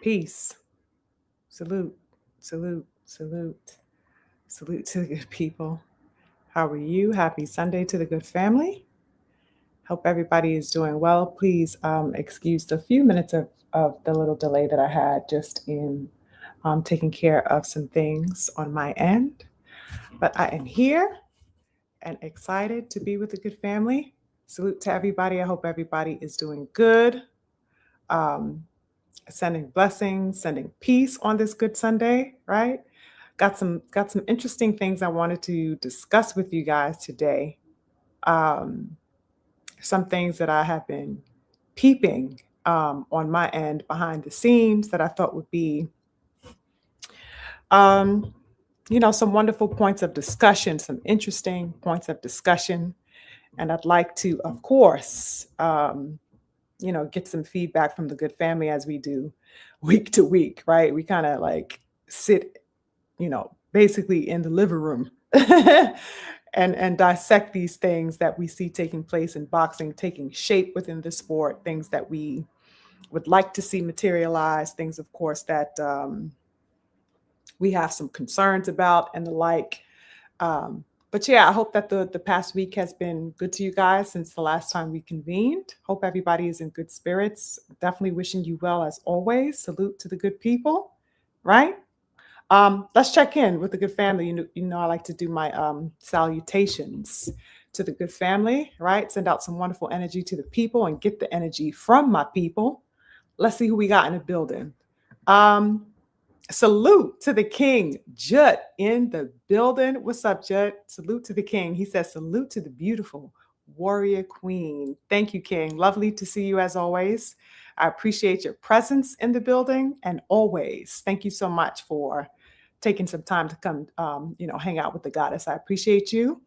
Peace. Salute. Salute. Salute. Salute to the good people. How are you? Happy Sunday to the good family. Hope everybody is doing well. Please excuse the few minutes of the little delay that I had just in taking care of some things on my end. But I am here and excited to be with the good family. Salute to everybody. I hope everybody is doing good. Sending blessings, sending peace on this good Sunday, right? Got some interesting things I wanted to discuss with you guys today. Um, some things that I have been peeping on my end behind the scenes that I thought would be, um, some wonderful points of discussion, some interesting points of discussion. And I'd like to, of course, get some feedback from the good family as we do week to week, right? We kind of like sit, basically in the living room and dissect these things that we see taking place in boxing, taking shape within the sport, things that we would like to see materialize, things, of course, that we have some concerns about and the like. But yeah, I hope that the past week has been good to you guys since the last time we convened. Hope everybody is in good spirits. Definitely wishing you well as always. Salute to the good people, right? Let's check in with the good family. You know, I like to do my salutations to the good family, right? Send out some wonderful energy to the people and get the energy from my people. Let's see who we got in the building. Salute to the king, Jut in the building. What's up, Jut? Salute to the king. He says, salute to the beautiful warrior queen. Thank you, King. Lovely to see you as always. I appreciate your presence in the building and always. Thank you so much for taking some time to come, hang out with the goddess. I appreciate you.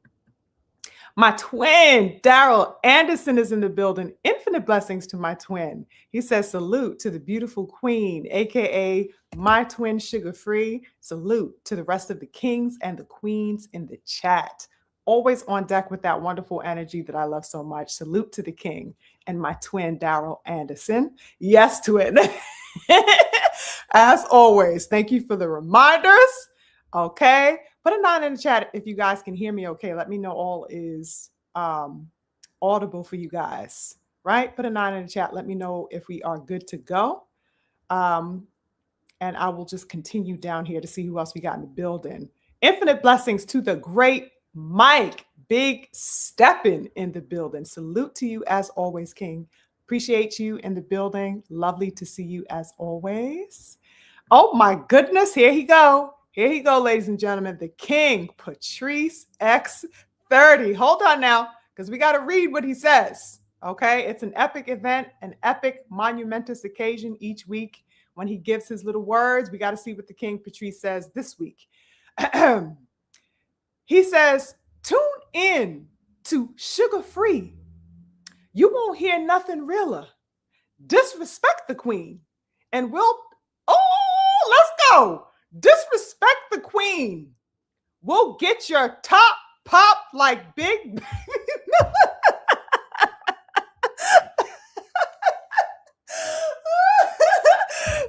My twin, Daryl Anderson, is in the building. Infinite blessings to my twin. He says, salute to the beautiful queen, aka my twin Sugar Free. Salute to the rest of the kings and the queens in the chat. Always on deck with that wonderful energy that I love so much. Salute to the king and my twin, Daryl Anderson. Yes, twin. As always, thank you for the reminders. Okay. Put a 9 in the chat if you guys can hear me okay. Let me know all is audible for you guys, right? Put a 9 in the chat. Let me know if we are good to go. And I will just continue down here to see who else we got in the building. Infinite blessings to the great Mike. Big stepping in the building. Salute to you as always, King. Appreciate you in the building. Lovely to see you as always. Oh my goodness, here he go. Here he go, ladies and gentlemen, the king, Patrice X30. Hold on now, because we got to read what he says, okay? It's an epic event, an epic, monumentous occasion each week. When he gives his little words, we got to see what the king, Patrice, says this week. He says, tune in to Sugar Free. You won't hear nothing realer. Disrespect the queen, and we'll, let's go. Disrespect the queen. We'll get your top pop like big.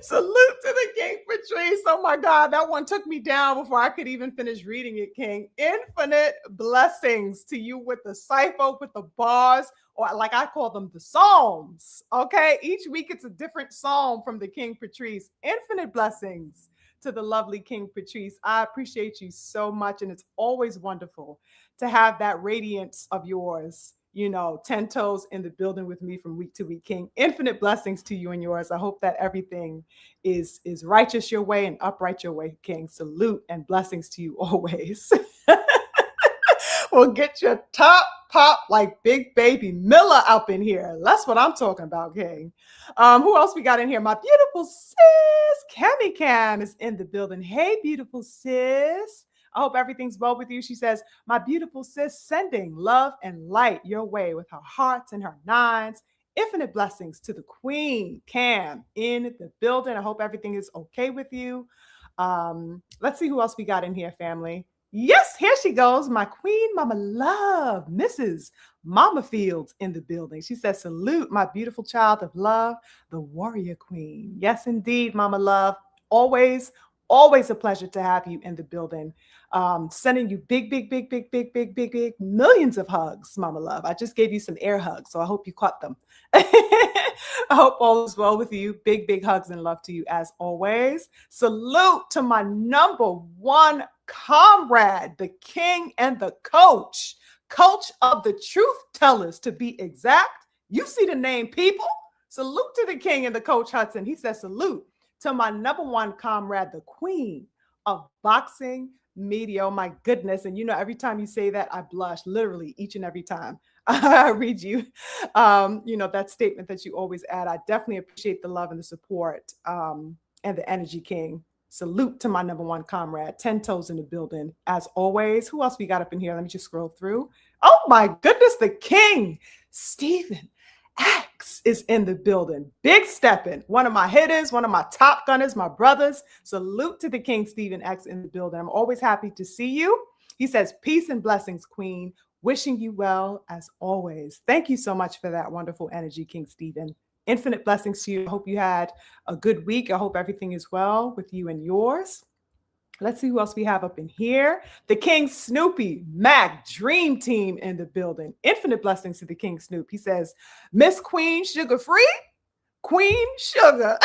Salute to the king, Patrice. Oh my God, that one took me down before I could even finish reading it, King. Infinite blessings to you with the cipher, with the bars, or like I call them, the psalms. Okay, each week it's a different psalm from the King Patrice. Infinite blessings to the lovely King Patrice. I appreciate you so much, and it's always wonderful to have that radiance of yours, 10 toes in the building with me from week to week, King. Infinite blessings to you and yours. I hope that everything is righteous your way and upright your way, King. Salute and blessings to you always. We'll get your top pop like big baby Miller up in here. That's what I'm talking about, King. Who else we got in here? My beautiful sis, Cammy Cam, is in the building. Hey, beautiful sis. I hope everything's well with you. She says, my beautiful sis, sending love and light your way with her hearts and her nines. Infinite blessings to the queen, Cam, in the building. I hope everything is okay with you. Let's see who else we got in here, family. Yes, here she goes. My queen, Mama Love, Mrs. Mama Fields in the building. She says, salute, my beautiful child of love, the warrior queen. Yes, indeed, Mama Love. Always, always a pleasure to have you in the building. Sending you big, big, big, big, big, big, big, big millions of hugs, Mama Love. I just gave you some air hugs, so I hope you caught them. I hope all is well with you. Big, big hugs and love to you as always. Salute to my number one comrade, the king and the coach of the truth tellers to be exact. You see the name, people. Salute to the king and the coach Hudson. He says, salute to my number one comrade, the queen of boxing media. Oh my goodness. And you know, every time you say that, I blush, literally each and every time I read you, that statement that you always add. I definitely appreciate the love and the support and the energy, King. Salute to my number one comrade, 10 toes in the building. As always, who else we got up in here? Let me just scroll through. Oh my goodness, the king, Stephen X is in the building. Big stepping. One of my hitters, one of my top gunners, my brothers. Salute to the king, Stephen X in the building. I'm always happy to see you. He says, peace and blessings, queen. Wishing you well as always. Thank you so much for that wonderful energy, King Stephen. Infinite blessings to you. I hope you had a good week. I hope everything is well with you and yours. Let's see who else we have up in here. The King Snoopy, Mac Dream Team in the building. Infinite blessings to the King Snoop. He says, Miss Queen Sugar Free, Queen Sugar.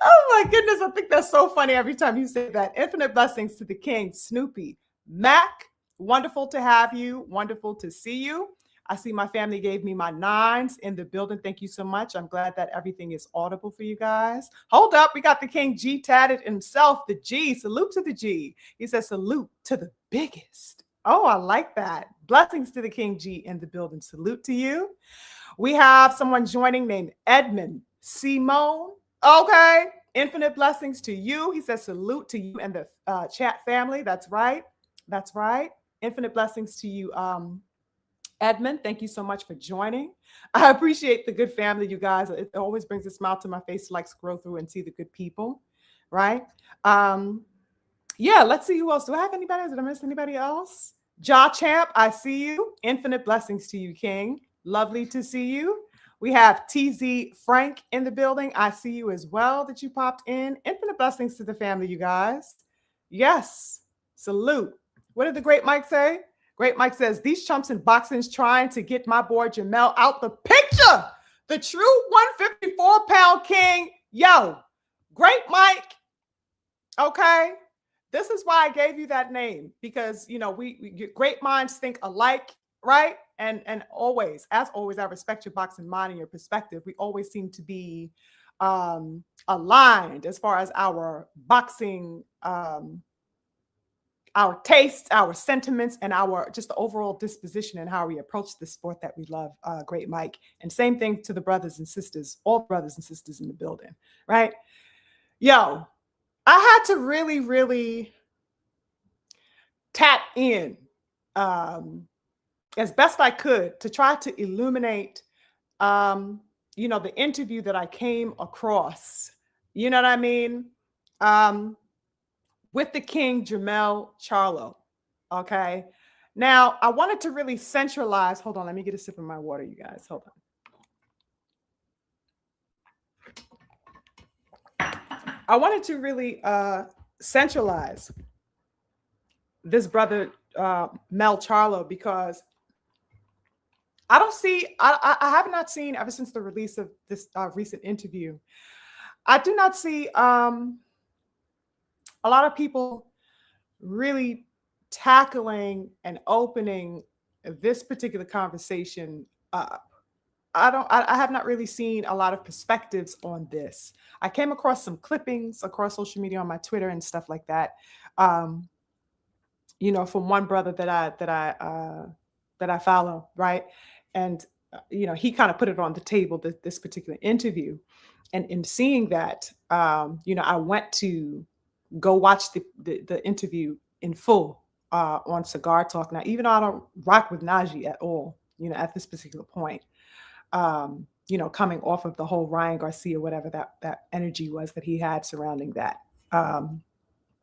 Oh my goodness. I think that's so funny every time you say that. Infinite blessings to the King Snoopy. Mac, wonderful to have you. Wonderful to see you. I see my family gave me my 9s in the building. Thank you so much. I'm glad that everything is audible for you guys. Hold up. We got the King G tatted himself, the G. Salute to the G. He says, salute to the biggest. Oh, I like that. Blessings to the King G in the building. Salute to you. We have someone joining named Edmund Simone. Okay. Infinite blessings to you. He says, salute to you and the chat family. That's right. That's right. Infinite blessings to you, Edmund, thank you so much for joining. I appreciate the good family, you guys. It always brings a smile to my face to like scroll through and see the good people, right? Yeah, let's see who else. Do I have anybody? Did I miss anybody else? Ja Champ, I see you. Infinite blessings to you, King. Lovely to see you. We have TZ Frank in the building. I see you as well that you popped in. Infinite blessings to the family, you guys. Yes, salute. What did the great Mike say? Great Mike says, these chumps in boxing's trying to get my boy Jermell out the picture. The true 154-pound king. Yo, Great Mike. Okay. This is why I gave you that name, because, you know, we great minds think alike, right? And always, as always, I respect your boxing mind and your perspective. We always seem to be aligned as far as our boxing our tastes, our sentiments, and our just the overall disposition and how we approach the sport that we love, Great Mike. And same thing to the brothers and sisters, all brothers and sisters in the building, right? Yo, I had to really, really tap in as best I could to try to illuminate, the interview that I came across. You know what I mean? With the King Jermell Charlo. Okay. Now, I wanted to really centralize. Hold on. Let me get a sip of my water, you guys. Hold on. I wanted to really centralize this brother, Mel Charlo, because I have not seen, ever since the release of this recent interview, I do not see a lot of people really tackling and opening this particular conversation up. I have not really seen a lot of perspectives on this. I came across some clippings across social media on my Twitter and stuff like that. From one brother that I follow, right? And he kind of put it on the table, this particular interview. And in seeing that, I went to go watch the interview in full on Cigar Talk. Now, even though I don't rock with Najee at all, at this particular point, coming off of the whole Ryan Garcia, whatever that energy was that he had surrounding that,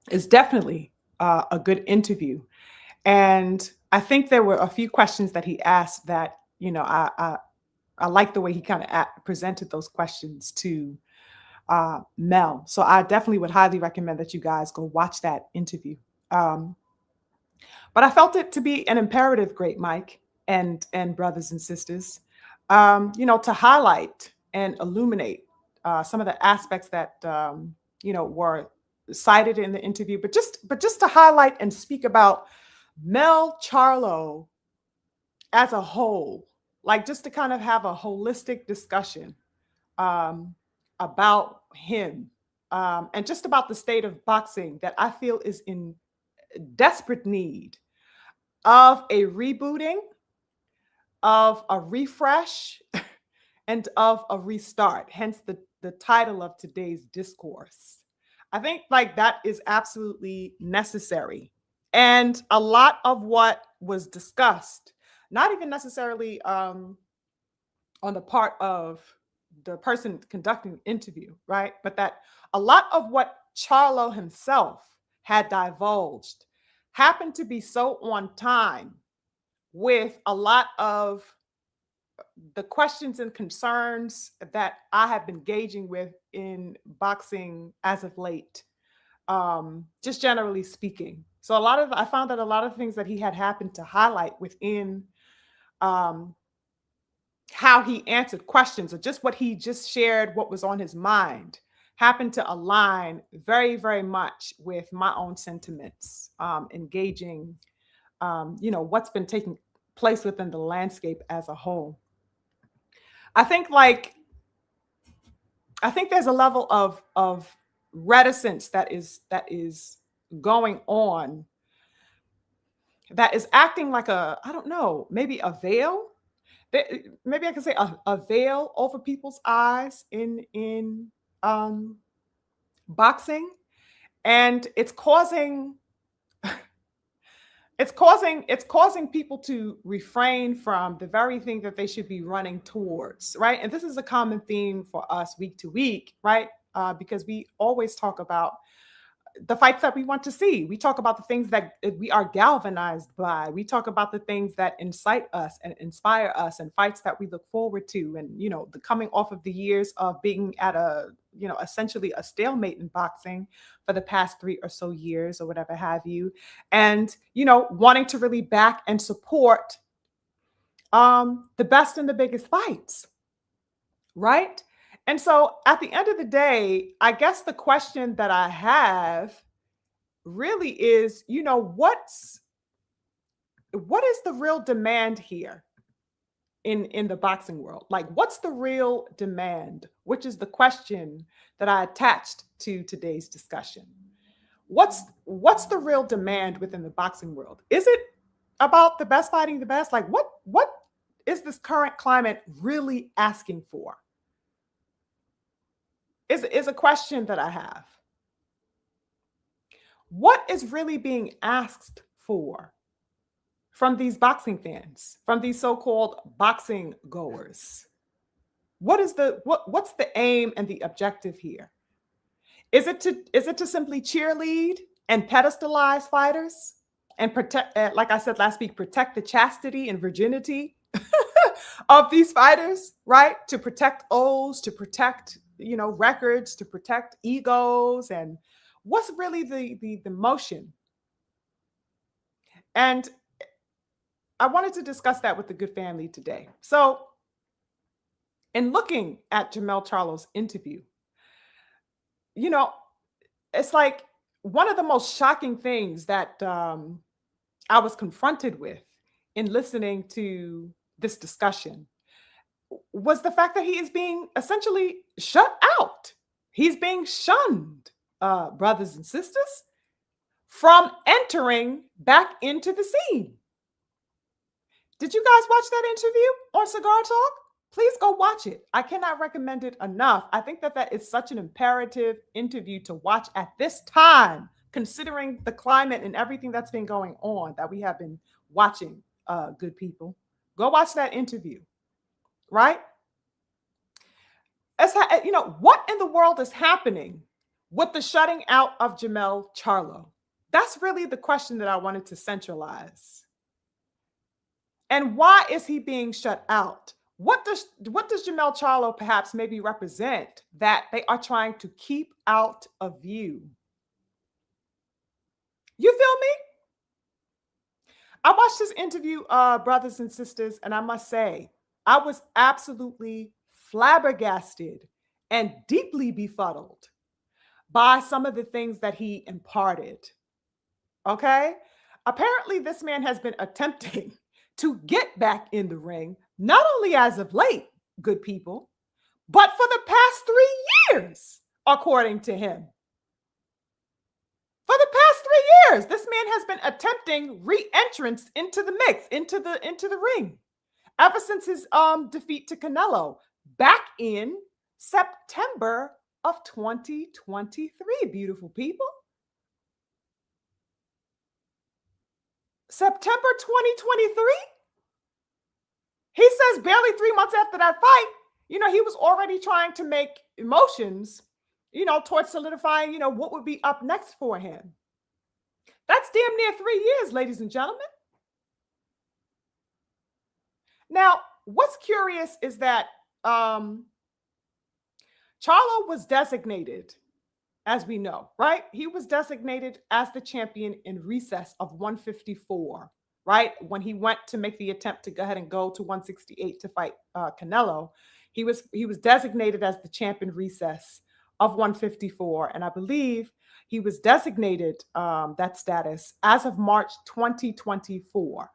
is definitely a good interview. And I think there were a few questions that he asked that, I like the way he kind of presented those questions to Mel. So I definitely would highly recommend that you guys go watch that interview. Um, but I felt it to be an imperative, great Mike and brothers and sisters, to highlight and illuminate some of the aspects that were cited in the interview, but just to highlight and speak about Mel Charlo as a whole, like just to kind of have a holistic discussion um, about him and just about the state of boxing that I feel is in desperate need of a rebooting, of a refresh, and of a restart, hence the title of today's discourse. I think like that is absolutely necessary. And a lot of what was discussed, not even necessarily on the part of the person conducting the interview, right? But that a lot of what Charlo himself had divulged happened to be so on time with a lot of the questions and concerns that I have been gauging with in boxing as of late, just generally speaking. So I found that a lot of things that he had happened to highlight within um, how he answered questions or just what he just shared, what was on his mind, happened to align very, very much with my own sentiments, engaging, what's been taking place within the landscape as a whole. I think like I think there's a level of reticence that is going on that is acting like a, I don't know, maybe a veil. Maybe I can say a veil over people's eyes in um, boxing, and it's causing people to refrain from the very thing that they should be running towards, right? And this is a common theme for us week to week, right? Because we always talk about the fights that we want to see. We talk about the things that we are galvanized by. We talk about the things that incite us and inspire us and fights that we look forward to. And, the coming off of the years of being at essentially a stalemate in boxing for the past 3 or so years or whatever have you. And, wanting to really back and support the best and the biggest fights, right? And so at the end of the day, I guess the question that I have really is, what is the real demand here in the boxing world? Like, what's the real demand? Which is the question that I attached to today's discussion. What's the real demand within the boxing world? Is it about the best fighting the best? Like, what is this current climate really asking for? Is a question that I have. What is really being asked for from these boxing fans, from these so-called boxing goers? What's the aim and the objective here? Is it to simply cheerlead and pedestalize fighters and protect, like I said last week, protect the chastity and virginity of these fighters, right? To protect oaths, to protect records, to protect egos, and what's really the motion? And I wanted to discuss that with the good family today. So, in looking at Jermell Charlo's interview, you know, it's like one of the most shocking things that I was confronted with in listening to this discussion was the fact that he is being essentially shut out. He's being shunned, brothers and sisters, from entering back into the scene. Did you guys watch that interview on Cigar Talk? Please go watch it. I cannot recommend it enough. I think that is such an imperative interview to watch at this time, considering the climate and everything that's been going on that we have been watching, good people. Go watch that interview, right? What in the world is happening with the shutting out of Jermell Charlo? That's really the question that I wanted to centralize. And why is he being shut out? What does Jermell Charlo perhaps maybe represent that they are trying to keep out of view? You feel me? I watched this interview, brothers and sisters, and I must say, I was absolutely flabbergasted and deeply befuddled by some of the things that he imparted. Okay. Apparently, this man has been attempting to get back in the ring, not only as of late, good people, but for the past 3 years, according to him. For the past 3 years, this man has been attempting re-entrance into the mix, into the ring, ever since his defeat to Canelo back in September of 2023. Beautiful people. September 2023. He says barely 3 months after that fight, he was already trying to make emotions, towards solidifying, what would be up next for him. That's damn near 3 years, ladies and gentlemen. Now, what's curious is that Charlo was designated, as we know, right? He was designated as the champion in recess of 154, right? When he went to make the attempt to go ahead and go to 168 to fight Canelo, he was designated as the champion recess of 154, and I believe he was designated that status as of March 2024.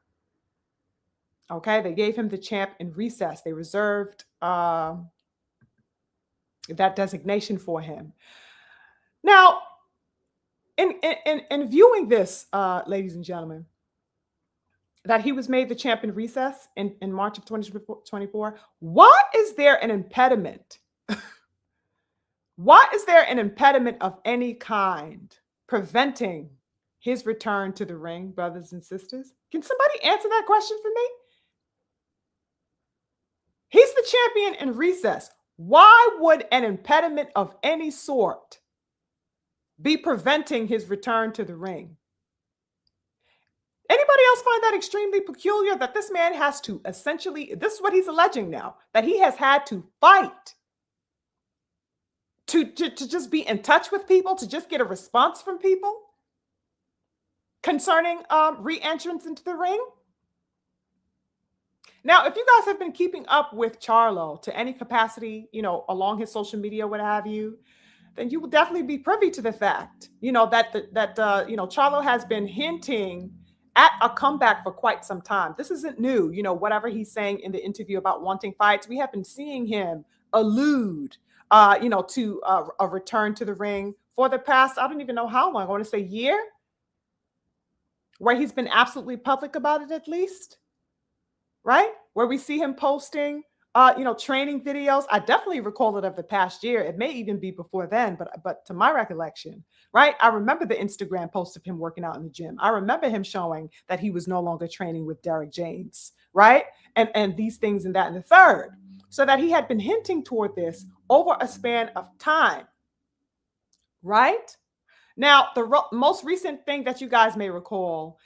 Okay, they gave him the champ in recess. They reserved that designation for him. Now, in viewing this, ladies and gentlemen, that he was made the champ in recess in March of 2024, why is there an impediment? Why is there an impediment of any kind preventing his return to the ring, brothers and sisters? Can somebody answer that question for me? He's the champion in recess. Why would an impediment of any sort be preventing his return to the ring? Anybody else find that extremely peculiar that this man has to essentially, this is what he's alleging now, that he has had to fight to just be in touch with people, to just get a response from people concerning re-entrance into the ring? Now, if you guys have been keeping up with Charlo to any capacity, along his social media, what have you, then you will definitely be privy to the fact, that Charlo has been hinting at a comeback for quite some time. This isn't new. Whatever he's saying in the interview about wanting fights, we have been seeing him allude, to a return to the ring for the past, I don't even know how long, I want to say year, where he's been absolutely public about it, at least, right? Where we see him posting, training videos. I definitely recall it of the past year. It may even be before then, but to my recollection, right? I remember the Instagram post of him working out in the gym. I remember him showing that he was no longer training with Derek James, right? And these things and that and the third. So that he had been hinting toward this over a span of time, right? Now, the most recent thing that you guys may recall,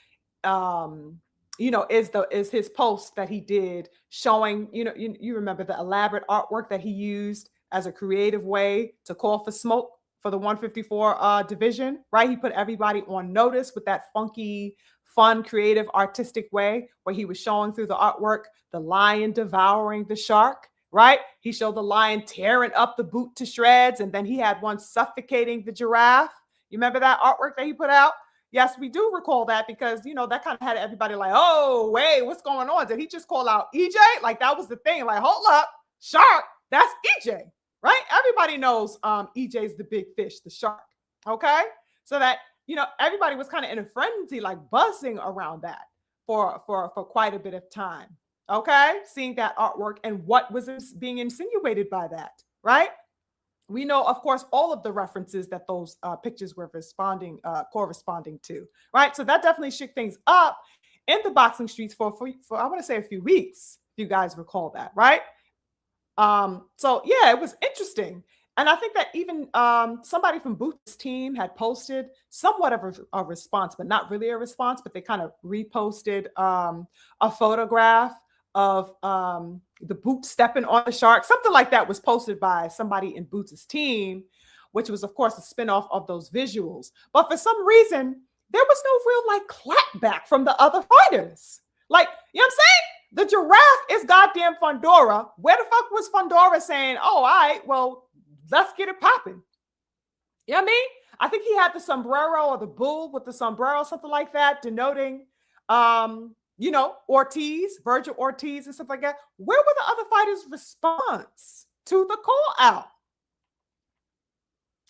is his post that he did showing, you remember the elaborate artwork that he used as a creative way to call for smoke for the 154 division, right? He put everybody on notice with that funky, fun, creative, artistic way where he was showing through the artwork, the lion devouring the shark, right? He showed the lion tearing up the boot to shreds, and then he had one suffocating the giraffe. You remember that artwork that he put out? Yes, we do recall that because, that kind of had everybody like, oh, wait, what's going on? Did he just call out EJ? Like, that was the thing. Like, hold up, shark, that's EJ, right? Everybody knows EJ's the big fish, the shark, okay? So that, everybody was kind of in a frenzy, like buzzing around that for quite a bit of time, okay? Seeing that artwork and what was being insinuated by that, right? We know, of course, all of the references that those pictures were corresponding to, right? So that definitely shook things up in the boxing streets for I want to say a few weeks, if you guys recall that, right? So yeah, it was interesting. And I think that even somebody from Booth's team had posted somewhat of a response, but not really a response, but they kind of reposted a photograph of the Boot stepping on the shark. Something like that was posted by somebody in Booth's team, which was, of course, a spinoff of those visuals. But for some reason, there was no real like clapback from the other fighters. Like, you know what I'm saying? The giraffe is goddamn Fundora. Where the fuck was Fundora saying, oh, all right, well, let's get it popping? You know what I mean? I think he had the sombrero or the bull with the sombrero, something like that, denoting, Ortiz, Virgil Ortiz and stuff like that. Where were the other fighters' response to the call out?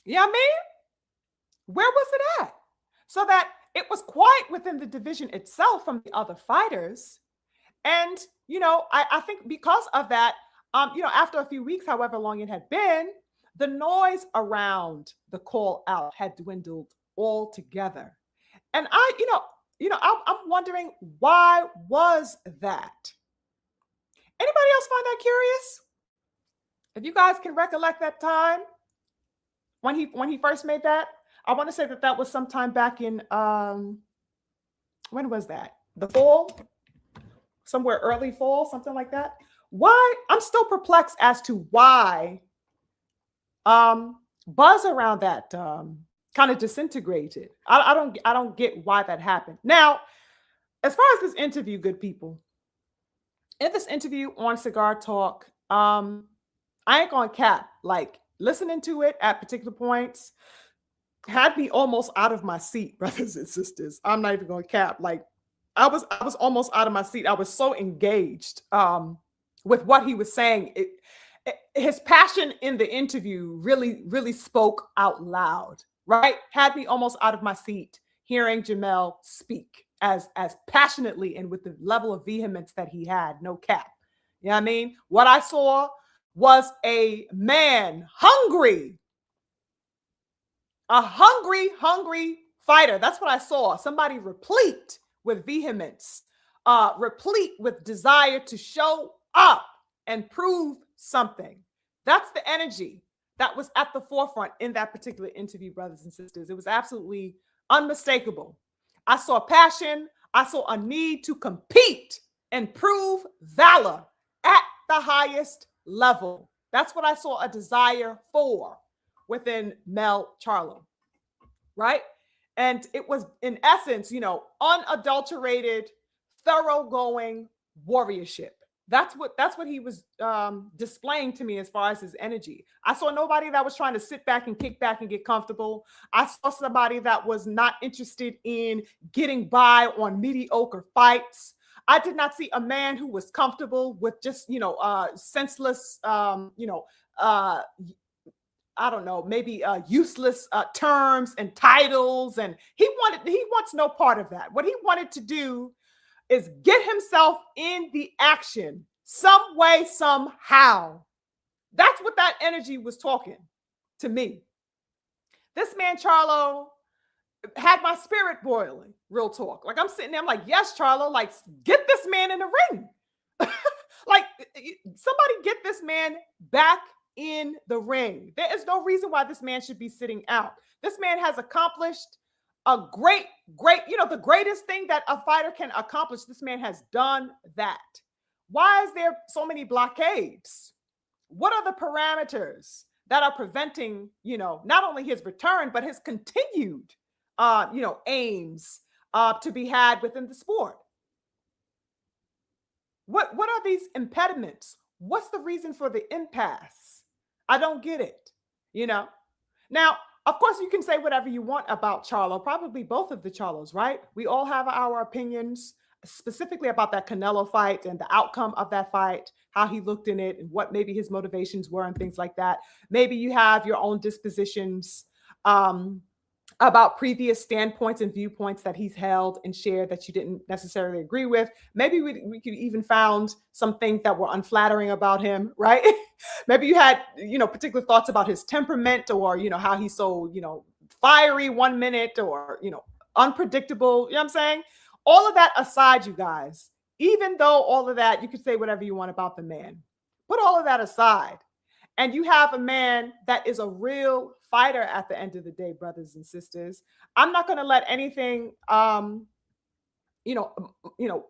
You know what I mean? Where was it at? So that it was quiet within the division itself from the other fighters. And, I think because of that, after a few weeks, however long it had been, the noise around the call out had dwindled altogether. And I'm wondering, why was that? Anybody else find that curious? If you guys can recollect that time when he first made that, I want to say that was sometime back in when was that? The fall, somewhere early fall, something like that. Why? I'm still perplexed as to why buzz around that kind of disintegrated. I don't get why that happened. Now, as far as this interview, good people, in this interview on Cigar Talk, I ain't gonna cap. Like, listening to it at particular points had me almost out of my seat, brothers and sisters. I'm not even gonna cap. Like, I was almost out of my seat. I was so engaged with what he was saying. His passion in the interview really spoke out loud, right? Had me almost out of my seat hearing Jermell speak as passionately and with the level of vehemence that he had, no cap. You know what I mean? What I saw was a man hungry, a hungry fighter. That's what I saw. Somebody replete with vehemence, replete with desire to show up and prove something. That's the energy that was at the forefront in that particular interview, brothers and sisters. It was absolutely unmistakable. I saw passion. I saw a need to compete and prove valor at the highest level. That's what I saw a desire for within Mel Charlo, right? And it was, in essence, unadulterated, thoroughgoing warriorship. That's what he was displaying to me as far as his energy. I saw nobody that was trying to sit back and kick back and get comfortable. I saw somebody that was not interested in getting by on mediocre fights. I did not see a man who was comfortable with just, senseless, I don't know, maybe useless terms and titles. And he wants no part of that. What he wanted to do is get himself in the action some way, somehow. That's what that energy was talking to me. This man, Charlo, had my spirit boiling, real talk. Like, I'm sitting there, I'm like, yes, Charlo, like, get this man in the ring. Like, somebody get this man back in the ring. There is no reason why this man should be sitting out. This man has accomplished a great, the greatest thing that a fighter can accomplish. This man has done that. Why is there so many blockades? What are the parameters that are preventing, not only his return, but his continued, aims to be had within the sport? What are these impediments? What's the reason for the impasse? I don't get it, Now, of course, you can say whatever you want about Charlo, probably both of the Charlos, right? We all have our opinions, specifically about that Canelo fight and the outcome of that fight, how he looked in it and what maybe his motivations were and things like that. Maybe you have your own dispositions about previous standpoints and viewpoints that he's held and shared that you didn't necessarily agree with. Maybe we could even found some things that were unflattering about him, right? Maybe you had, particular thoughts about his temperament or, how he's so, fiery one minute or, unpredictable. You know what I'm saying? All of that aside, you guys, even though all of that, you could say whatever you want about the man, put all of that aside and you have a man that is a real fighter at the end of the day, brothers and sisters, I'm not going to let anything,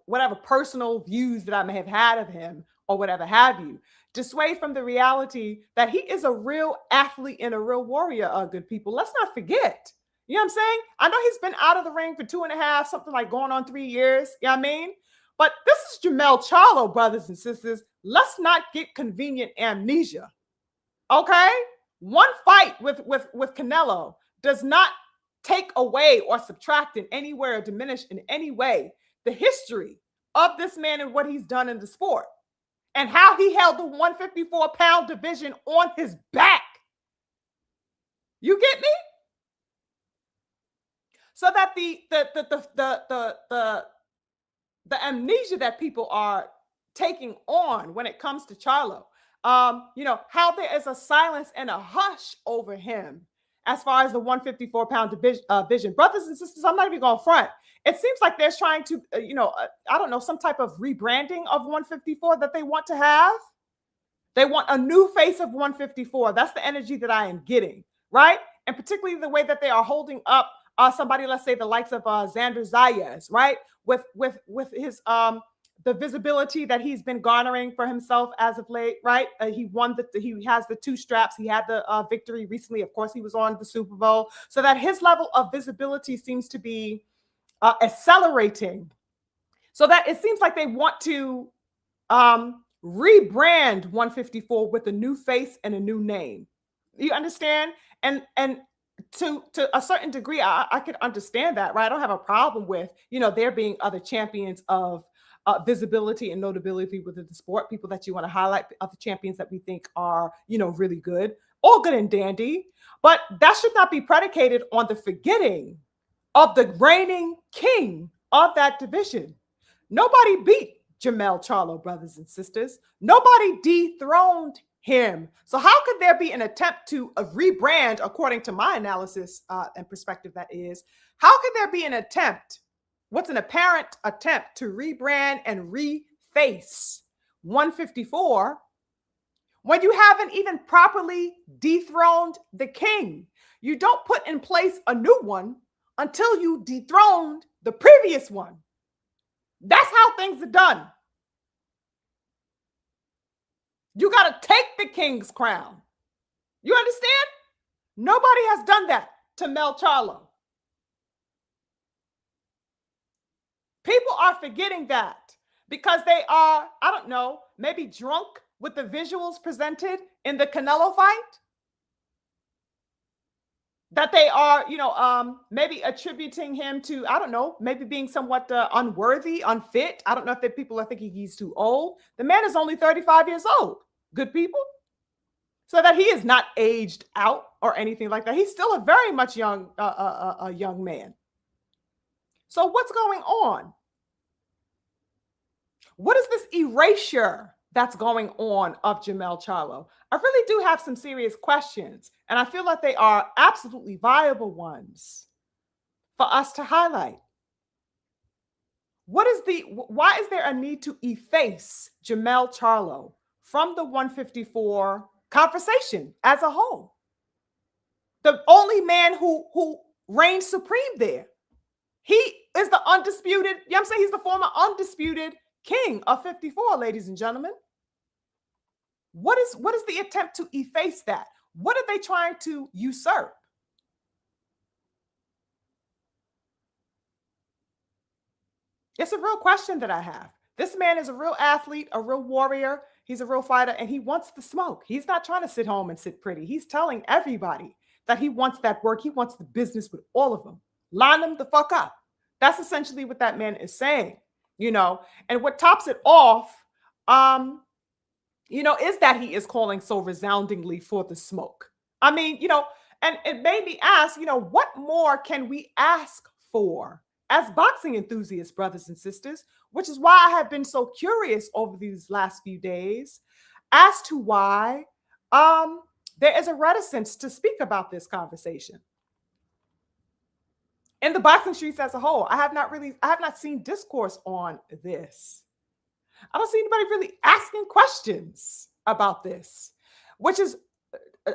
whatever personal views that I may have had of him or whatever have you, dissuade from the reality that he is a real athlete and a real warrior, good people. Let's not forget. You know what I'm saying? I know he's been out of the ring for 2.5, something like going on 3 years. You know what I mean? But this is Jermell Charlo, brothers and sisters. Let's not get convenient amnesia. Okay? One fight with Canelo does not take away or subtract in any way or diminish in any way the history of this man and what he's done in the sport and how he held the 154-pound division on his back. You get me? So that the amnesia that people are taking on when it comes to Charlo, how there is a silence and a hush over him as far as the 154-pound division. Brothers and sisters, I'm not even going to front. It seems like they're trying to, I don't know, some type of rebranding of 154 that they want to have. They want a new face of 154. That's the energy that I am getting, right? And particularly the way that they are holding up somebody, let's say the likes of Xander Zayas, right? With his the visibility that he's been garnering for himself as of late, right? He has the 2 straps. He had the victory recently. Of course, he was on the Super Bowl. So that his level of visibility seems to be accelerating. So that it seems like they want to rebrand 154 with a new face and a new name. You understand? And to a certain degree, I could understand that, right? I don't have a problem with, there being other champions of visibility and notability within the sport, people that you want to highlight, other champions that we think are, really good, all good and dandy. But that should not be predicated on the forgetting of the reigning king of that division. Nobody beat Jermell Charlo, brothers and sisters. Nobody dethroned him. So how could there be an attempt to rebrand, according to my analysis and perspective, that is, how could there be an attempt, what's an apparent attempt to rebrand and reface 154 when you haven't even properly dethroned the king? You don't put in place a new one until you dethroned the previous one. That's how things are done. You got to take the king's crown. You understand? Nobody has done that to Mel Charlo. People are forgetting that because they are, I don't know, maybe drunk with the visuals presented in the Canelo fight. That they are, maybe attributing him to, I don't know, maybe being somewhat unworthy, unfit. I don't know if the people are thinking he's too old. The man is only 35 years old. Good people. So that he is not aged out or anything like that. He's still a very much young man. So what's going on? What is this erasure that's going on of Jermell Charlo? I really do have some serious questions, and I feel like they are absolutely viable ones for us to highlight. Why is there a need to efface Jermell Charlo from the 154 conversation as a whole? The only man who reigns supreme there. He is the undisputed, I'm saying he's the former undisputed king of 54, ladies and gentlemen. What is the attempt to efface that? What are they trying to usurp? It's a real question that I have. This man is a real athlete, a real warrior. He's a real fighter, and he wants the smoke. He's not trying to sit home and sit pretty. He's telling everybody that he wants that work. He wants the business with all of them. Line them the fuck up. That's essentially what that man is saying, And what tops it off, is that he is calling so resoundingly for the smoke. I mean, and it made me ask, what more can we ask for as boxing enthusiasts, brothers and sisters, which is why I have been so curious over these last few days as to why there is a reticence to speak about this conversation. In the boxing streets as a whole, I have not seen discourse on this. I don't see anybody really asking questions about this. which is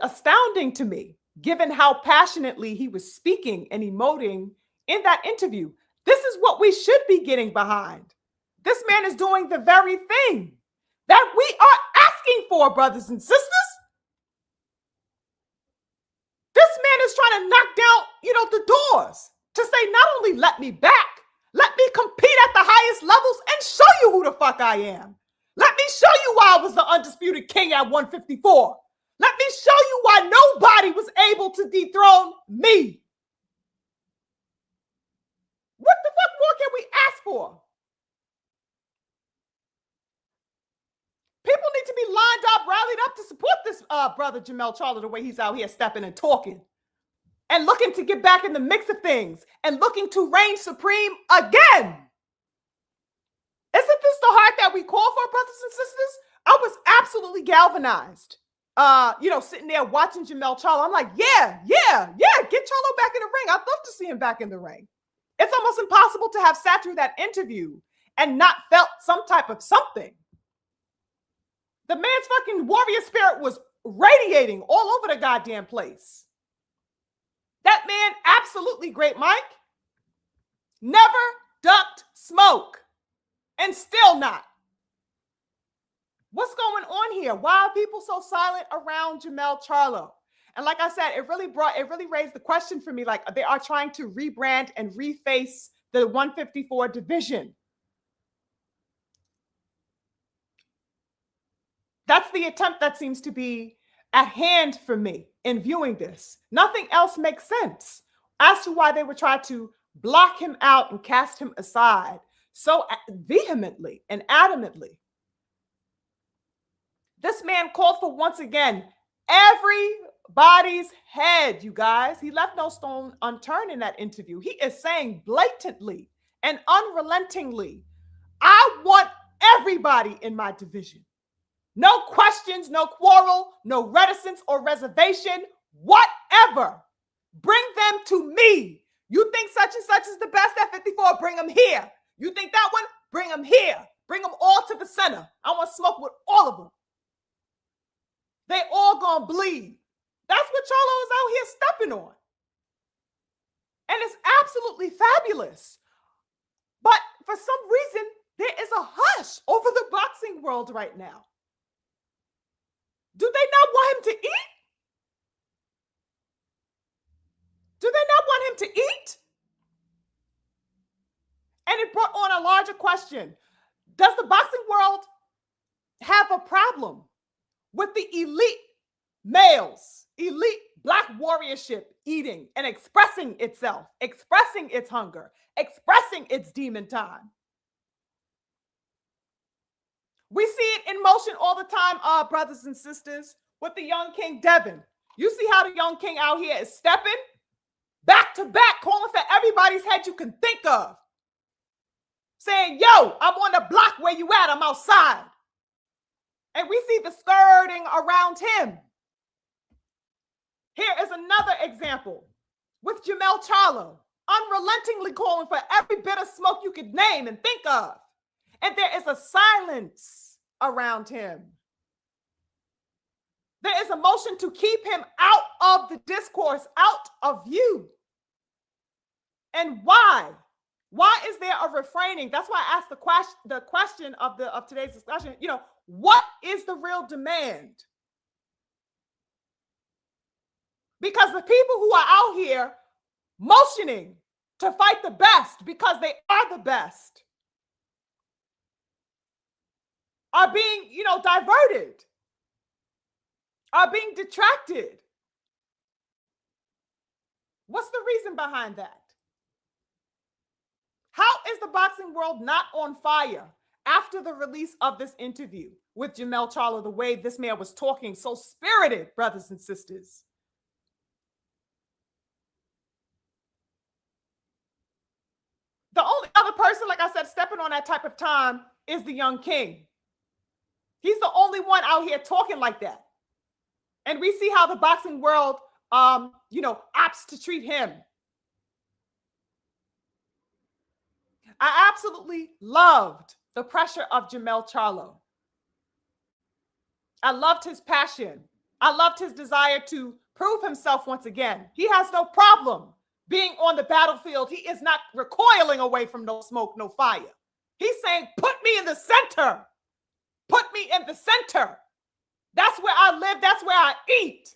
astounding to me, given how passionately he was speaking and emoting in that interview. This is what we should be getting behind. This man is doing the very thing that we are asking for, brothers and sisters. This man is trying to knock down, the doors to say, not only let me back, let me compete at the highest levels and show you who the fuck I am. Let me show you why I was the undisputed king at 154. Let me show you why nobody was able to dethrone me. What the fuck more can we ask for? People need to be lined up, rallied up to support this brother Jermell Charlo the way he's out here stepping and talking and looking to get back in the mix of things and looking to reign supreme again. Isn't this the heart that we call for, brothers and sisters? I was absolutely galvanized. Sitting there watching Jermell Charlo. I'm like, yeah, get Charlo back in the ring. I'd love to see him back in the ring. It's almost impossible to have sat through that interview and not felt some type of something. The man's fucking warrior spirit was radiating all over the goddamn place. That man, absolutely great, Mike. Never ducked smoke. And still not. What's going on here? Why are people so silent around Jermell Charlo? And like I said, it really raised the question for me, like they are trying to rebrand and reface the 154 division. That's the attempt that seems to be at hand for me in viewing this. Nothing else makes sense as to why they would try to block him out and cast him aside so vehemently and adamantly. This man called for, once again, everybody's head, you guys. He left no stone unturned in that interview. He is saying blatantly and unrelentingly, I want everybody in my division. No questions, no quarrel, no reticence or reservation, whatever. Bring them to me. You think such and such is the best at 54? Bring them here. You think that one? Bring them here. Bring them all to the center. I want to smoke with all of them. They all gonna bleed. That's what Charlo is out here stepping on. And it's absolutely fabulous. But for some reason, there is a hush over the boxing world right now. Do they not want him to eat? Do they not want him to eat? And it brought on a larger question. Does the boxing world have a problem with the elite males, elite Black warriorship eating and expressing itself, expressing its hunger, expressing its demon time? We see it in motion all the time, brothers and sisters, with the young King Devin. You see how the young king out here is stepping back to back, calling for everybody's head you can think of. Saying, yo, I'm on the block where you at, I'm outside. And we see the skirting around him. Here is another example with Jermell Charlo, unrelentingly calling for every bit of smoke you could name and think of. And there is a silence around him. There is a motion to keep him out of the discourse, out of view. And why? Why is there a refraining? That's why I asked the question of today's discussion. What is the real demand? Because the people who are out here motioning to fight the best because they are the best are being, diverted, are being detracted. What's the reason behind that? How is the boxing world not on fire after the release of this interview with Jermell Charlo, the way this man was talking so spirited, brothers and sisters? The only other person, like I said, stepping on that type of time is the young king. He's the only one out here talking like that. And we see how the boxing world, opts to treat him. I absolutely loved the pressure of Jermell Charlo. I loved his passion. I loved his desire to prove himself once again. He has no problem being on the battlefield. He is not recoiling away from no smoke, no fire. He's saying, put me in the center. Put me in the center. That's where I live. That's where I eat.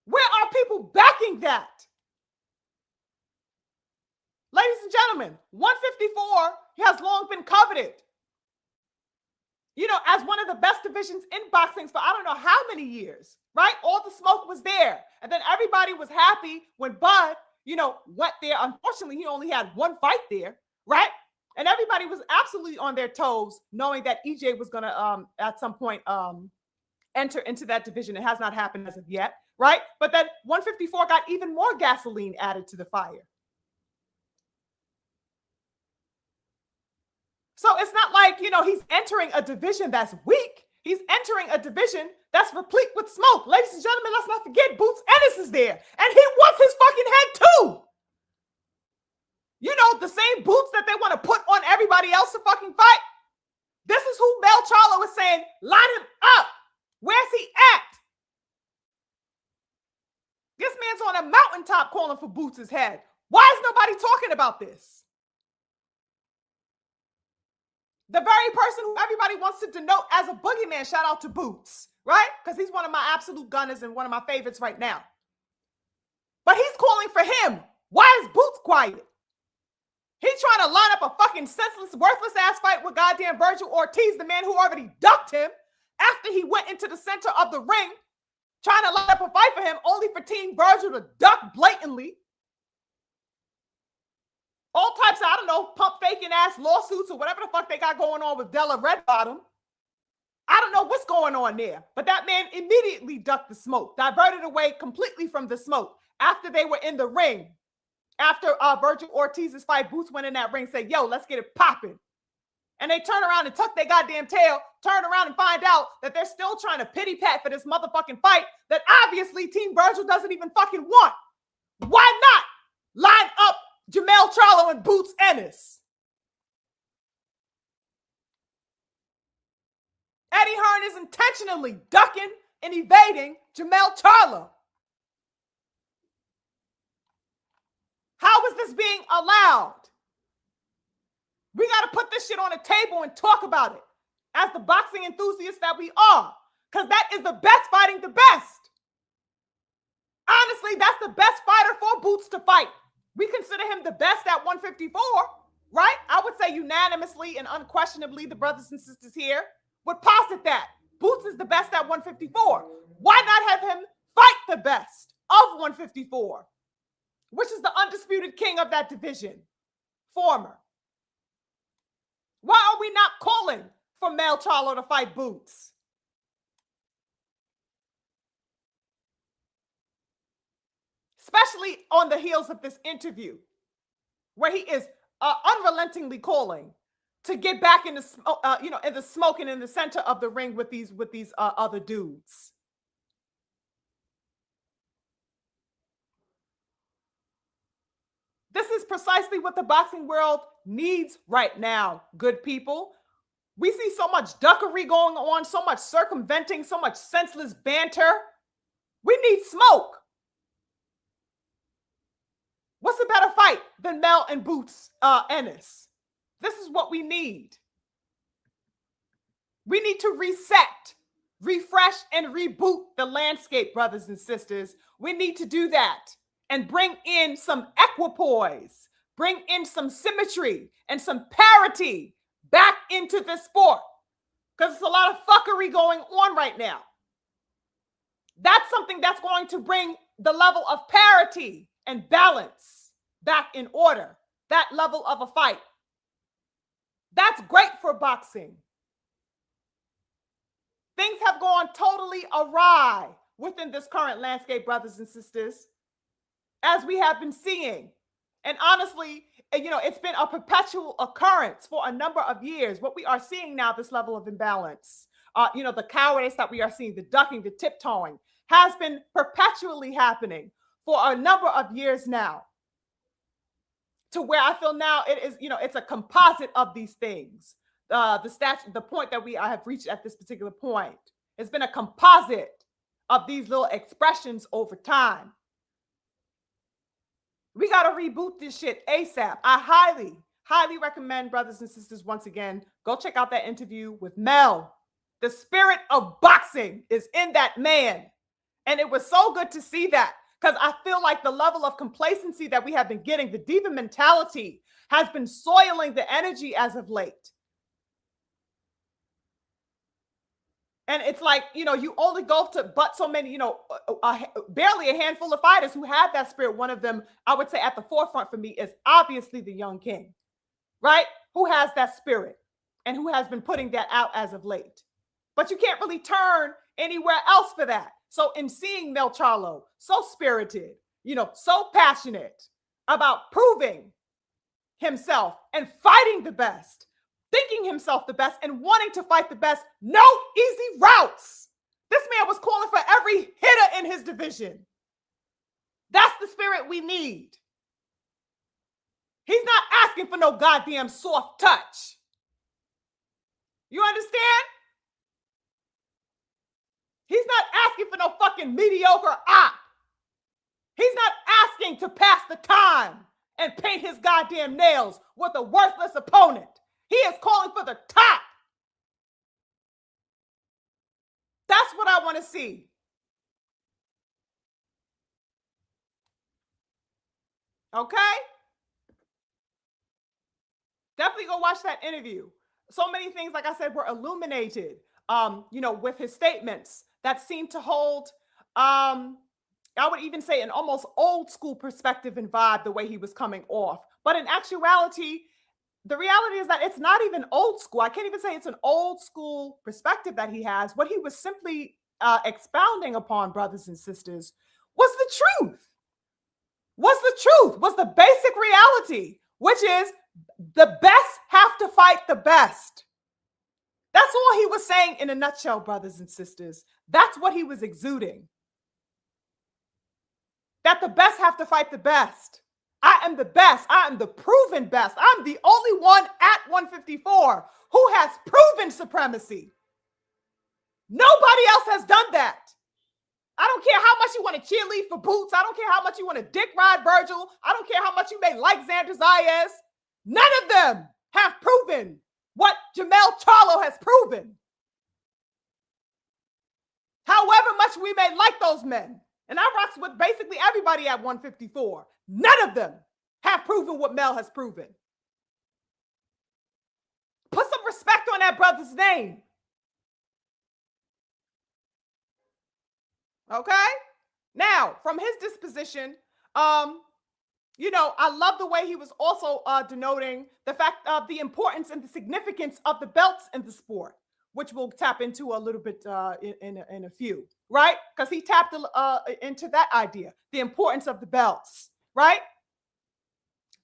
Where are people backing that? Ladies and gentlemen, 154 has long been coveted, as one of the best divisions in boxing for I don't know how many years, right? All the smoke was there. And then everybody was happy when Bud, went there. Unfortunately, he only had one fight there, right? And everybody was absolutely on their toes, knowing that EJ was going to, at some point, enter into that division. It has not happened as of yet, right? But then 154 got even more gasoline added to the fire. So it's not like, he's entering a division that's weak. He's entering a division that's replete with smoke. Ladies and gentlemen, let's not forget Boots Ennis is there. And he wants his fucking head too. The same Boots that they want to put on everybody else to fucking fight. This is who Mel Charlo is saying, line him up. Where's he at? This man's on a mountaintop calling for Boots' head. Why is nobody talking about this? The very person who everybody wants to denote as a boogeyman, shout out to Boots, right? Because he's one of my absolute gunners and one of my favorites right now. But he's calling for him. Why is Boots quiet? He's trying to line up a fucking senseless, worthless ass fight with goddamn Virgil Ortiz, the man who already ducked him after he went into the center of the ring, trying to line up a fight for him, only for Team Virgil to duck blatantly. All types of, I don't know, pump faking ass lawsuits or whatever the fuck they got going on with Della Redbottom. I don't know what's going on there, but that man immediately ducked the smoke, diverted away completely from the smoke after they were in the ring. After Virgil Ortiz's fight, Boots went in that ring, said, yo, let's get it popping. And they turn around and tuck their goddamn tail, turn around and find out that they're still trying to pity pat for this motherfucking fight that obviously Team Virgil doesn't even fucking want. Why not line up Jermell Charlo and Boots Ennis? Eddie Hearn is intentionally ducking and evading Jermell Charlo. How is this being allowed? We got to put this shit on the table and talk about it as the boxing enthusiasts that we are, because that is the best fighting the best. Honestly, that's the best fighter for Boots to fight. We consider him the best at 154, right? I would say unanimously and unquestionably the brothers and sisters here would posit that Boots is the best at 154. Why not have him fight the best of 154, which is the undisputed king of that division, former? Why are we not calling for Mel Charlo to fight Boots? Especially on the heels of this interview, where he is unrelentingly calling to get back in the, in the smoke and in the center of the ring with these other dudes. This is precisely what the boxing world needs right now, good people. We see so much duckery going on, so much circumventing, so much senseless banter. We need smoke. What's a better fight than Mel and Boots Ennis? This is what we need. We need to reset, refresh, and reboot the landscape, brothers and sisters. We need to do that and bring in some equipoise, bring in some symmetry and some parity back into the sport, because there's a lot of fuckery going on right now. That's something that's going to bring the level of parity and balance back in order, that level of a fight. That's great for boxing. Things have gone totally awry within this current landscape, brothers and sisters, as we have been seeing. And honestly, it's been a perpetual occurrence for a number of years. What we are seeing now, this level of imbalance, the cowardice that we are seeing, the ducking, the tiptoeing, has been perpetually happening for a number of years now, to where I feel now it is, it's a composite of these things. the point that I have reached at this particular point. It's been a composite of these little expressions over time. We got to reboot this shit ASAP. I highly recommend, brothers and sisters, once again, go check out that interview with Mel. The spirit of boxing is in that man. And it was so good to see that, because I feel like the level of complacency that we have been getting, the diva mentality, has been soiling the energy as of late. And it's like, you only go to but so many, barely a handful of fighters who have that spirit. One of them, I would say at the forefront for me, is obviously the young king, right? Who has that spirit and who has been putting that out as of late. But you can't really turn anywhere else for that. So in seeing Mel Charlo, so spirited, so passionate about proving himself and fighting the best, thinking himself the best and wanting to fight the best, no easy routes. This man was calling for every hitter in his division. That's the spirit we need. He's not asking for no goddamn soft touch. You understand? He's not asking for no fucking mediocre op. He's not asking to pass the time and paint his goddamn nails with a worthless opponent. He is calling for the top. That's what I want to see. Okay? Definitely go watch that interview. So many things, like I said, were illuminated, with his statements that seemed to hold, I would even say, an almost old school perspective and vibe, the way he was coming off. But in actuality, the reality is that it's not even old school. I can't even say it's an old school perspective that he has. What he was simply expounding upon, brothers and sisters, was the truth. Was the basic reality, which is the best have to fight the best. That's all he was saying in a nutshell, brothers and sisters. That's what he was exuding. That the best have to fight the best. I am the best. I am the proven best. I'm the only one at 154 who has proven supremacy. Nobody else has done that. I don't care how much you want to cheerlead for Boots. I don't care how much you want to dick ride Virgil. I don't care how much you may like Xander Zayas. None of them have proven what Jermell Charlo has proven. However much we may like those men, and I rocks with basically everybody at 154, none of them have proven what Mel has proven. Put some respect on that brother's name. Okay? Now, from his disposition, I love the way he was also denoting the fact of the importance and the significance of the belts in the sport, which we'll tap into a little bit in a few, right? Because he tapped into that idea, the importance of the belts, right?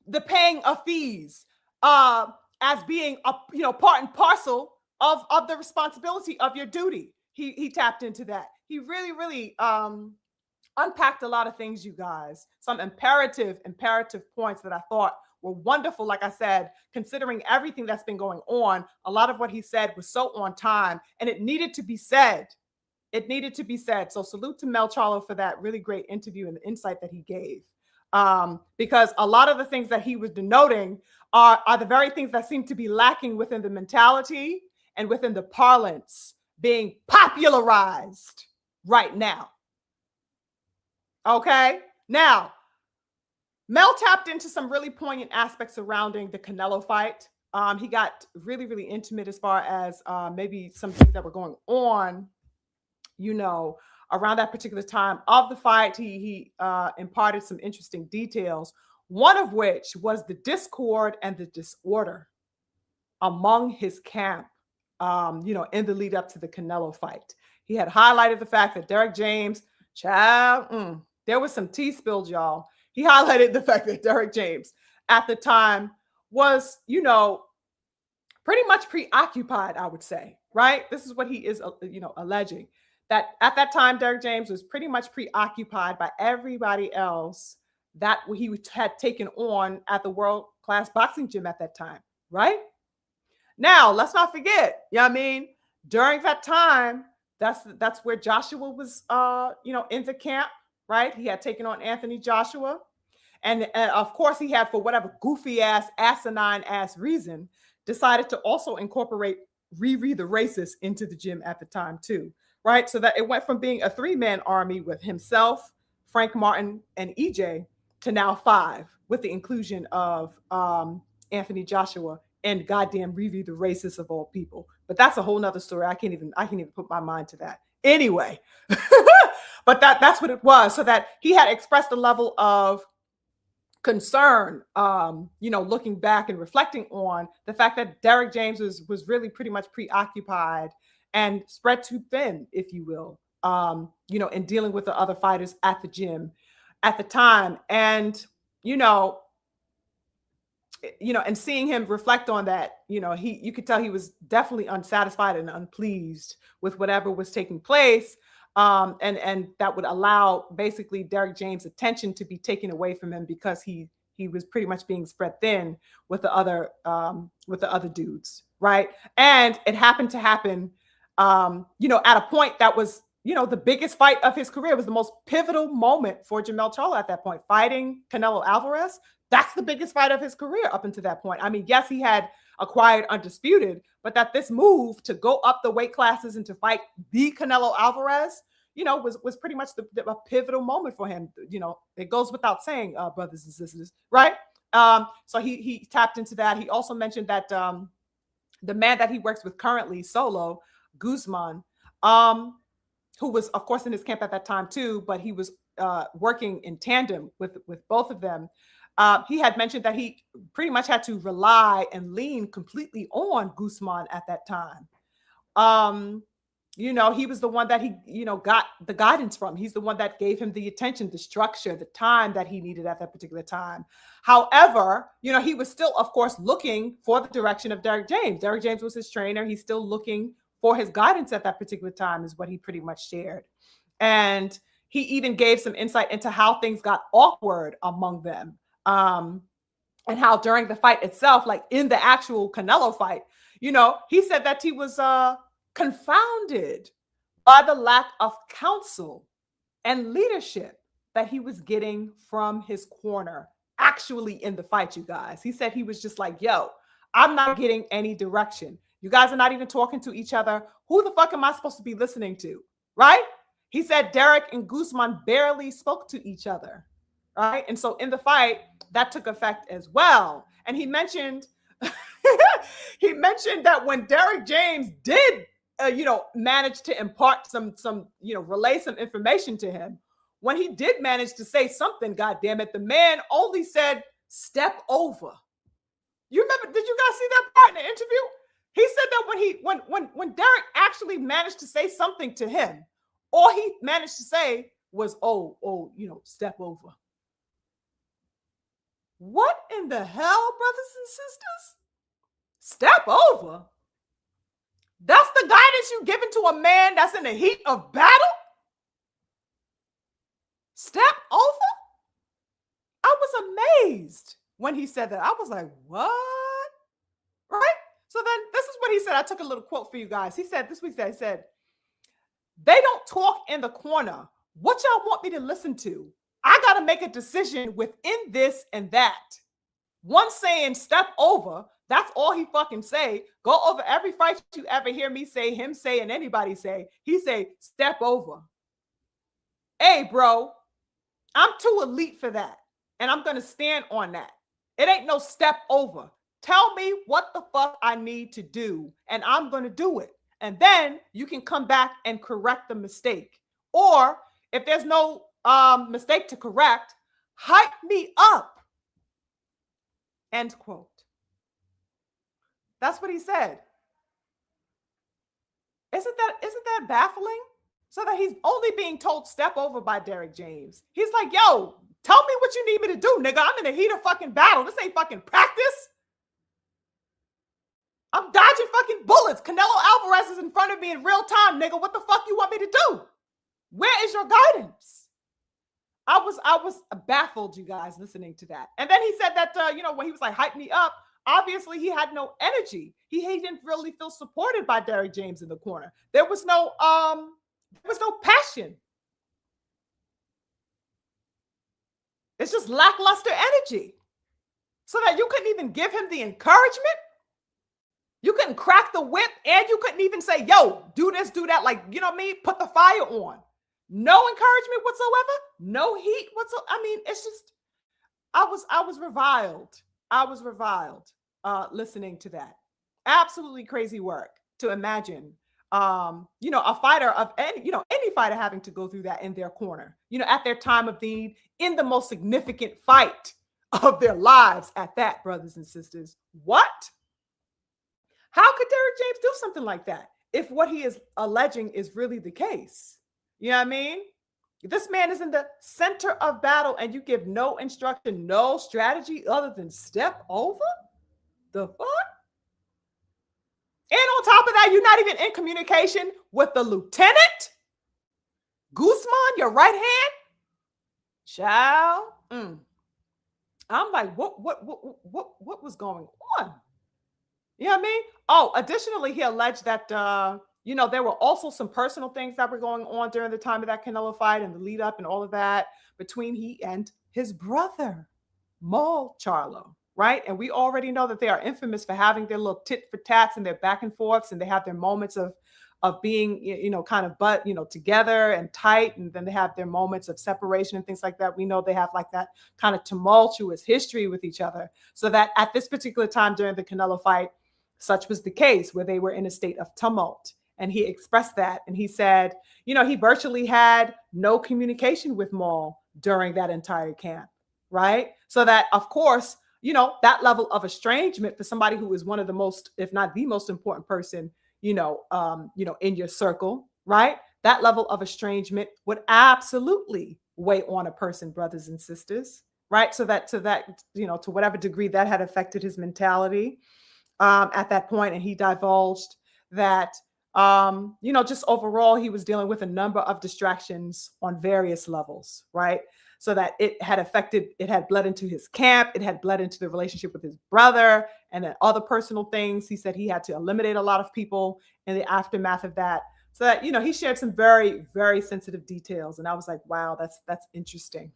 The paying of fees as being part and parcel of the responsibility of your duty. He tapped into that. He really unpacked a lot of things, you guys. Some imperative points that I thought were wonderful. Like I said, considering everything that's been going on, a lot of what he said was so on time, and it needed to be said. It needed to be said. So salute to Mel Charlo for that really great interview and the insight that he gave. Because a lot of the things that he was denoting are the very things that seem to be lacking within the mentality and within the parlance being popularized right now. Okay? Now, Mel tapped into some really poignant aspects surrounding the Canelo fight. He got really intimate as far as maybe some things that were going on, around that particular time of the fight. He imparted some interesting details, one of which was the discord and the disorder among his camp, in the lead up to the Canelo fight. He had highlighted the fact that Derek James, there was some tea spilled, y'all. He highlighted the fact that Derek James at the time was, pretty much preoccupied, I would say, right? This is what he is, alleging. That at that time, Derek James was pretty much preoccupied by everybody else that he had taken on at the world-class boxing gym at that time, right? Now, let's not forget, you know what I mean? During that time, that's where Joshua was in the camp, right? He had taken on Anthony Joshua. And of course, he had, for whatever goofy ass, asinine ass reason, decided to also incorporate Riri the racist into the gym at the time, too, right? So that it went from being a 3-man army with himself, Frank Martin, and EJ to now 5 with the inclusion of Anthony Joshua and goddamn Riri the racist of all people. But that's a whole nother story. I can't even put my mind to that. Anyway, but that's what it was. So that he had expressed a level of concern, looking back and reflecting on the fact that Derrick James was really pretty much preoccupied and spread too thin, if you will, in dealing with the other fighters at the gym at the time. And, and seeing him reflect on that, you could tell he was definitely unsatisfied and unpleased with whatever was taking place. And that would allow basically Derrick James' attention to be taken away from him because he was pretty much being spread thin with the other dudes, right? And it happened to happen, at a point that was, the biggest fight of his career. It was the most pivotal moment for Jermell Charlo at that point, fighting Canelo Alvarez. That's the biggest fight of his career up until that point. I mean, yes, he had acquired Undisputed, but that this move to go up the weight classes and to fight the Canelo Alvarez, was pretty much a pivotal moment for him. It goes without saying, brothers and sisters, right? So he tapped into that. He also mentioned that the man that he works with currently, solo, Guzman, who was, of course, in his camp at that time too, but he was working in tandem with both of them. He had mentioned that he pretty much had to rely and lean completely on Guzman at that time. He was the one that he, got the guidance from. He's the one that gave him the attention, the structure, the time that he needed at that particular time. However, he was still, of course, looking for the direction of Derrick James. Derrick James was his trainer. He's still looking for his guidance at that particular time, is what he pretty much shared. And he even gave some insight into how things got awkward among them. And how during the fight itself, like in the actual Canelo fight, he said that he was confounded by the lack of counsel and leadership that he was getting from his corner actually in the fight, you guys. He said he was just like, yo, I'm not getting any direction. You guys are not even talking to each other. Who the fuck am I supposed to be listening to? Right? He said Derrick and Guzman barely spoke to each other. Right. And so in the fight, that took effect as well. And he mentioned that when Derrick James did, manage to impart some, relay some information to him, when he did manage to say something, God damn it, the man only said, step over. You remember, did you guys see that part in the interview? He said that when Derrick actually managed to say something to him, all he managed to say was, step over. What in the hell, brothers and sisters? Step over? That's the guidance you're giving to a man that's in the heat of battle? Step over? I was amazed when he said that. I was like, what? Right? So then this is what he said. I took a little quote for you guys. He said, this week, he said, they don't talk in the corner. What y'all want me to listen to? I got to make a decision within this and that. One saying step over, that's all he fucking say. Go over every fight you ever hear me say, him say, and anybody say. He say, step over. Hey, bro, I'm too elite for that. And I'm going to stand on that. It ain't no step over. Tell me what the fuck I need to do, and I'm going to do it. And then you can come back and correct the mistake. Or if there's no mistake to correct, hype me up. End quote. That's what he said. Isn't that baffling? So that he's only being told step over by Derrick James. He's like, yo, tell me what you need me to do, nigga. I'm in the heat of fucking battle. This ain't fucking practice. I'm dodging fucking bullets. Canelo Alvarez is in front of me in real time, nigga. What the fuck you want me to do? Where is your guidance? I was baffled, you guys, listening to that. And then he said that, when he was like, hype me up, obviously he had no energy. he didn't really feel supported by Derrick James in the corner. There was no passion. It's just lackluster energy. So that you couldn't even give him the encouragement. You couldn't crack the whip, and you couldn't even say, yo, do this, do that. Like, you know what I mean? Put the fire on. No encouragement whatsoever. No heat whatsoever. I mean, it's just, I was reviled. I was reviled listening to that. Absolutely crazy work to imagine, a fighter of any fighter having to go through that in their corner, at their time of need, in the most significant fight of their lives at that, brothers and sisters. What? How could Derrick James do something like that if what he is alleging is really the case? You know what I mean? This man is in the center of battle and you give no instruction, no strategy other than step over? The fuck? And on top of that, you're not even in communication with the lieutenant? Guzman, your right hand? Child. I'm like, what was going on? You know what I mean? Oh, additionally, he alleged that, there were also some personal things that were going on during the time of that Canelo fight and the lead up and all of that between he and his brother, Jermell Charlo, right? And we already know that they are infamous for having their little tit for tats and their back and forths, and they have their moments of being, kind of together and tight. And then they have their moments of separation and things like that. We know they have like that kind of tumultuous history with each other. So that at this particular time during the Canelo fight, such was the case where they were in a state of tumult. And he expressed that. And he said, he virtually had no communication with Maul during that entire camp. Right. So that, of course, that level of estrangement for somebody who is one of the most, if not the most important person, in your circle, right? That level of estrangement would absolutely weigh on a person, brothers and sisters, right? So that, to whatever degree that had affected his mentality at that point, and he divulged that, just overall, he was dealing with a number of distractions on various levels, right? So that it had bled into his camp, it had bled into the relationship with his brother, and then other personal things. He said he had to eliminate a lot of people in the aftermath of that. So that, he shared some very, very sensitive details. And I was like, wow, that's interesting.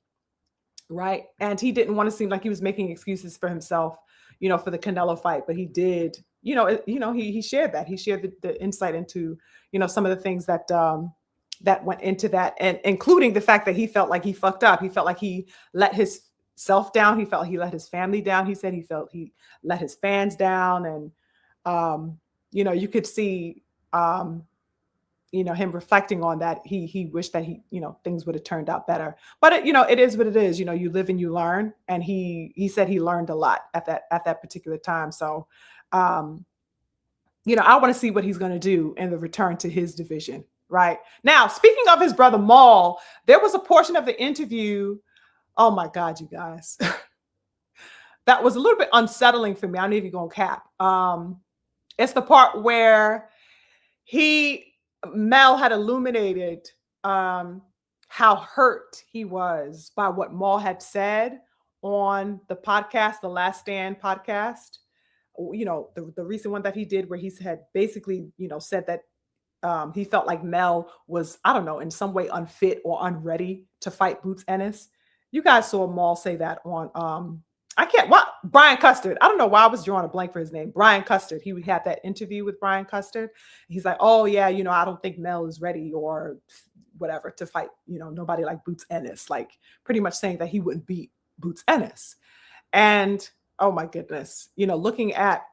Right. And he didn't want to seem like he was making excuses for himself, for the Canelo fight, but he did, he shared that. He shared the insight into, some of the things that, that went into that, and including the fact that he felt like he fucked up. He felt like he let his self down. He felt he let his family down. He said he felt he let his fans down. And, you could see, him reflecting on that. He wished that things would have turned out better, but it is what it is. You live and you learn. And he said he learned a lot at that particular time. So, I want to see what he's going to do in the return to his division. Right now, speaking of his brother Maul, there was a portion of the interview. Oh my God, you guys, that was a little bit unsettling for me. I'm not even gonna cap. It's the part where Mel had illuminated how hurt he was by what Maul had said on the podcast, the Last Stand podcast. The recent one that he did, where he had basically, said that. He felt like Mel was, I don't know, in some way unfit or unready to fight Boots Ennis. You guys saw Maul say that on, Brian Custard. I don't know why I was drawing a blank for his name. Brian Custard. He had that interview with Brian Custard. He's like, oh yeah, I don't think Mel is ready or whatever to fight, nobody like Boots Ennis, like pretty much saying that he wouldn't beat Boots Ennis. And oh my goodness, looking at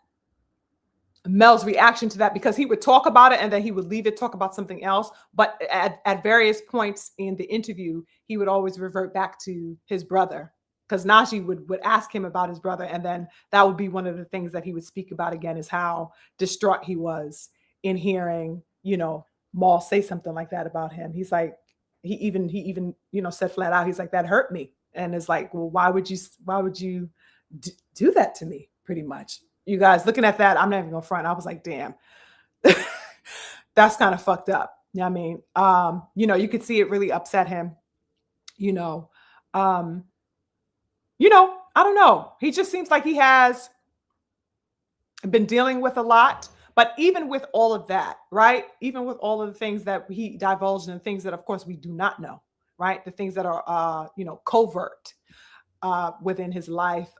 Mel's reaction to that, because he would talk about it and then he would leave it, talk about something else. But at various points in the interview, he would always revert back to his brother, because Najee would ask him about his brother. And then that would be one of the things that he would speak about again, is how distraught he was in hearing, Maul say something like that about him. He's like, he even said flat out, he's like, that hurt me. And it's like, well, why would you do that to me? Pretty much. You guys, looking at that, I'm not even gonna front. I was like, damn, that's kind of fucked up. You know what I mean? You could see it really upset him. I don't know. He just seems like he has been dealing with a lot. But even with all of that, right? Even with all of the things that he divulged and things that, of course, we do not know, right? The things that are, covert within his life.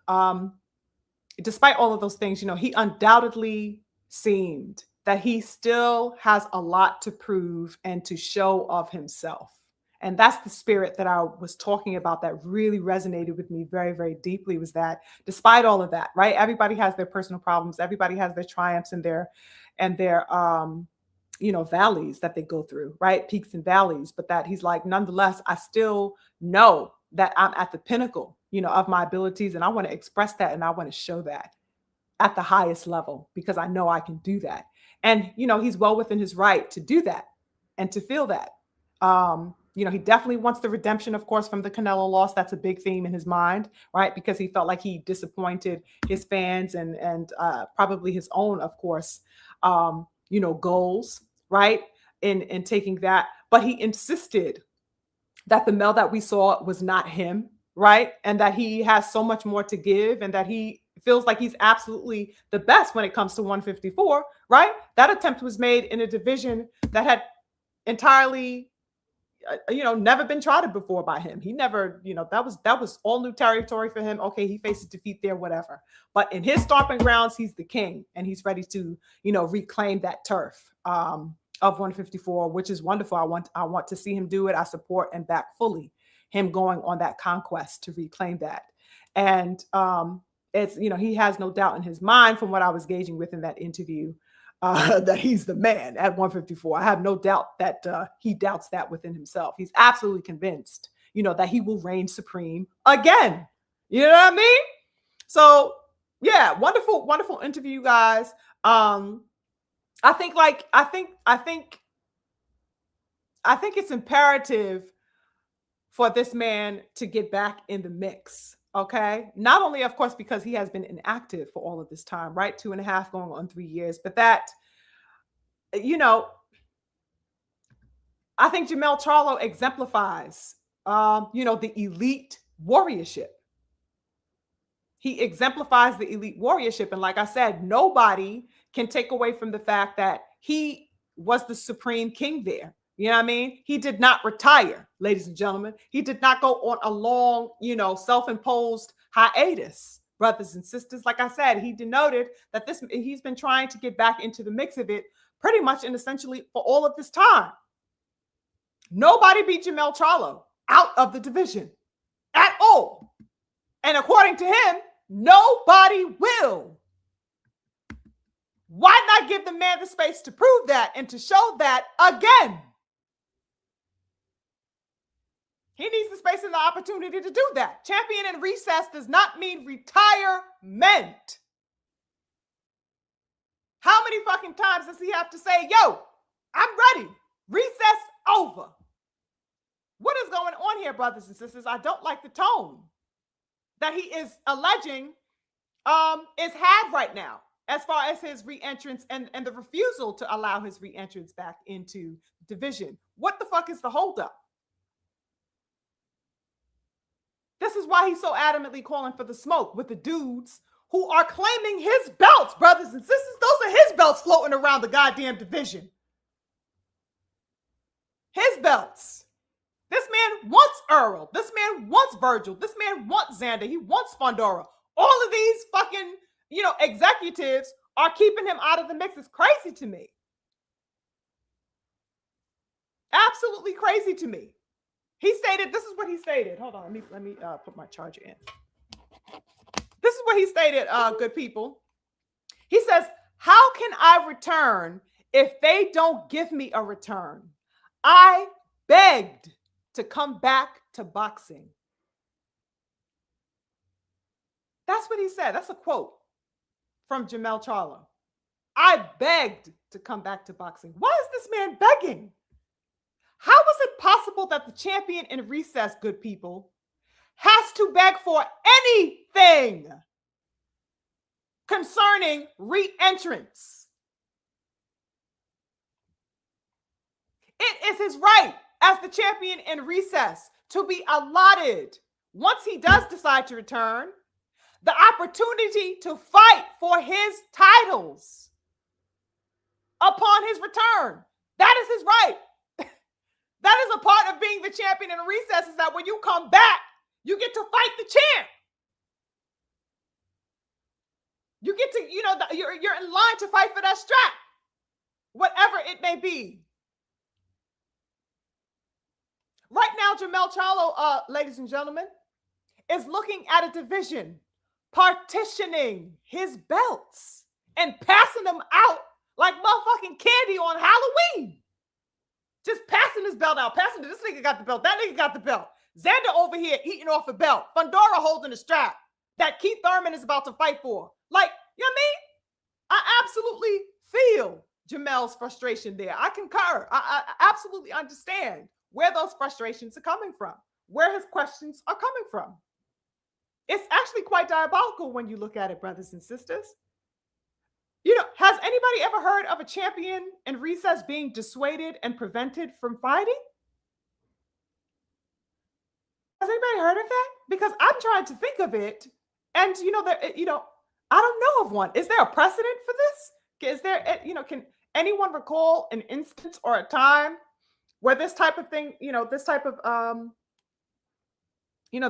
Despite all of those things, he undoubtedly seemed that he still has a lot to prove and to show of himself. And that's the spirit that I was talking about that really resonated with me very, very deeply, was that despite all of that, right? Everybody has their personal problems, everybody has their triumphs and their valleys that they go through, right? Peaks and valleys. But that he's like, nonetheless, I still know that I'm at the pinnacle, of my abilities. And I want to express that and I want to show that at the highest level because I know I can do that. And, he's well within his right to do that and to feel that. He definitely wants the redemption, of course, from the Canelo loss. That's a big theme in his mind, right? Because he felt like he disappointed his fans and probably his own, of course, goals, right? In taking that. But he insisted that the Mel that we saw was not him, right? And that he has so much more to give and that he feels like he's absolutely the best when it comes to 154, right? That attempt was made in a division that had entirely never been trotted before by him. He never, that was all new territory for him. Okay, he faces defeat there, whatever. But in his stomping grounds, he's the king and he's ready to, reclaim that turf of 154, which is wonderful. I want to see him do it. I support and back fully him going on that conquest to reclaim that. And it's, he has no doubt in his mind from what I was gauging with in that interview that he's the man at 154. I have no doubt that he doubts that within himself. He's absolutely convinced, that he will reign supreme again. You know what I mean? So yeah, wonderful, wonderful interview, guys. I think it's imperative for this man to get back in the mix. Okay. Not only, of course, because he has been inactive for all of this time, right? 2.5 going on 3 years, but that, I think Jermell Charlo exemplifies, the elite warriorship. He exemplifies the elite warriorship. And like I said, nobody can take away from the fact that he was the supreme king there. You know what I mean? He did not retire, ladies and gentlemen. He did not go on a long, self-imposed hiatus, brothers and sisters. Like I said, he denoted that he's been trying to get back into the mix of it pretty much and essentially for all of this time. Nobody beat Jermell Charlo out of the division at all. And according to him, nobody will. Why not give the man the space to prove that and to show that again? He needs the space and the opportunity to do that. Champion in recess does not mean retirement. How many fucking times does he have to say, yo, I'm ready. Recess over. What is going on here, brothers and sisters? I don't like the tone that he is alleging is had right now as far as his re-entrance and the refusal to allow his re-entrance back into division. What the fuck is the holdup? This is why he's so adamantly calling for the smoke with the dudes who are claiming his belts, brothers and sisters. Those are his belts floating around the goddamn division. His belts. This man wants Earl. This man wants Virgil. This man wants Xander. He wants Fondora. All of these fucking, executives are keeping him out of the mix. It's crazy to me. Absolutely crazy to me. He stated, this is what he stated. Hold on, let me put my charger in. This is what he stated, good people. He says, how can I return if they don't give me a return? I begged to come back to boxing. That's what he said. That's a quote from Jermell Charlo. I begged to come back to boxing. Why is this man begging? How is it possible that the champion in recess, good people, has to beg for anything concerning re-entrance? It is his right as the champion in recess to be allotted, once he does decide to return, the opportunity to fight for his titles upon his return. That is his right. That is a part of being the champion in a recess, is that when you come back, you get to fight the champ. You get to, you're in line to fight for that strap, whatever it may be. Right now, Jermell Charlo, ladies and gentlemen, is looking at a division, partitioning his belts and passing them out like motherfucking candy on Halloween. Just passing his belt out, passing it. This nigga got the belt. That nigga got the belt. Xander over here eating off a belt. Fundora holding a strap that Keith Thurman is about to fight for. Like, you know what I mean? I absolutely feel Jermell's frustration there. I concur. I absolutely understand where those frustrations are coming from, where his questions are coming from. It's actually quite diabolical when you look at it, brothers and sisters. Has anybody ever heard of a champion in recess being dissuaded and prevented from fighting? Has anybody heard of that? Because I'm trying to think of it, and I don't know of one. Is there a precedent for this? Is there, can anyone recall an instance or a time where this type of thing, this type of,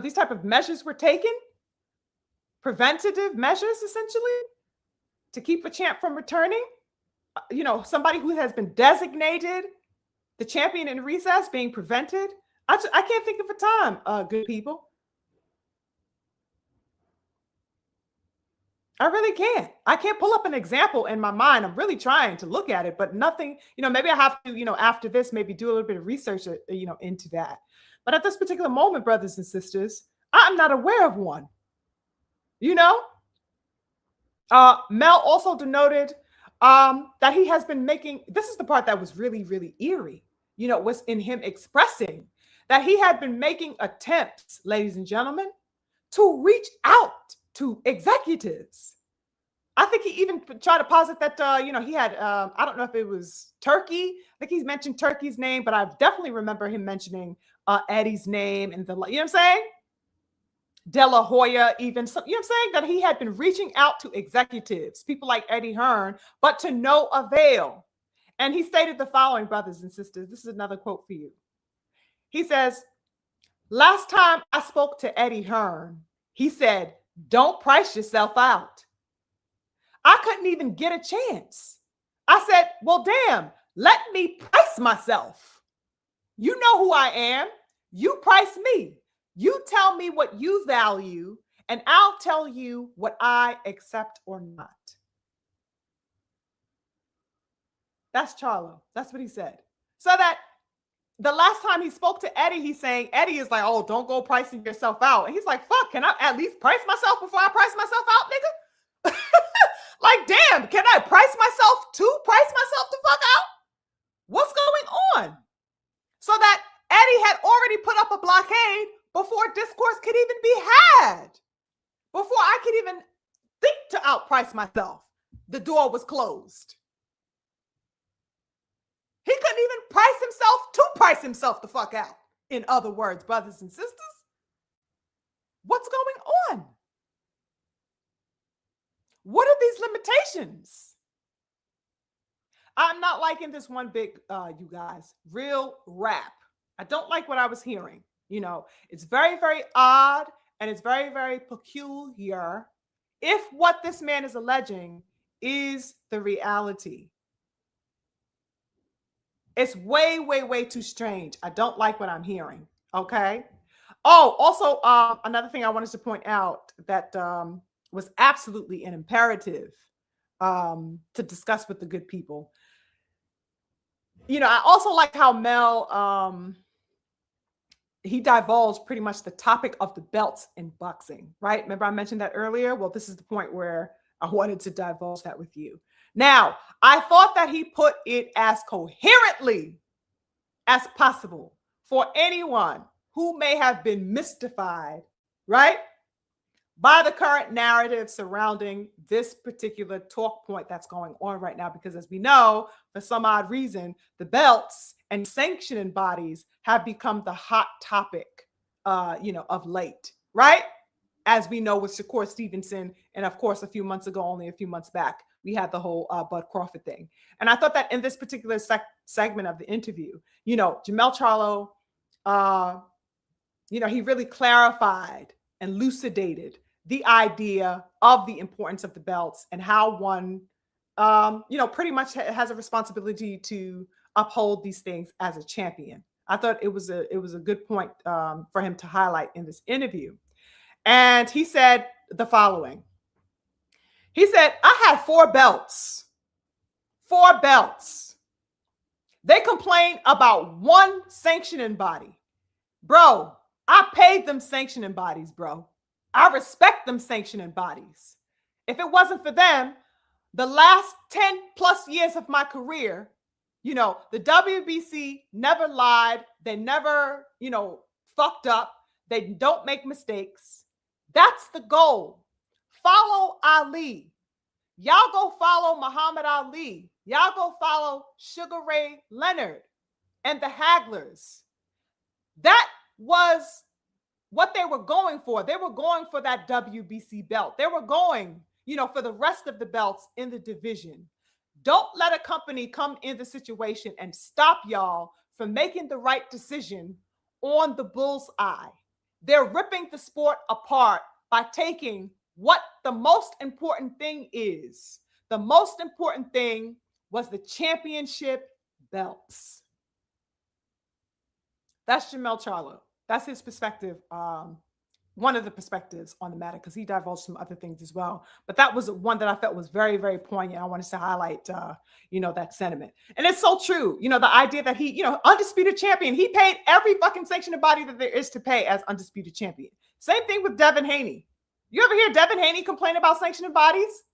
these type of measures were taken? Preventative measures, essentially, to keep a champ from returning? Somebody who has been designated the champion in recess being prevented? I can't think of a time, good people. I really can't. I can't pull up an example in my mind. I'm really trying to look at it, but nothing, maybe I have to, after this, maybe do a little bit of research, into that. But at this particular moment, brothers and sisters, I'm not aware of one. Mel also denoted that he has been making, this is the part that was really, really eerie, was in him expressing that he had been making attempts, ladies and gentlemen, to reach out to executives. I think he even tried to posit that, he had, I don't know if it was Turkey. I think he's mentioned Turkey's name, but I definitely remember him mentioning Eddie's name and what I'm saying? De La Hoya, even, so, I'm saying? That he had been reaching out to executives, people like Eddie Hearn, but to no avail. And he stated the following, brothers and sisters. This is another quote for you. He says, "Last time I spoke to Eddie Hearn, he said, 'Don't price yourself out.' I couldn't even get a chance. I said, 'Well, damn, let me price myself. You know who I am. You price me. You tell me what you value, and I'll tell you what I accept or not.'" That's Charlo. That's what he said. So that the last time he spoke to Eddie, he's saying, Eddie is like, "Oh, don't go pricing yourself out." And he's like, "Fuck, can I at least price myself before I price myself out, nigga?" Like, damn, can I price myself to price myself the fuck out? What's going on? So that Eddie had already put up a blockade before discourse could even be had. Before I could even think to outprice myself, the door was closed. He couldn't even price himself to price himself the fuck out. In other words, brothers and sisters, what's going on? What are these limitations? I'm not liking this one big, you guys, real rap. I don't like what I was hearing. It's very, very odd, and it's very, very peculiar if what this man is alleging is the reality. It's way, way, way too strange. I don't like what I'm hearing. Okay. Oh, also, another thing I wanted to point out that was absolutely an imperative to discuss with the good people. I also like how Mel, he divulged pretty much the topic of the belts in boxing, right? Remember I mentioned that earlier? Well, this is the point where I wanted to divulge that with you. Now, I thought that he put it as coherently as possible for anyone who may have been mystified, right, by the current narrative surrounding this particular talk point that's going on right now. Because as we know, for some odd reason, the belts and sanctioning bodies have become the hot topic, of late, right? as we know with Shakur Stevenson. And of course, a few months ago, only a few months back, we had the whole Bud Crawford thing. And I thought that in this particular segment of the interview, Jermell Charlo, he really clarified and elucidated the idea of the importance of the belts and how one, pretty much has a responsibility to uphold these things as a champion. I thought it was a good point for him to highlight in this interview. And he said the following. He said, I had 4 belts. 4 belts. They complain about one sanctioning body. Bro, I paid them sanctioning bodies, bro. I respect them sanctioning bodies. If it wasn't for them, the last 10 plus years of my career, the WBC never lied. They never, fucked up. They don't make mistakes. That's the goal. Follow Ali. Y'all go follow Muhammad Ali. Y'all go follow Sugar Ray Leonard and the Hagglers. That was what they were going for. They were going for that WBC belt. They were going, for the rest of the belts in the division. Don't let a company come in the situation and stop y'all from making the right decision on the bull's eye. They're ripping the sport apart by taking what the most important thing is. The most important thing was the championship belts. That's Jermell Charlo. That's his perspective. One of the perspectives on the matter, because he divulged some other things as well. But that was one that I felt was very, very poignant. I wanted to highlight, that sentiment. And it's so true. The idea that he, undisputed champion, he paid every fucking sanctioning body that there is to pay as undisputed champion. Same thing with Devin Haney. You ever hear Devin Haney complain about sanctioning bodies?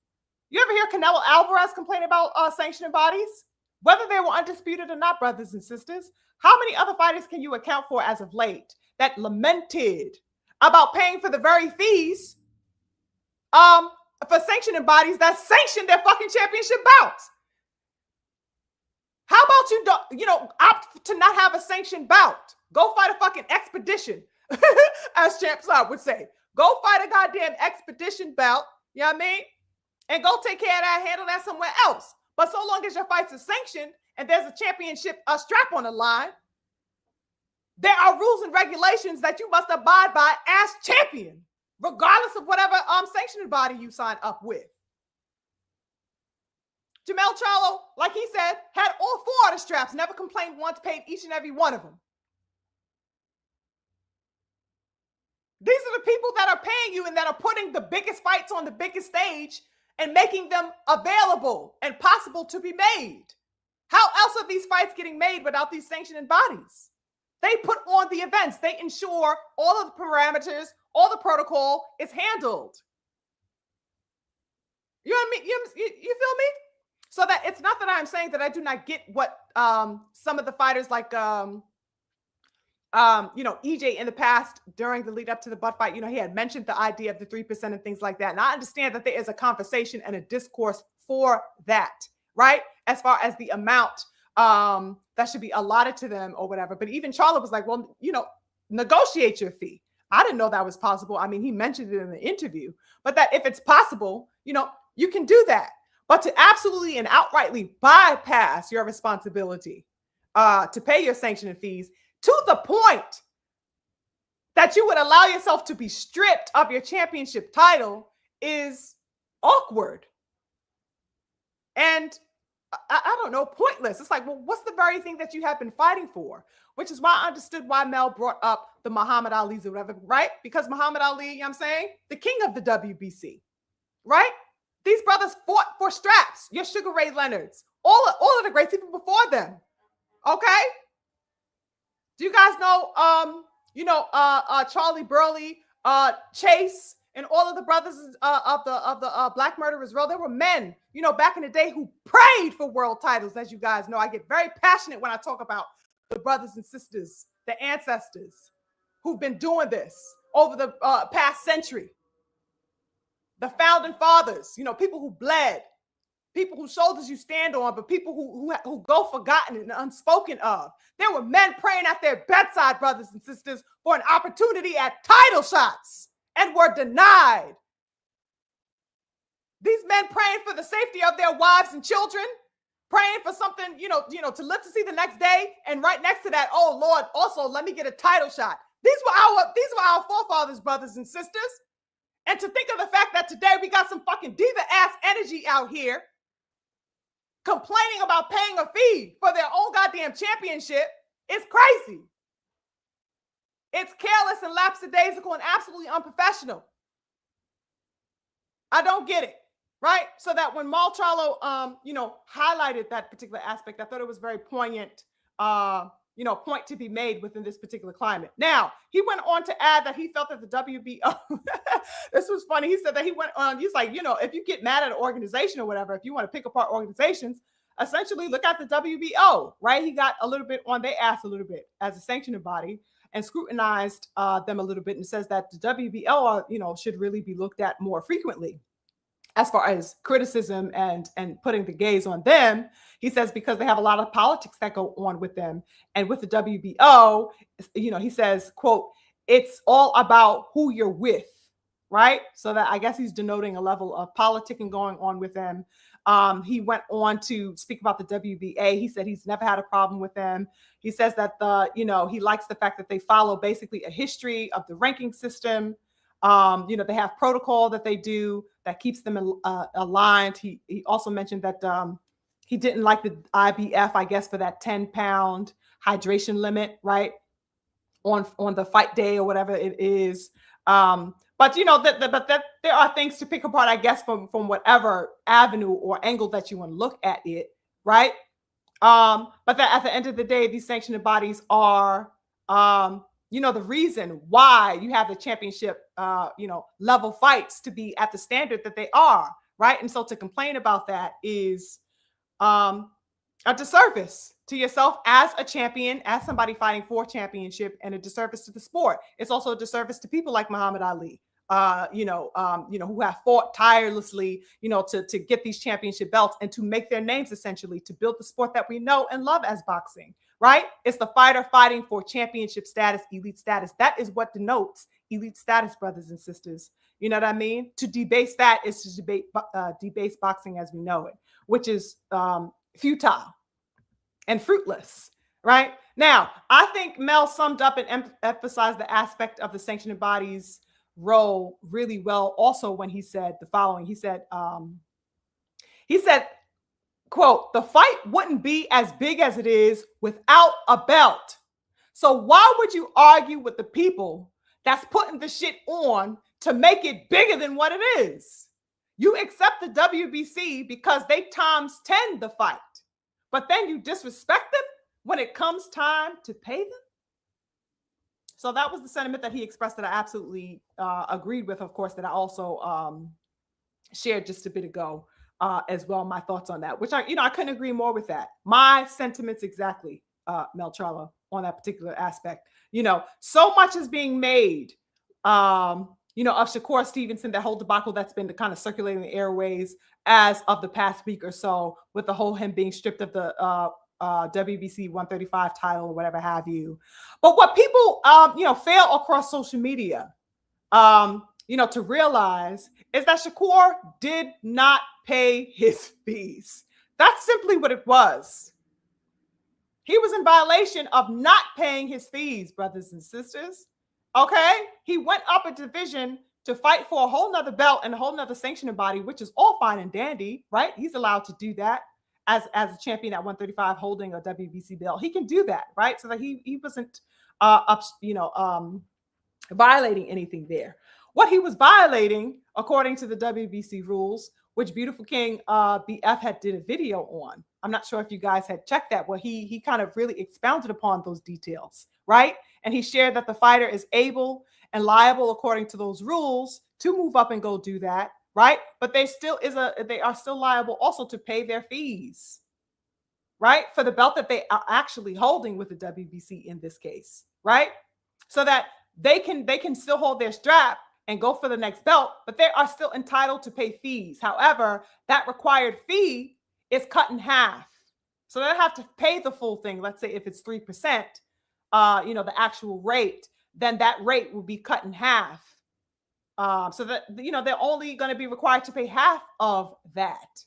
You ever hear Canelo Alvarez complain about sanctioning bodies? Whether they were undisputed or not, brothers and sisters, how many other fighters can you account for as of late that lamented about paying for the very fees for sanctioning bodies that sanctioned their fucking championship bouts? How about you opt to not have a sanctioned bout? Go fight a fucking expedition, as Champ Side would say. Go fight a goddamn expedition bout, you know what I mean? And go take care of that, handle that somewhere else. But so long as your fights are sanctioned and there's a championship strap on the line, there are rules and regulations that you must abide by as champion, regardless of whatever sanctioning body you sign up with. Jermell Charlo, like he said, had all 4 of the straps, never complained once, paid each and every one of them. These are the people that are paying you and that are putting the biggest fights on the biggest stage and making them available and possible to be made. How else are these fights getting made without these sanctioning bodies? They put on the events. They ensure all of the parameters, all the protocol is handled. You know what I mean? You feel me? So that it's not that I'm saying that I do not get what some of the fighters like EJ in the past during the lead up to the Bud fight, he had mentioned the idea of the 3% and things like that. And I understand that there is a conversation and a discourse for that, right? As far as the amount that should be allotted to them or whatever. But even Charlo was like, well, negotiate your fee. I didn't know that was possible. I mean, he mentioned it in the interview, but that if it's possible, you can do that. But to absolutely and outrightly bypass your responsibility to pay your sanctioning fees to the point that you would allow yourself to be stripped of your championship title is awkward. And I don't know, pointless. It's like, well, what's the very thing that you have been fighting for? Which is why I understood why Mel brought up the Muhammad Ali's or whatever, right? Because Muhammad Ali, you know what I'm saying? The king of the WBC, right? These brothers fought for straps. Your Sugar Ray Leonards, all of the greats even before them. Okay? Do you guys know, Charlie Burley, Chase, and all of the brothers of the Black Murderers Row? There were men, back in the day who prayed for world titles. As you guys know, I get very passionate when I talk about the brothers and sisters, the ancestors who've been doing this over the past century. The founding fathers, people who bled, people whose shoulders you stand on, but people who go forgotten and unspoken of. There were men praying at their bedside, brothers and sisters, for an opportunity at title shots and were denied. These men praying for the safety of their wives and children, praying for something, to live to see the next day. And right next to that, oh Lord, also let me get a title shot. These were our forefathers, brothers and sisters. And to think of the fact that today we got some fucking diva ass energy out here complaining about paying a fee for their own goddamn championship is crazy. It's careless and lapsadaisical and absolutely unprofessional. I don't get it. Right? So that when Jermell Charlo, highlighted that particular aspect, I thought it was very poignant, point to be made within this particular climate. Now, he went on to add that he felt that the WBO, this was funny. He said that he's like, if you get mad at an organization or whatever, if you want to pick apart organizations, essentially look at the WBO, right? He got a little bit on their ass a little bit as a sanctioning body and scrutinized them a little bit and says that the WBO, should really be looked at more frequently as far as criticism and putting the gaze on them. He says because they have a lot of politics that go on with them. And with the WBO, he says, quote, it's all about who you're with, right? So that I guess he's denoting a level of politicking going on with them. He went on to speak about the WBA. He said he's never had a problem with them. He says that he likes the fact that they follow basically a history of the ranking system. They have protocol that they do that keeps them aligned. He also mentioned that he didn't like the IBF, I guess, for that 10-pound hydration limit, right? On the fight day or whatever it is. But there are things to pick apart, I guess, from whatever avenue or angle that you want to look at it, right? But that at the end of the day, these sanctioning bodies are the reason why you have the championship, level fights to be at the standard that they are, right? And so to complain about that is a disservice to yourself as a champion, as somebody fighting for championship, and a disservice to the sport. It's also a disservice to people like Muhammad Ali, who have fought tirelessly, to get these championship belts and to make their names essentially to build the sport that we know and love as boxing. Right? It's the fighter fighting for championship status, elite status. That is what denotes elite status, brothers and sisters. You know what I mean? To debase that is to debase boxing as we know it, which is futile and fruitless, right? Now, I think Mel summed up and emphasized the aspect of the sanctioning body's role really well also when he said the following. He said, quote, the fight wouldn't be as big as it is without a belt. So why would you argue with the people that's putting the shit on to make it bigger than what it is? You accept the WBC because they times 10 the fight, but then you disrespect them when it comes time to pay them? So that was the sentiment that he expressed that I absolutely agreed with, of course, that I also shared just a bit ago. As well, my thoughts on that, which I couldn't agree more with that. My sentiments exactly, Jermell Charlo, on that particular aspect. So much is being made, of Shakur Stevenson, that whole debacle that's been kind of circulating the airways as of the past week or so, with the whole him being stripped of the WBC 135 title or whatever have you. But what people, fail across social media, to realize is that Shakur did not pay his fees. That's simply what it was. He was in violation of not paying his fees, brothers and sisters. Okay? He went up a division to fight for a whole nother belt and a whole nother sanctioning body, which is all fine and dandy, right? He's allowed to do that as a champion at 135 holding a WBC belt. He can do that, right? So that he wasn't violating anything there. What he was violating, according to the WBC rules, which Beautiful King BF had did a video on. I'm not sure if you guys had checked that. Well, he kind of really expounded upon those details, right? And he shared that the fighter is able and liable, according to those rules, to move up and go do that, right? But they are still liable also to pay their fees, right? For the belt that they are actually holding with the WBC in this case, right? So that they can still hold their strap and go for the next belt, but they are still entitled to pay fees. However, that required fee is cut in half. So they have to pay the full thing. Let's say if it's 3%, the actual rate, then that rate will be cut in half. So that, they're only going to be required to pay half of that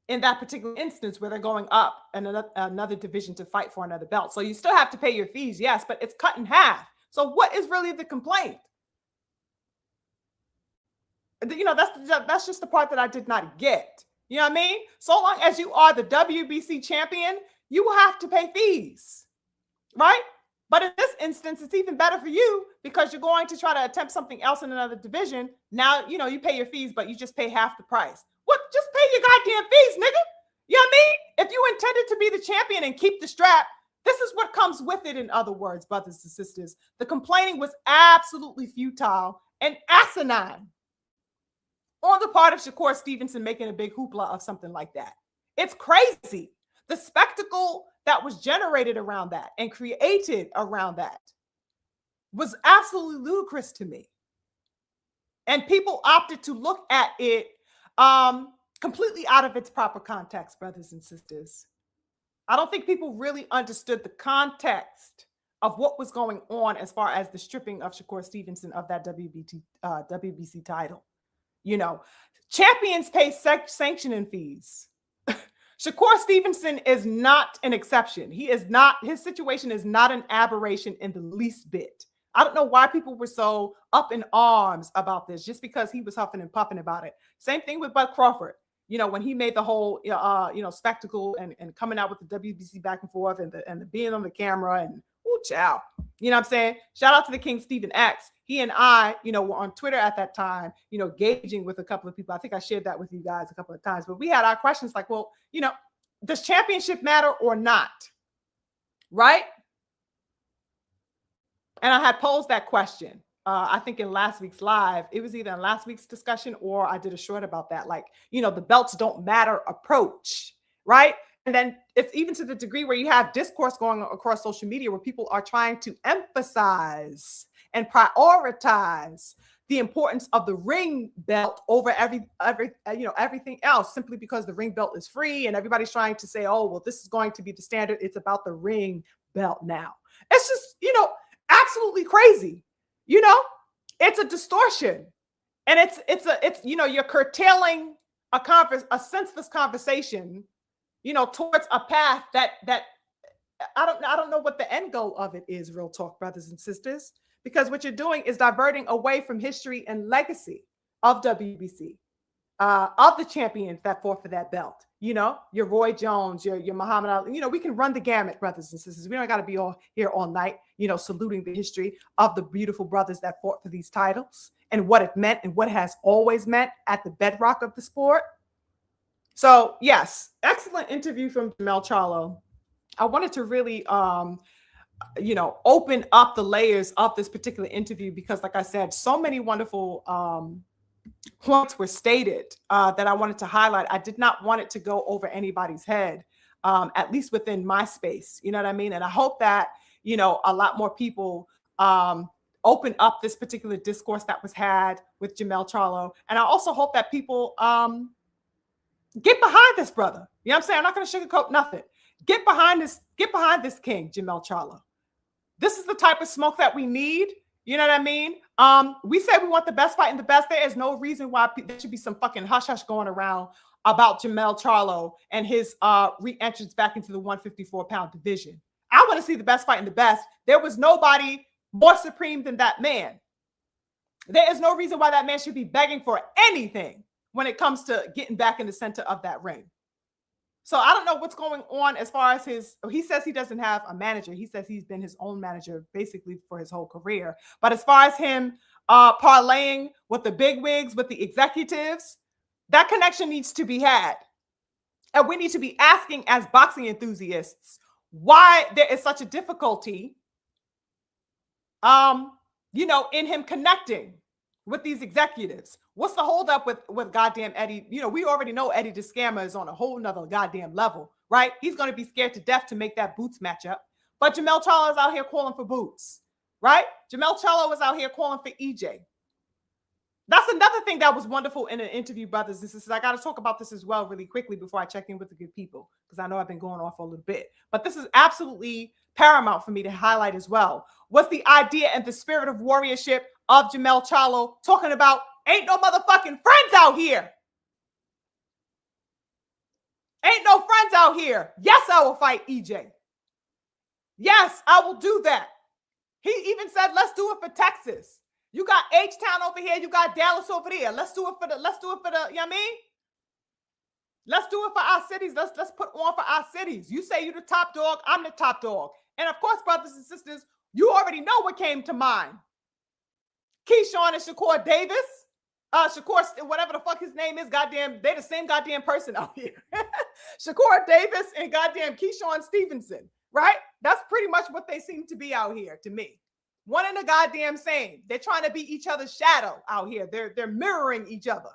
in that particular instance where they're going up and another division to fight for another belt. So you still have to pay your fees, yes, but it's cut in half. So what is really the complaint? That's just the part that I did not get. You know what I mean? So long as you are the WBC champion, you will have to pay fees, right? But in this instance, it's even better for you because you're going to try to attempt something else in another division. Now, you pay your fees, but you just pay half the price. What? Just pay your goddamn fees, nigga. You know what I mean? If you intended to be the champion and keep the strap, this is what comes with it. In other words, brothers and sisters, the complaining was absolutely futile and asinine on the part of Shakur Stevenson making a big hoopla of something like that. It's crazy. The spectacle that was generated around that and created around that was absolutely ludicrous to me. And people opted to look at it completely out of its proper context, brothers and sisters. I don't think people really understood the context of what was going on as far as the stripping of Shakur Stevenson of that WBC title. Champions pay sanctioning fees. Shakur Stevenson is not an exception. His situation is not an aberration in the least bit. I don't know why people were so up in arms about this just because he was huffing and puffing about it. Same thing with Bud Crawford. When he made the whole, spectacle and coming out with the WBC back and forth and the being on the camera and ooh, chow. You know what I'm saying? Shout out to the King Stephen X. He and I, were on Twitter at that time, gauging with a couple of people. I think I shared that with you guys a couple of times, but we had our questions like, well, does championship matter or not? Right? And I had posed that question. I think in last week's live, it was either in last week's discussion or I did a short about that. Like, the belts don't matter approach, right? And then it's even to the degree where you have discourse going across social media where people are trying to emphasize and prioritize the importance of the ring belt over everything else, simply because the ring belt is free and everybody's trying to say, oh, well, this is going to be the standard. It's about the ring belt now. It's just, absolutely crazy. It's a distortion, and it's you're curtailing a senseless conversation, towards a path that I don't know what the end goal of it is. Real talk, brothers and sisters, because what you're doing is diverting away from history and legacy of WBC, of the champions that fought for that belt. Your Roy Jones, your Muhammad Ali. We can run the gamut, brothers and sisters. We don't got to be all here all night, saluting the history of the beautiful brothers that fought for these titles and what it meant and what it has always meant at the bedrock of the sport. So yes, excellent interview from Jermell Charlo. I wanted to really, open up the layers of this particular interview because, like I said, so many wonderful points were stated that I wanted to highlight. I did not want it to go over anybody's head, at least within my space. You know what I mean? And I hope that, a lot more people open up this particular discourse that was had with Jermell Charlo. And I also hope that people get behind this brother. You know what I'm saying? I'm not going to sugarcoat nothing. Get behind this king, Jermell Charlo. This is the type of smoke that we need. You know what I mean? We say we want the best fight and the best. There is no reason why there should be some fucking hush-hush going around about Jermell Charlo and his re-entrance back into the 154-pound division. I want to see the best fight and the best. There was nobody more supreme than that man. There is no reason why that man should be begging for anything when it comes to getting back in the center of that ring. So I don't know what's going on as far as he says he doesn't have a manager. He says he's been his own manager basically for his whole career. But as far as him parlaying with the bigwigs, with the executives, that connection needs to be had. And we need to be asking as boxing enthusiasts why there is such a difficulty, in him connecting with these executives. What's the holdup with goddamn Eddie? We already know Eddie the Scammer is on a whole nother goddamn level, right? He's going to be scared to death to make that Boots matchup. But Jermell Charlo is out here calling for Boots, right? Jermell Charlo is out here calling for EJ. That's another thing that was wonderful in an interview, brothers and sisters. I got to talk about this as well really quickly before I check in with the good people, because I know I've been going on for a little bit. But this is absolutely paramount for me to highlight as well. Was the idea and the spirit of warriorship of Jermell Charlo talking about ain't no motherfucking friends out here. Ain't no friends out here. Yes, I will fight EJ. Yes, I will do that. He even said, let's do it for Texas. You got H-Town over here. You got Dallas over there. Let's do it for the, you know what I mean? Let's do it for our cities. Let's put on for our cities. You say you're the top dog. I'm the top dog. And of course, brothers and sisters, you already know what came to mind. Keyshawn and Shakur Davis. Shakur, whatever the fuck his name is, goddamn, they the same goddamn person out here. Shakur Davis and goddamn Keyshawn Stevenson, right? That's pretty much what they seem to be out here to me. One and the goddamn same. They're trying to be each other's shadow out here. They're mirroring each other,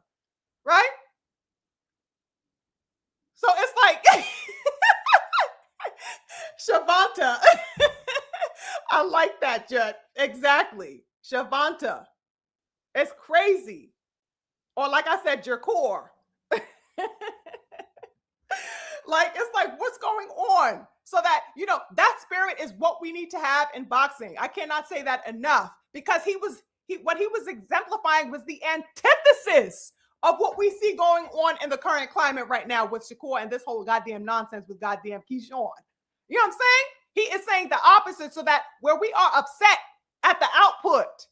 right? So it's like Shavanta. I like that, Judd. Exactly. Shavanta. It's crazy. Or like I said, Jerkor. Like, it's like, what's going on? So that, you know, that spirit is what we need to have in boxing. I cannot say that enough, because what he was exemplifying was the antithesis of what we see going on in the current climate right now with Shakur and this whole goddamn nonsense with goddamn Keyshawn. You know what I'm saying? He is saying the opposite, so that where we are upset at the output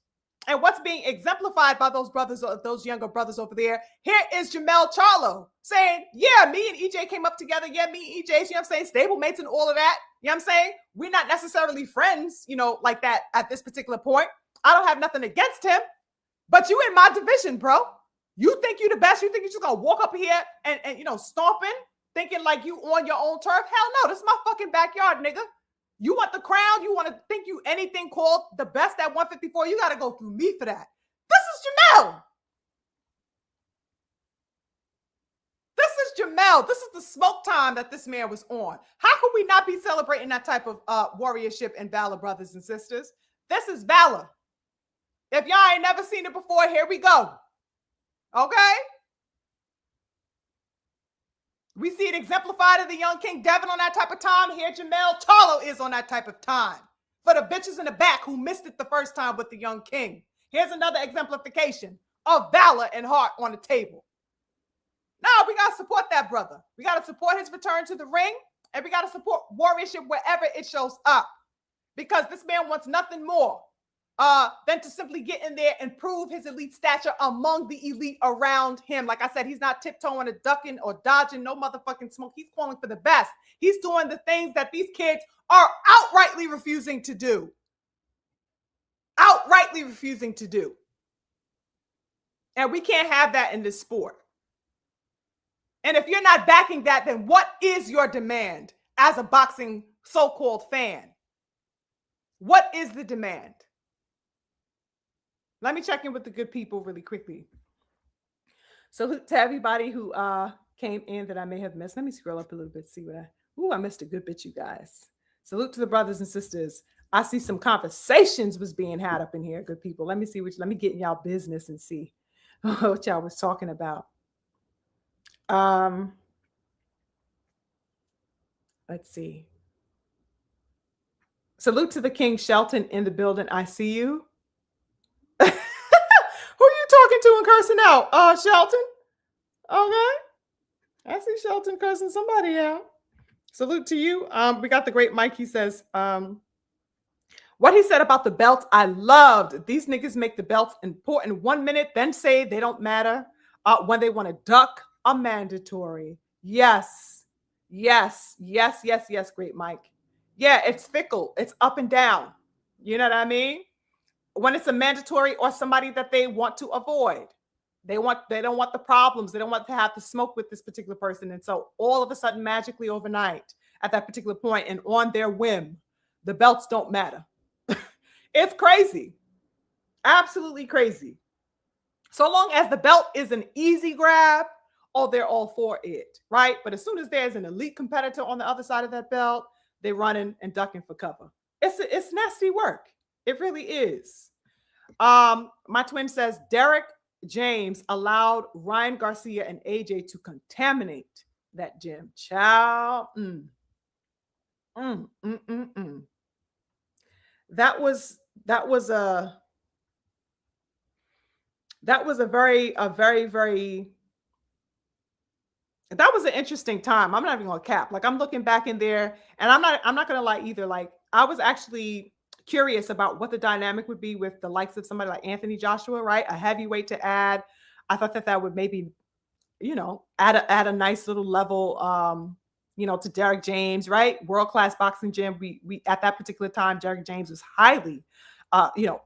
and what's being exemplified by those brothers, those younger brothers over there, here is Jermell Charlo saying, yeah, me and EJ came up together. Yeah, me and EJ, you know what I'm saying? Stablemates and all of that. You know what I'm saying? We're not necessarily friends, you know, like that at this particular point. I don't have nothing against him, but you in my division, bro. You think you the best? You think you're just gonna walk up here and you know, stomping, thinking like you on your own turf? Hell no, this is my fucking backyard, nigga. You want the crown? You want to think you anything called the best at 154? You got to go through me for that. This is Jermell. This is Jermell. This is the smoke time that this man was on. How could we not be celebrating that type of warriorship and valor, brothers and sisters? This is valor. If y'all ain't never seen it before, here we go. Okay? We see it exemplified in the young King Devin on that type of time. Here, Jermell Charlo is on that type of time. For the bitches in the back who missed it the first time with the young King, here's another exemplification of valor and heart on the table. Now, we got to support that brother. We got to support his return to the ring, and we got to support warriorship wherever it shows up, because this man wants nothing more than to simply get in there and prove his elite stature among the elite around him. Like I said, he's not tiptoeing or ducking or dodging no motherfucking smoke. He's calling for the best. He's doing the things that these kids are outrightly refusing to do. Outrightly refusing to do. And we can't have that in this sport. And if you're not backing that, then what is your demand as a boxing so-called fan? What is the demand? Let me check in with the good people really quickly. So to everybody who came in that I may have missed, let me scroll up a little bit, see what I missed a good bit, you guys. Salute to the brothers and sisters. I see some conversations was being had up in here, good people. Let me see let me get in y'all business and see what y'all was talking about. Let's see. Salute to the King Shelton in the building. I see you. Who are you talking to and cursing out? Shelton? Okay. I see Shelton cursing somebody out. Salute to you. We got the great Mike. He says, what he said about the belts, I loved. These niggas make the belts important 1 minute, then say they don't matter. When they want to duck, a mandatory. Yes. Yes. Yes. Yes. Yes. Great Mike. Yeah, it's fickle. It's up and down. You know what I mean? When it's a mandatory or somebody that they want to avoid, they don't want the problems. They don't want to have to smoke with this particular person. And so all of a sudden, magically overnight at that particular point and on their whim, the belts don't matter. It's crazy. Absolutely crazy. So long as the belt is an easy grab, they're all for it, right? But as soon as there's an elite competitor on the other side of that belt, they're running and ducking for cover. It's nasty work. It really is. My twin says Derek James allowed Ryan Garcia and AJ to contaminate that gym. Child. That was That was a very that was an interesting time. I'm not even gonna cap. Like I'm looking back in there, and I'm not gonna lie either. Like I was actually curious about what the dynamic would be with the likes of somebody like Anthony Joshua, right? A heavyweight to add. I thought that that would maybe, add a nice little level, to Derek James, right? World class boxing gym. We at that particular time, Derek James was highly,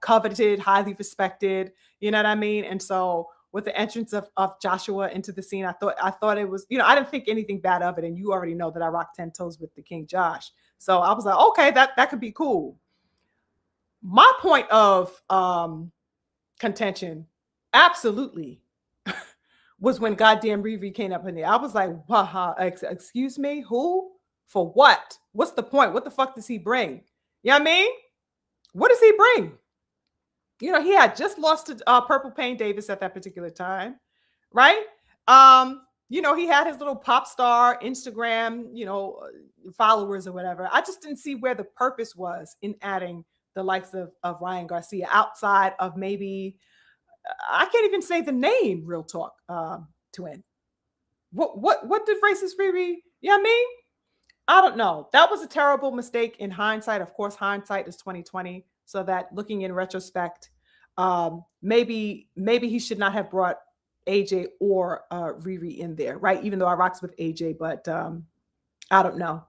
coveted, highly respected. You know what I mean? And so with the entrance of Joshua into the scene, I thought it was, I didn't think anything bad of it. And you already know that I rock 10 toes with the King Josh. So I was like, okay, that could be cool. My point of contention, absolutely, was when goddamn Riri came up in there. I was like, excuse me, who? For what? What's the point? What the fuck does he bring? You know what I mean? What does he bring? He had just lost to Purple Pain Davis at that particular time, right? He had his little pop star Instagram, followers or whatever. I just didn't see where the purpose was in adding the likes of Ryan Garcia outside of maybe, I can't even say the name, real talk, twin. What did racist Riri? You know what I mean? I don't know. That was a terrible mistake in hindsight. Of course, hindsight is 2020. So that looking in retrospect, maybe he should not have brought AJ or Riri in there, right? Even though I rocks with AJ, but I don't know.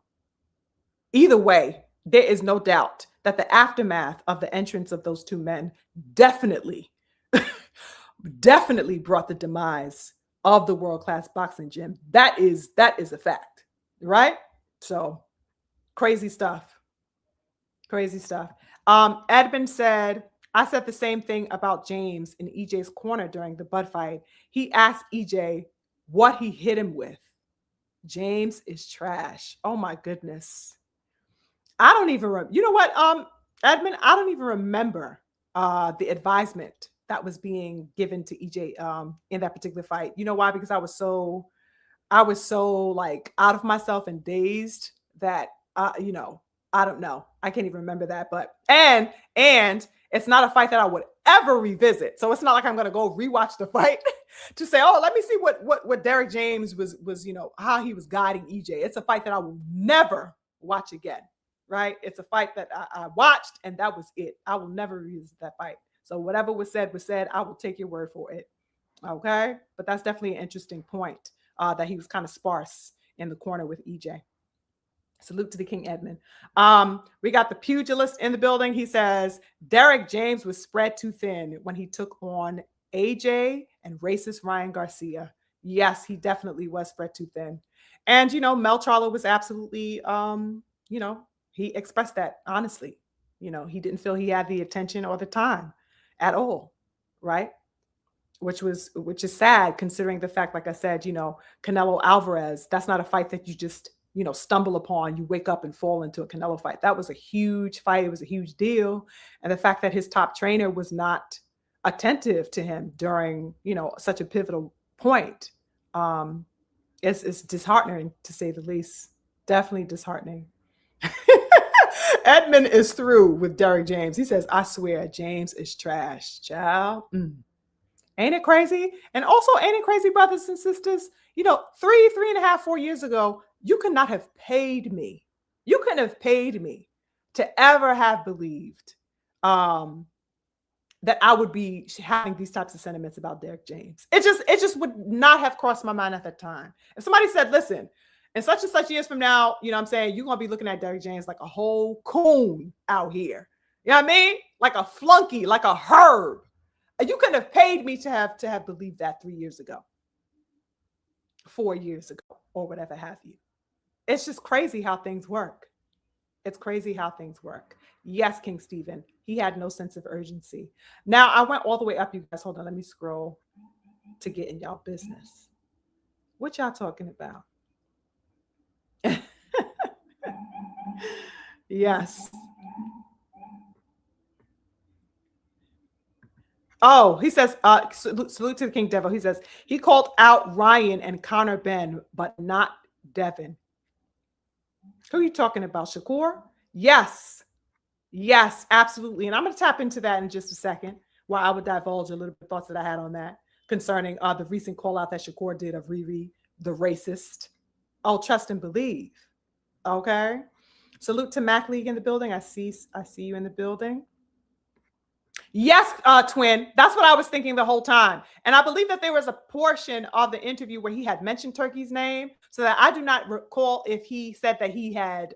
Either way, there is no doubt that the aftermath of the entrance of those two men definitely, definitely brought the demise of the world-class boxing gym. That is a fact, right? So crazy stuff. Crazy stuff. Edmund said, I said the same thing about James in EJ's corner during the Bud fight. He asked EJ what he hit him with. James is trash. Oh my goodness. I don't even you know what, Edmund, I don't even remember the advisement that was being given to EJ in that particular fight. You know why? Because I was so like out of myself and dazed that I don't know. I can't even remember that. But and it's not a fight that I would ever revisit. So it's not like I'm gonna go rewatch the fight to say, oh, let me see what Derek James was, how he was guiding EJ. It's a fight that I will never watch again. Right? It's a fight that I watched, and that was it. I will never revisit that fight. So whatever was said. I will take your word for it. Okay, but that's definitely an interesting point, that he was kind of sparse in the corner with EJ. Salute to the King Edmund. We got the pugilist in the building. He says Derek James was spread too thin when he took on AJ and racist Ryan Garcia. Yes, he definitely was spread too thin. And Mel Charlo was absolutely, he expressed that honestly. He didn't feel he had the attention or the time at all, right? Which is sad considering the fact, like I said, Canelo Alvarez, that's not a fight that you just, stumble upon, you wake up and fall into a Canelo fight. That was a huge fight. It was a huge deal. And the fact that his top trainer was not attentive to him during, such a pivotal point, is disheartening, to say the least. Definitely disheartening. Edmund is through with Derek James. He says, I swear, James is trash, child. Ain't it crazy? And also, ain't it crazy, brothers and sisters? 3.5, 4 years ago, you could not have paid me. You couldn't have paid me to ever have believed that I would be having these types of sentiments about Derek James. It just would not have crossed my mind at that time. If somebody said, listen, in such and such years from now, what I'm saying, you're going to be looking at Derek James like a whole coon out here. You know what I mean? Like a flunky, like a herb. You couldn't have paid me to have believed that 3 years ago, 4 years ago, or whatever have you. It's just crazy how things work. It's crazy how things work. Yes, King Stephen, he had no sense of urgency. Now, I went all the way up, you guys. Hold on, let me scroll to get in y'all business. What y'all talking about? Yes. Oh, he says, salute to the King Devil. He says, he called out Ryan and Conor Ben, but not Devin. Who are you talking about, Shakur? Yes. Yes, absolutely. And I'm going to tap into that in just a second. Well, I would divulge a little bit of thoughts that I had on that concerning the recent call out that Shakur did of Riri, the racist. Oh, trust and believe. Okay. Salute to Mac League in the building. I see you in the building. Yes, twin. That's what I was thinking the whole time. And I believe that there was a portion of the interview where he had mentioned Turkey's name, so that I do not recall if he said that he had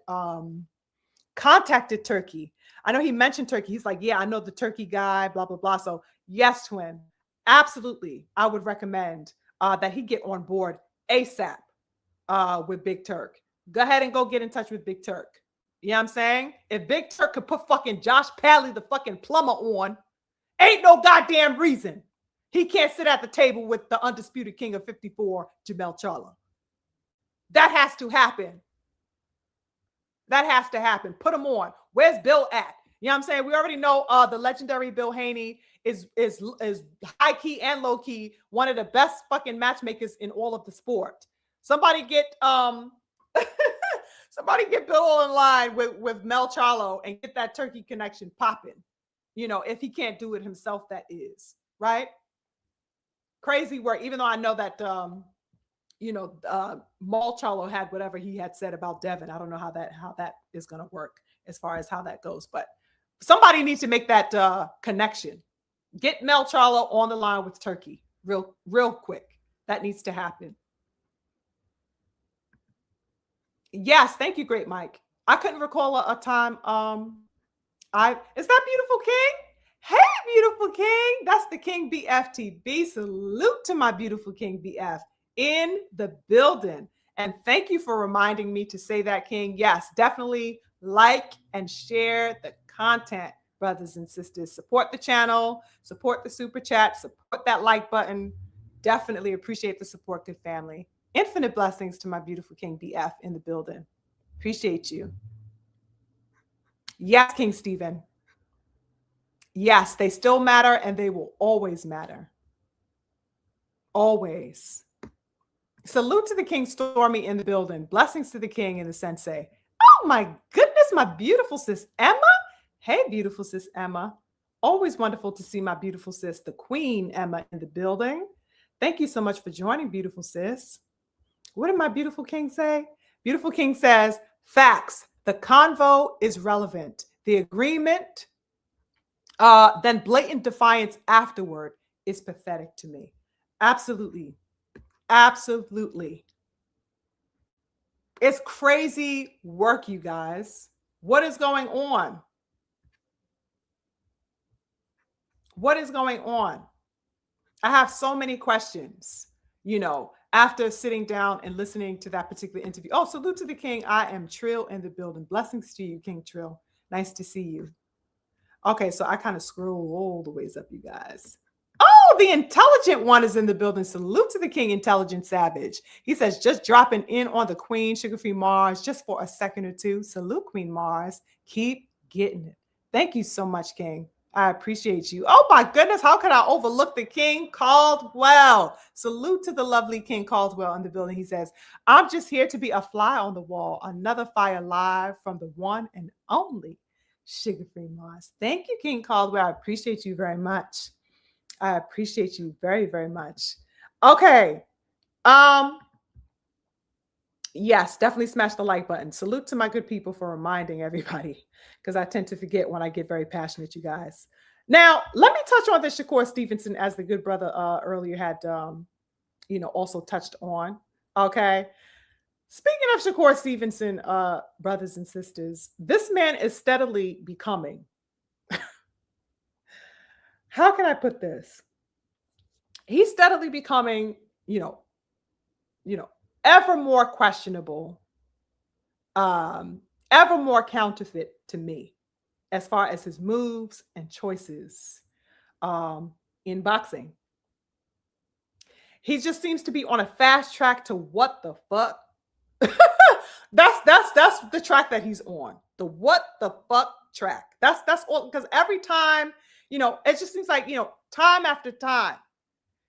contacted Turkey. I know he mentioned Turkey. He's like, yeah, I know the Turkey guy, blah, blah, blah. So yes, twin, absolutely. I would recommend that he get on board ASAP with Big Turk. Go ahead and go get in touch with Big Turk. You know what I'm saying? If Big Turk could put fucking Josh Pally, the fucking plumber, on, ain't no goddamn reason he can't sit at the table with the undisputed king of 54, Jermell Charlo. That has to happen. That has to happen. Put him on. Where's Bill at? You know what I'm saying? We already know the legendary Bill Haney is high key and low key one of the best fucking matchmakers in all of the sport. Somebody get somebody get Bill in line with Mel Charlo and get that Turkey connection popping. You know, if he can't do it himself, that is right. Crazy work. Even though I know that Mal Charlo had whatever he had said about Devin. I don't know how that is going to work as far as how that goes, but somebody needs to make that connection. Get Mel Charlo on the line with Turkey real quick. That needs to happen. Yes, thank you, Great Mike. I couldn't recall a time. Is that Beautiful King? Hey, Beautiful King. That's the King BFTB. Salute to my beautiful King BF in the building. And thank you for reminding me to say that, King. Yes, definitely like and share the content, brothers and sisters. Support the channel, support the super chat, support that like button. Definitely appreciate the support, good family. Infinite blessings to my beautiful King BF in the building. Appreciate you. Yes, King Stephen. Yes, they still matter and they will always matter. Always. Salute to the King Stormy in the building. Blessings to the King and the Sensei. Oh my goodness, my beautiful sis Emma. Hey, beautiful sis Emma. Always wonderful to see my beautiful sis, the Queen Emma, in the building. Thank you so much for joining, beautiful sis. What did my beautiful King say? Beautiful King says, facts. The convo is relevant. The agreement, then blatant defiance afterward is pathetic to me. Absolutely. Absolutely. It's crazy work, you guys. What is going on? What is going on? I have so many questions, after sitting down and listening to that particular interview. Oh, salute to the King. I am Trill in the building. Blessings to you, King Trill. Nice to see you. Okay, so I kind of scroll all the ways up, you guys. Oh, the intelligent one is in the building. Salute to the King, Intelligent Savage. He says, just dropping in on the Queen, SugarFreeMars, just for a second or two. Salute, Queen Mars. Keep getting it. Thank you so much, King. I appreciate you. Oh my goodness, how could I overlook the King Caldwell? Salute to the lovely King Caldwell in the building. He says, I'm just here to be a fly on the wall. Another fire live from the one and only SugarFreeMars. Thank you, King Caldwell. I appreciate you very much. I appreciate you very, very much. Okay. Yes, definitely smash the like button. Salute to my good people for reminding everybody, because I tend to forget when I get very passionate, you guys. Now, let me touch on this Shakur Stevenson, as the good brother earlier had, also touched on. Okay. Speaking of Shakur Stevenson, brothers and sisters, this man is steadily becoming, how can I put this? He's steadily becoming, ever more questionable, ever more counterfeit to me, as far as his moves and choices in boxing. He just seems to be on a fast track to what the fuck. That's the track that he's on. The what the fuck track. That's all, because every time, it just seems like, time after time,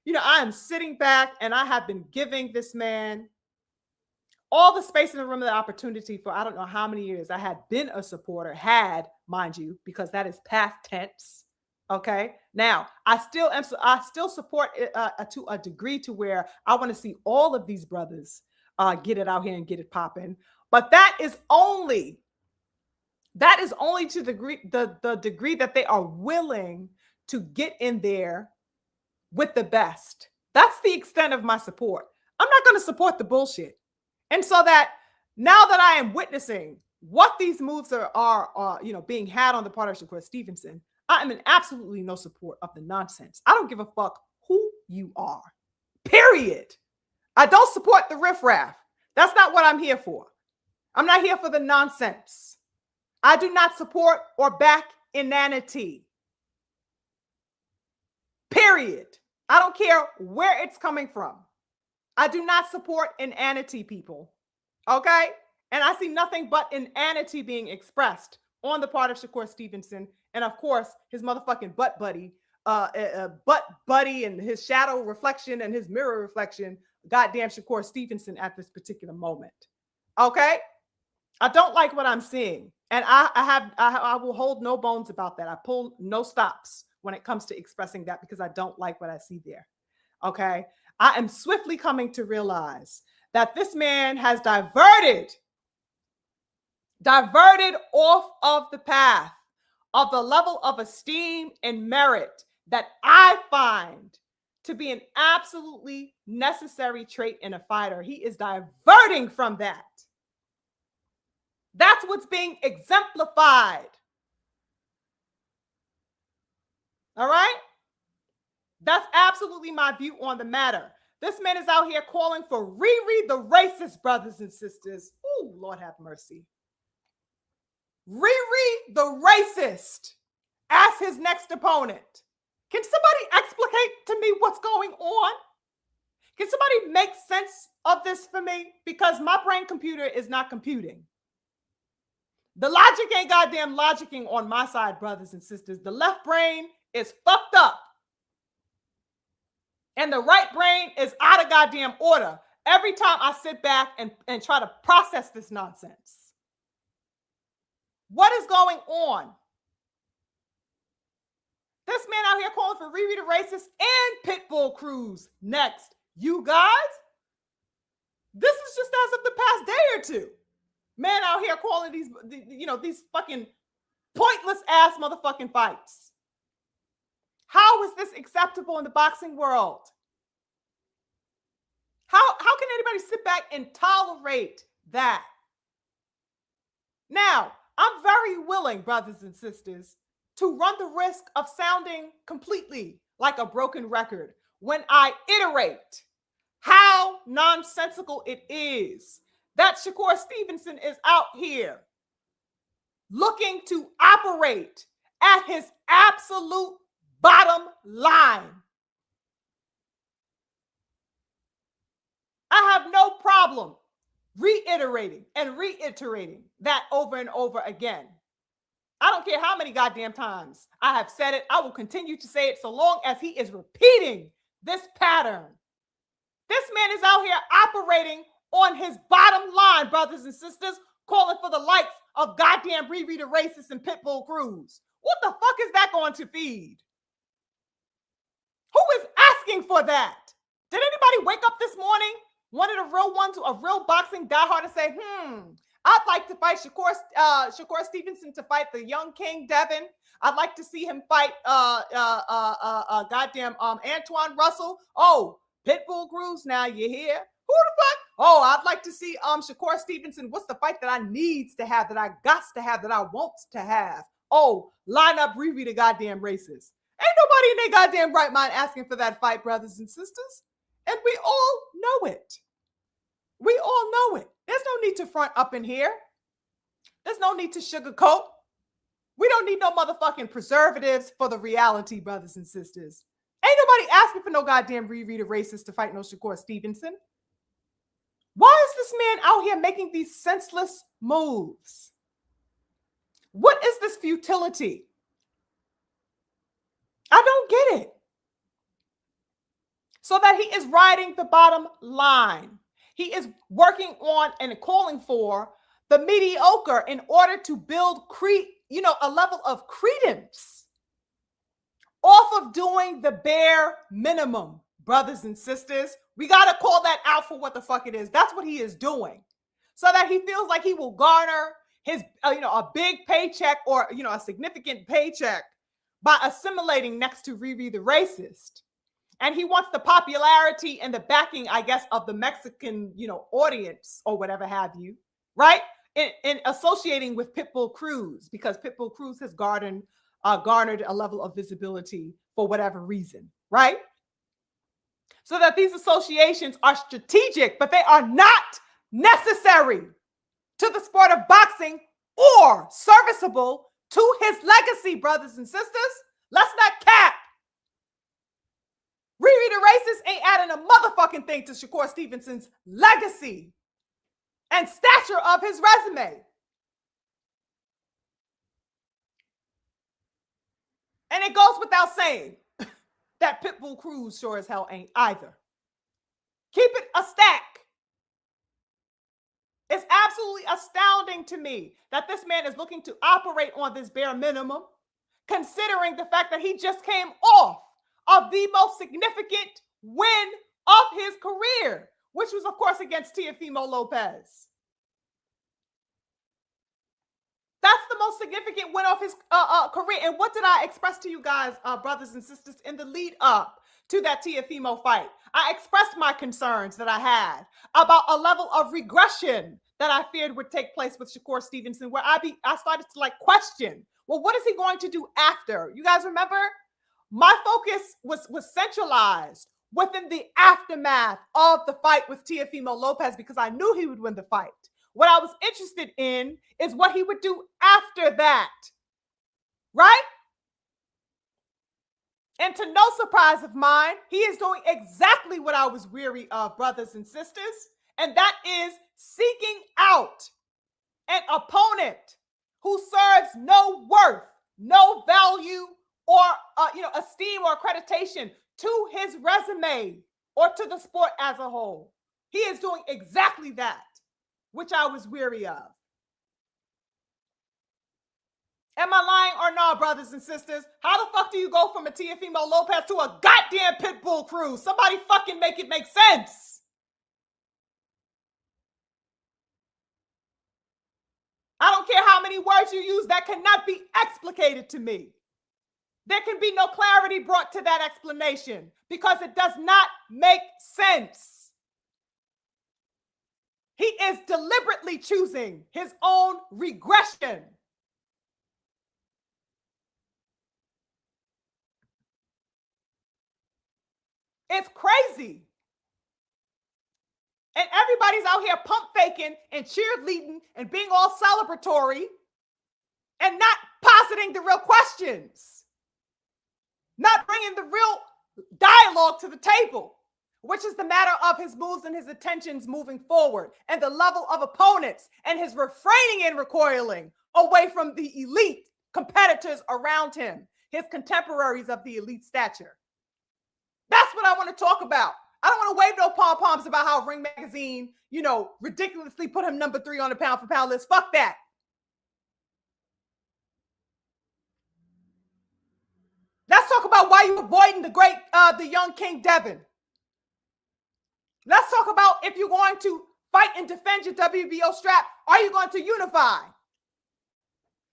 I am sitting back and I have been giving this man all the space in the room, the opportunity for I don't know how many years I had been a supporter, mind you, because that is past tense. Okay. Now, I still support it to a degree to where I want to see all of these brothers get it out here and get it popping. But that is only to the degree that they are willing to get in there with the best. That's the extent of my support. I'm not going to support the bullshit. And so that now that I am witnessing what these moves are being had on the part of Shakur Stevenson, I am in absolutely no support of the nonsense. I don't give a fuck who you are. Period. I don't support the riffraff. That's not what I'm here for. I'm not here for the nonsense. I do not support or back inanity. Period. I don't care where it's coming from. I do not support inanity, people. Okay? And I see nothing but inanity being expressed on the part of Shakur Stevenson. And of course, his motherfucking butt buddy and his shadow reflection and his mirror reflection, goddamn Shakur Stevenson at this particular moment. Okay? I don't like what I'm seeing. And I will hold no bones about that. I pull no stops when it comes to expressing that because I don't like what I see there. Okay? I am swiftly coming to realize that this man has diverted off of the path of the level of esteem and merit that I find to be an absolutely necessary trait in a fighter. He is diverting from that. That's what's being exemplified. All right? That's absolutely my view on the matter. This man is out here calling for Riri the racist, brothers and sisters. Ooh, Lord have mercy. Riri the racist as his next opponent. Can somebody explicate to me what's going on? Can somebody make sense of this for me? Because my brain computer is not computing. The logic ain't goddamn logicking on my side, brothers and sisters. The left brain is fucked up. And the right brain is out of goddamn order every time I sit back and try to process this nonsense. What is going on? This man out here calling for Riri the racist and Pitbull Cruz next. You guys, this is just as of the past day or two. Man out here calling these fucking pointless ass motherfucking fights. How is this acceptable in the boxing world? How can anybody sit back and tolerate that? Now, I'm very willing, brothers and sisters, to run the risk of sounding completely like a broken record when I iterate how nonsensical it is that Shakur Stevenson is out here looking to operate at his absolute bottom line. I have no problem reiterating that over and over again. I don't care how many goddamn times I have said it. I will continue to say it so long as he is repeating this pattern. This man is out here operating on his bottom line, brothers and sisters, calling for the likes of goddamn Riri the racist and Pitbull Cruz. What the fuck is that going to feed? Who is asking for that? Did anybody wake up this morning, one of the real ones, a real boxing diehard, and say, I'd like to fight Shakur Stevenson to fight the young King Devin. I'd like to see him fight Antoine Russell. Oh, Pitbull Cruz, now you hear? Who the fuck? Oh, I'd like to see Shakur Stevenson. What's the fight that I needs to have, that I gots to have, that I wants to have? Oh, line up Riri the goddamn racist. Ain't nobody in their goddamn right mind asking for that fight, brothers and sisters. And we all know it. We all know it. There's no need to front up in here. There's no need to sugarcoat. We don't need no motherfucking preservatives for the reality, brothers and sisters. Ain't nobody asking for no goddamn Riri the racist to fight no Shakur Stevenson. Why is this man out here making these senseless moves? What is this futility? I don't get it. So that he is riding the bottom line. He is working on and calling for the mediocre in order to build a level of credence. off of doing the bare minimum, brothers and sisters. We got to call that out for what the fuck it is. That's what he is doing. So that he feels like he will garner his, a big paycheck or, a significant paycheck by assimilating next to Riri the racist. And he wants the popularity and the backing, I guess, of the Mexican, audience or whatever have you, right? In associating with Pitbull Cruz, because Pitbull Cruz has garnered a level of visibility for whatever reason, right? So that these associations are strategic, but they are not necessary to the sport of boxing or serviceable to his legacy, brothers and sisters. Let's not cap. Riri the racist ain't adding a motherfucking thing to Shakur Stevenson's legacy and stature of his resume. And it goes without saying that Pitbull Cruz sure as hell ain't either. Keep it a stack. It's absolutely astounding to me that this man is looking to operate on this bare minimum, considering the fact that he just came off of the most significant win of his career, which was, of course, against Teofimo Lopez. That's the most significant win of his career. And what did I express to you guys, brothers and sisters, in the lead up to that Teofimo fight? I expressed my concerns that I had about a level of regression that I feared would take place with Shakur Stevenson, where I started to question, well, what is he going to do after? You guys remember? My focus was centralized within the aftermath of the fight with Teofimo Lopez because I knew he would win the fight. What I was interested in is what he would do after that, right? And to no surprise of mine, he is doing exactly what I was weary of, brothers and sisters, and that is seeking out an opponent who serves no worth, no value, or esteem or accreditation to his resume or to the sport as a whole. He is doing exactly that, which I was weary of. Am I lying or no, brothers and sisters? How the fuck do you go from a Teofimo Lopez to a goddamn Pitbull Cruz? Somebody fucking make it make sense. I don't care how many words you use, that cannot be explicated to me. There can be no clarity brought to that explanation because it does not make sense. He is deliberately choosing his own regression. It's crazy. And everybody's out here pump faking and cheerleading and being all celebratory and not positing the real questions, not bringing the real dialogue to the table, which is the matter of his moves and his intentions moving forward and the level of opponents and his refraining and recoiling away from the elite competitors around him, his contemporaries of the elite stature. That's what I want to talk about. I don't want to wave no pom-poms about how Ring Magazine, ridiculously put him number 3 on the pound for pound list. Fuck that. Let's talk about why you're avoiding the young King Devin. Let's talk about if you're going to fight and defend your WBO strap, are you going to unify?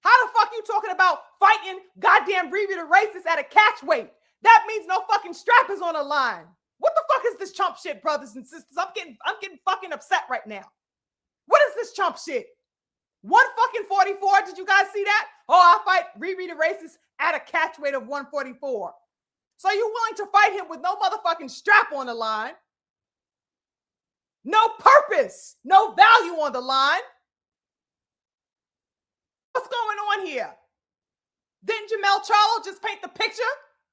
How the fuck you talking about fighting goddamn Riri the racist at a catch weight? That means no fucking strap is on the line. What the fuck is this chump shit, brothers and sisters? I'm getting fucking upset right now. What is this chump shit? 144? Did you guys see that? Oh, I fight Riri the racist at a catch weight of 144. So you willing to fight him with no motherfucking strap on the line? No purpose, no value on the line. What's going on here? Didn't Jermell Charlo just paint the picture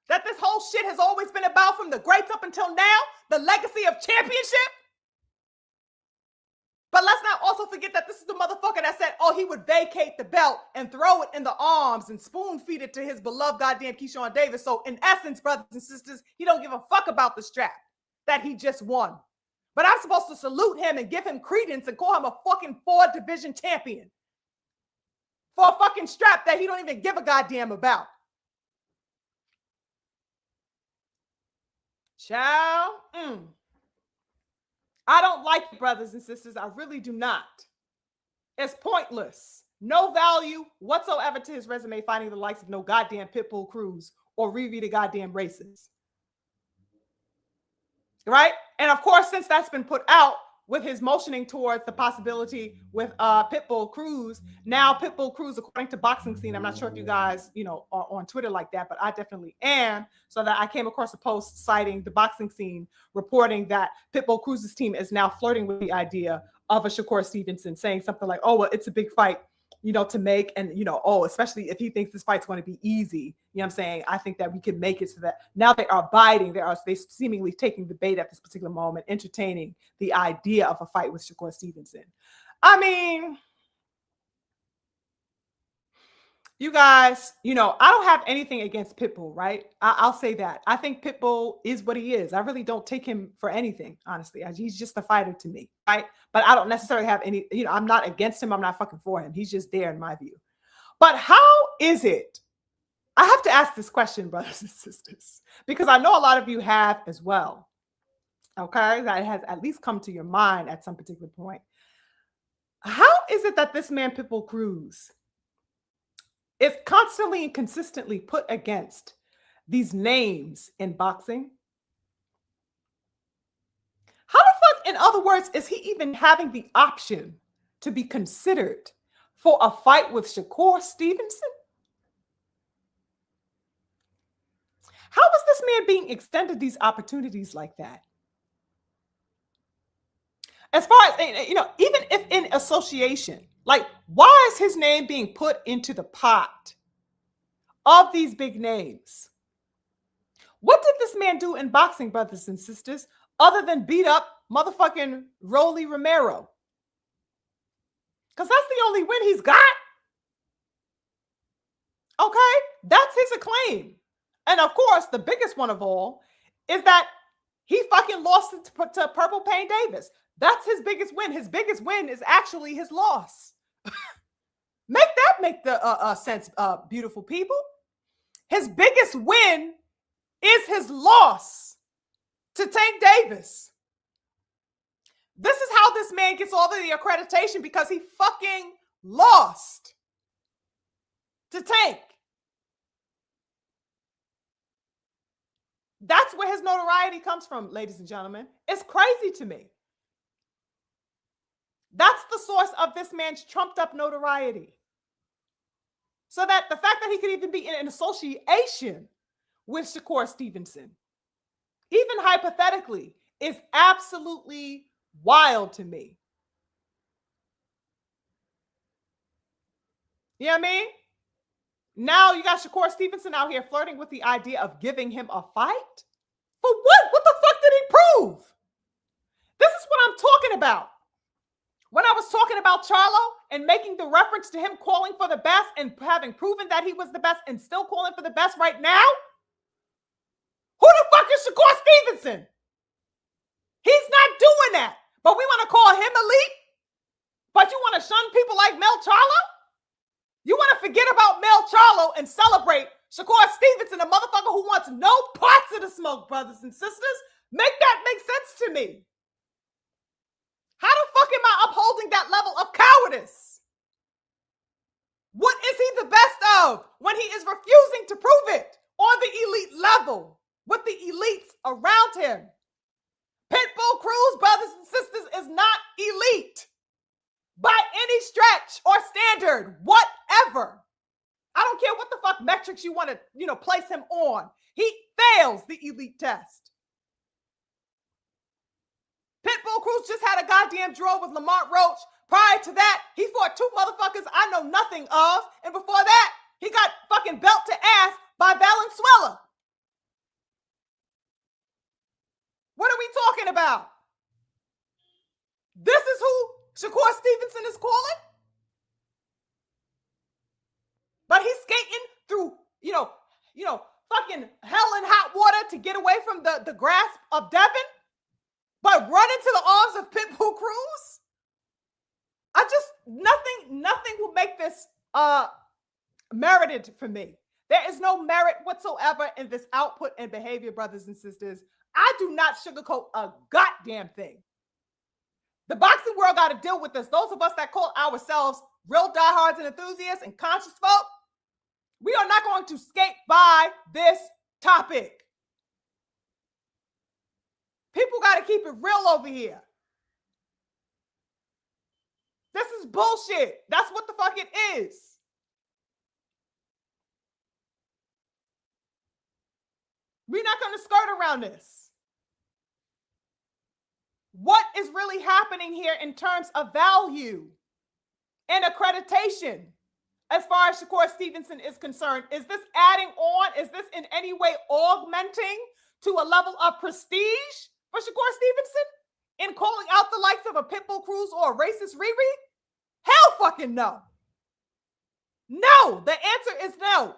that this whole shit has always been about from the greats up until now? The legacy of championship? But let's not also forget that this is the motherfucker that said, he would vacate the belt and throw it in the arms and spoon feed it to his beloved goddamn Keyshawn Davis. So in essence, brothers and sisters, he don't give a fuck about the strap that he just won. But I'm supposed to salute him and give him credence and call him a fucking 4-division champion for a fucking strap that he don't even give a goddamn about. Child, I don't like it, brothers and sisters. I really do not. It's pointless. No value whatsoever to his resume, finding the likes of no goddamn Pitbull Cruz or Riri the goddamn racist. Right? And of course, since that's been put out with his motioning towards the possibility with Pitbull Cruz, now Pitbull Cruz, according to Boxing Scene, I'm not sure if you guys, are on Twitter like that, but I definitely am. So that I came across a post citing the Boxing Scene reporting that Pitbull Cruz's team is now flirting with the idea of a Shakur Stevenson, saying something like, oh, well, it's a big fight, to make. And, especially if he thinks this fight's going to be easy, I'm saying, I think that we can make it so that now they are biting. They seemingly taking the bait at this particular moment, entertaining the idea of a fight with Shakur Stevenson. I mean, you guys, I don't have anything against Pitbull, right? I'll say that. I think Pitbull is what he is. I really don't take him for anything, honestly. He's just a fighter to me, right? But I don't necessarily have any, I'm not against him. I'm not fucking for him. He's just there in my view. But how is it? I have to ask this question, brothers and sisters, because I know a lot of you have as well. Okay? That has at least come to your mind at some particular point. How is it that this man, Pitbull Cruz, is constantly and consistently put against these names in boxing? How the fuck, in other words, is he even having the option to be considered for a fight with Shakur Stevenson? How is this man being extended these opportunities like that? As far as, even if in association, like, why is his name being put into the pot of these big names? What did this man do in boxing, brothers and sisters, other than beat up motherfucking Rolly Romero? Because that's the only win he's got. Okay? That's his acclaim. And of course, the biggest one of all is that he fucking lost it to Purple Payne Davis. That's his biggest win. His biggest win is actually his loss. Make the sense, beautiful people. His biggest win is his loss to Tank Davis. This is how this man gets all of the accreditation, because he fucking lost to Tank. That's where his notoriety comes from, ladies and gentlemen. It's crazy to me. That's the source of this man's trumped up notoriety. So that the fact that he could even be in an association with Shakur Stevenson, even hypothetically, is absolutely wild to me. You know what I mean? Now you got Shakur Stevenson out here flirting with the idea of giving him a fight? For what? What the fuck did he prove? This is what I'm talking about. When I was talking about Charlo and making the reference to him calling for the best and having proven that he was the best and still calling for the best right now, who the fuck is Shakur Stevenson? He's not doing that. But we want to call him elite? But you want to shun people like Mel Charlo? You want to forget about Mel Charlo and celebrate Shakur Stevenson, a motherfucker who wants no parts of the smoke, brothers and sisters? Make that make sense to me. How the fuck am I upholding that level of cowardice? What is he the best of when he is refusing to prove it on the elite level with the elites around him? Pitbull Cruz, brothers and sisters, is not elite by any stretch or standard, whatever. I don't care what the fuck metrics you want to, place him on. He fails the elite test. Pitbull Cruz just had a goddamn draw with Lamont Roach. Prior to that, he fought two motherfuckers I know nothing of. And before that, he got fucking belt to ass by Valenzuela. What are we talking about? This is who Shakur Stevenson is calling? But he's skating through, fucking hell and hot water to get away from the grasp of Devin, but run into the arms of Pitbull Cruz? Nothing will make this merited for me. There is no merit whatsoever in this output and behavior, brothers and sisters. I do not sugarcoat a goddamn thing. The boxing world got to deal with this. Those of us that call ourselves real diehards and enthusiasts and conscious folk, we are not going to skate by this topic. People got to keep it real over here. This is bullshit. That's what the fuck it is. We're not going to skirt around this. What is really happening here in terms of value and accreditation as far as Shakur Stevenson is concerned? Is this adding on? Is this in any way augmenting to a level of prestige for Shakur Stevenson in calling out the likes of a Pitbull Cruz or a racist Riri? Hell fucking no. No, the answer is no.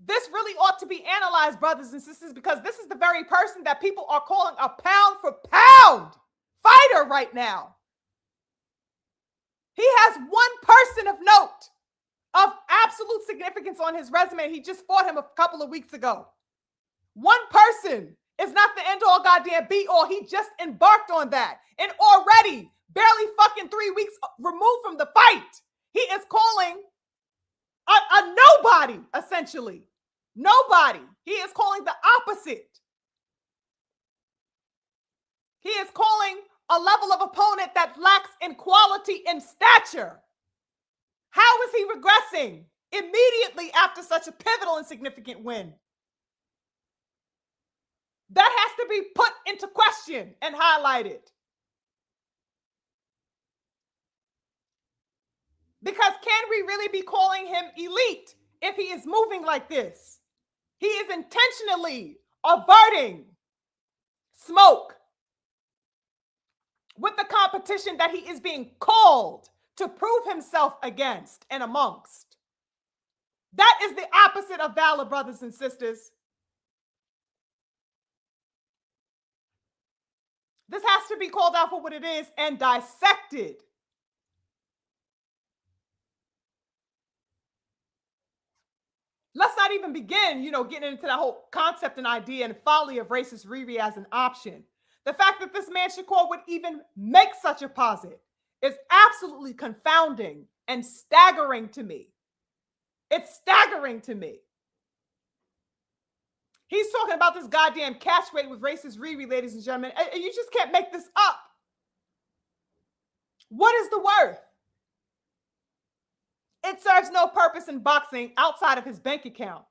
This really ought to be analyzed, brothers and sisters, because this is the very person that people are calling a pound for pound fighter right now. He has one person of note of absolute significance on his resume. He just fought him a couple of weeks ago. One person is not the end all goddamn be all. He just embarked on that. And already, barely fucking 3 weeks removed from the fight, he is calling a nobody, essentially. Nobody. He is calling the opposite. He is calling a level of opponent that lacks in quality and stature. How is he regressing immediately after such a pivotal and significant win? That has to be put into question and highlighted. Because can we really be calling him elite if he is moving like this? He is intentionally averting smoke with the competition that he is being called to prove himself against and amongst. That is the opposite of valor, brothers and sisters. This has to be called out for what it is and dissected. Let's not even begin, getting into that whole concept and idea and folly of racist Riri as an option. The fact that this man Shakur would even make such a posit is absolutely confounding and staggering to me. It's staggering to me. He's talking about this goddamn catch weight with racist Riri, ladies and gentlemen. And you just can't make this up. What is the worth? It serves no purpose in boxing outside of his bank account.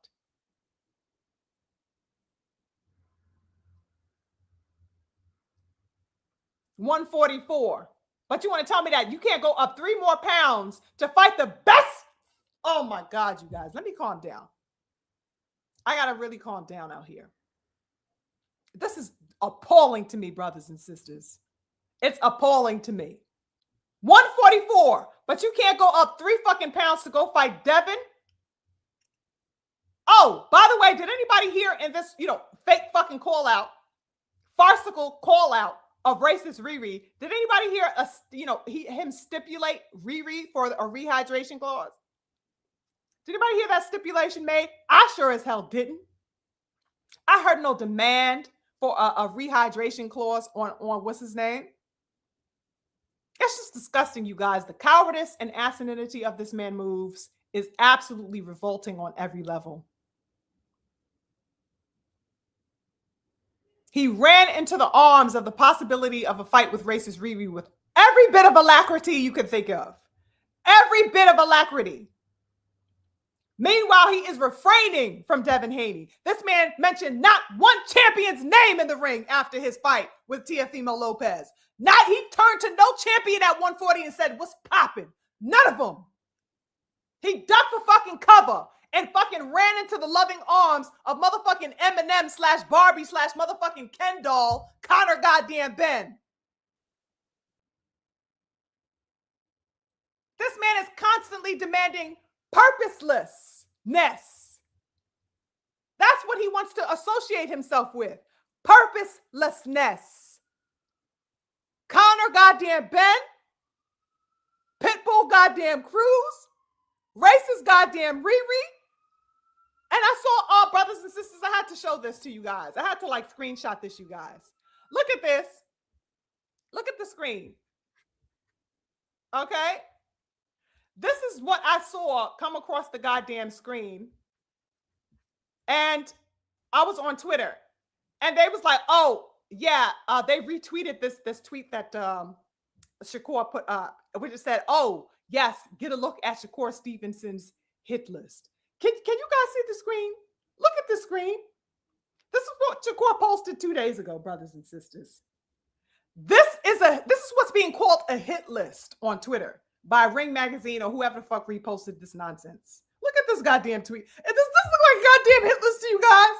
$144. But you want to tell me that you can't go up 3 more pounds to fight the best? Oh my God, you guys. Let me calm down. I got to really calm down out here. This is appalling to me, brothers and sisters. It's appalling to me. 144, but you can't go up 3 fucking pounds to go fight Devin. Oh, by the way, did anybody hear in this, fake fucking call out, farcical call out of racist Riri? Did anybody hear him stipulate Riri for a rehydration clause? Did anybody hear that stipulation made? I sure as hell didn't. I heard no demand for a rehydration clause on what's his name? It's just disgusting, you guys. The cowardice and asininity of this man moves is absolutely revolting on every level. He ran into the arms of the possibility of a fight with racist Riri with every bit of alacrity you could think of. Every bit of alacrity. Meanwhile, he is refraining from Devin Haney. This man mentioned not one champion's name in the ring after his fight with Teofimo Lopez. He turned to no champion at 140 and said, "What's popping?" None of them. He ducked for fucking cover and fucking ran into the loving arms of motherfucking Eminem / Barbie / motherfucking Ken doll, Conor goddamn Ben. This man is constantly demanding purposelessness. That's what he wants to associate himself with. Purposelessness. Conor goddamn Ben, Pitbull goddamn Cruz, racist goddamn Riri. And I saw, brothers and sisters, I had to show this to you guys. I had to like screenshot this, you guys. Look at this. Look at the screen. Okay. This is what I saw come across the goddamn screen. And I was on Twitter. And they was like, oh, yeah, they retweeted this tweet that Shakur put up, which it said, oh, yes, get a look at Shakur Stevenson's hit list. Can you guys see the screen? Look at the screen. This is what Shakur posted 2 days ago, brothers and sisters. This is what's being called a hit list on Twitter by Ring Magazine or whoever the fuck reposted this nonsense. Look at this goddamn tweet. Does this look like a goddamn hit list to you guys?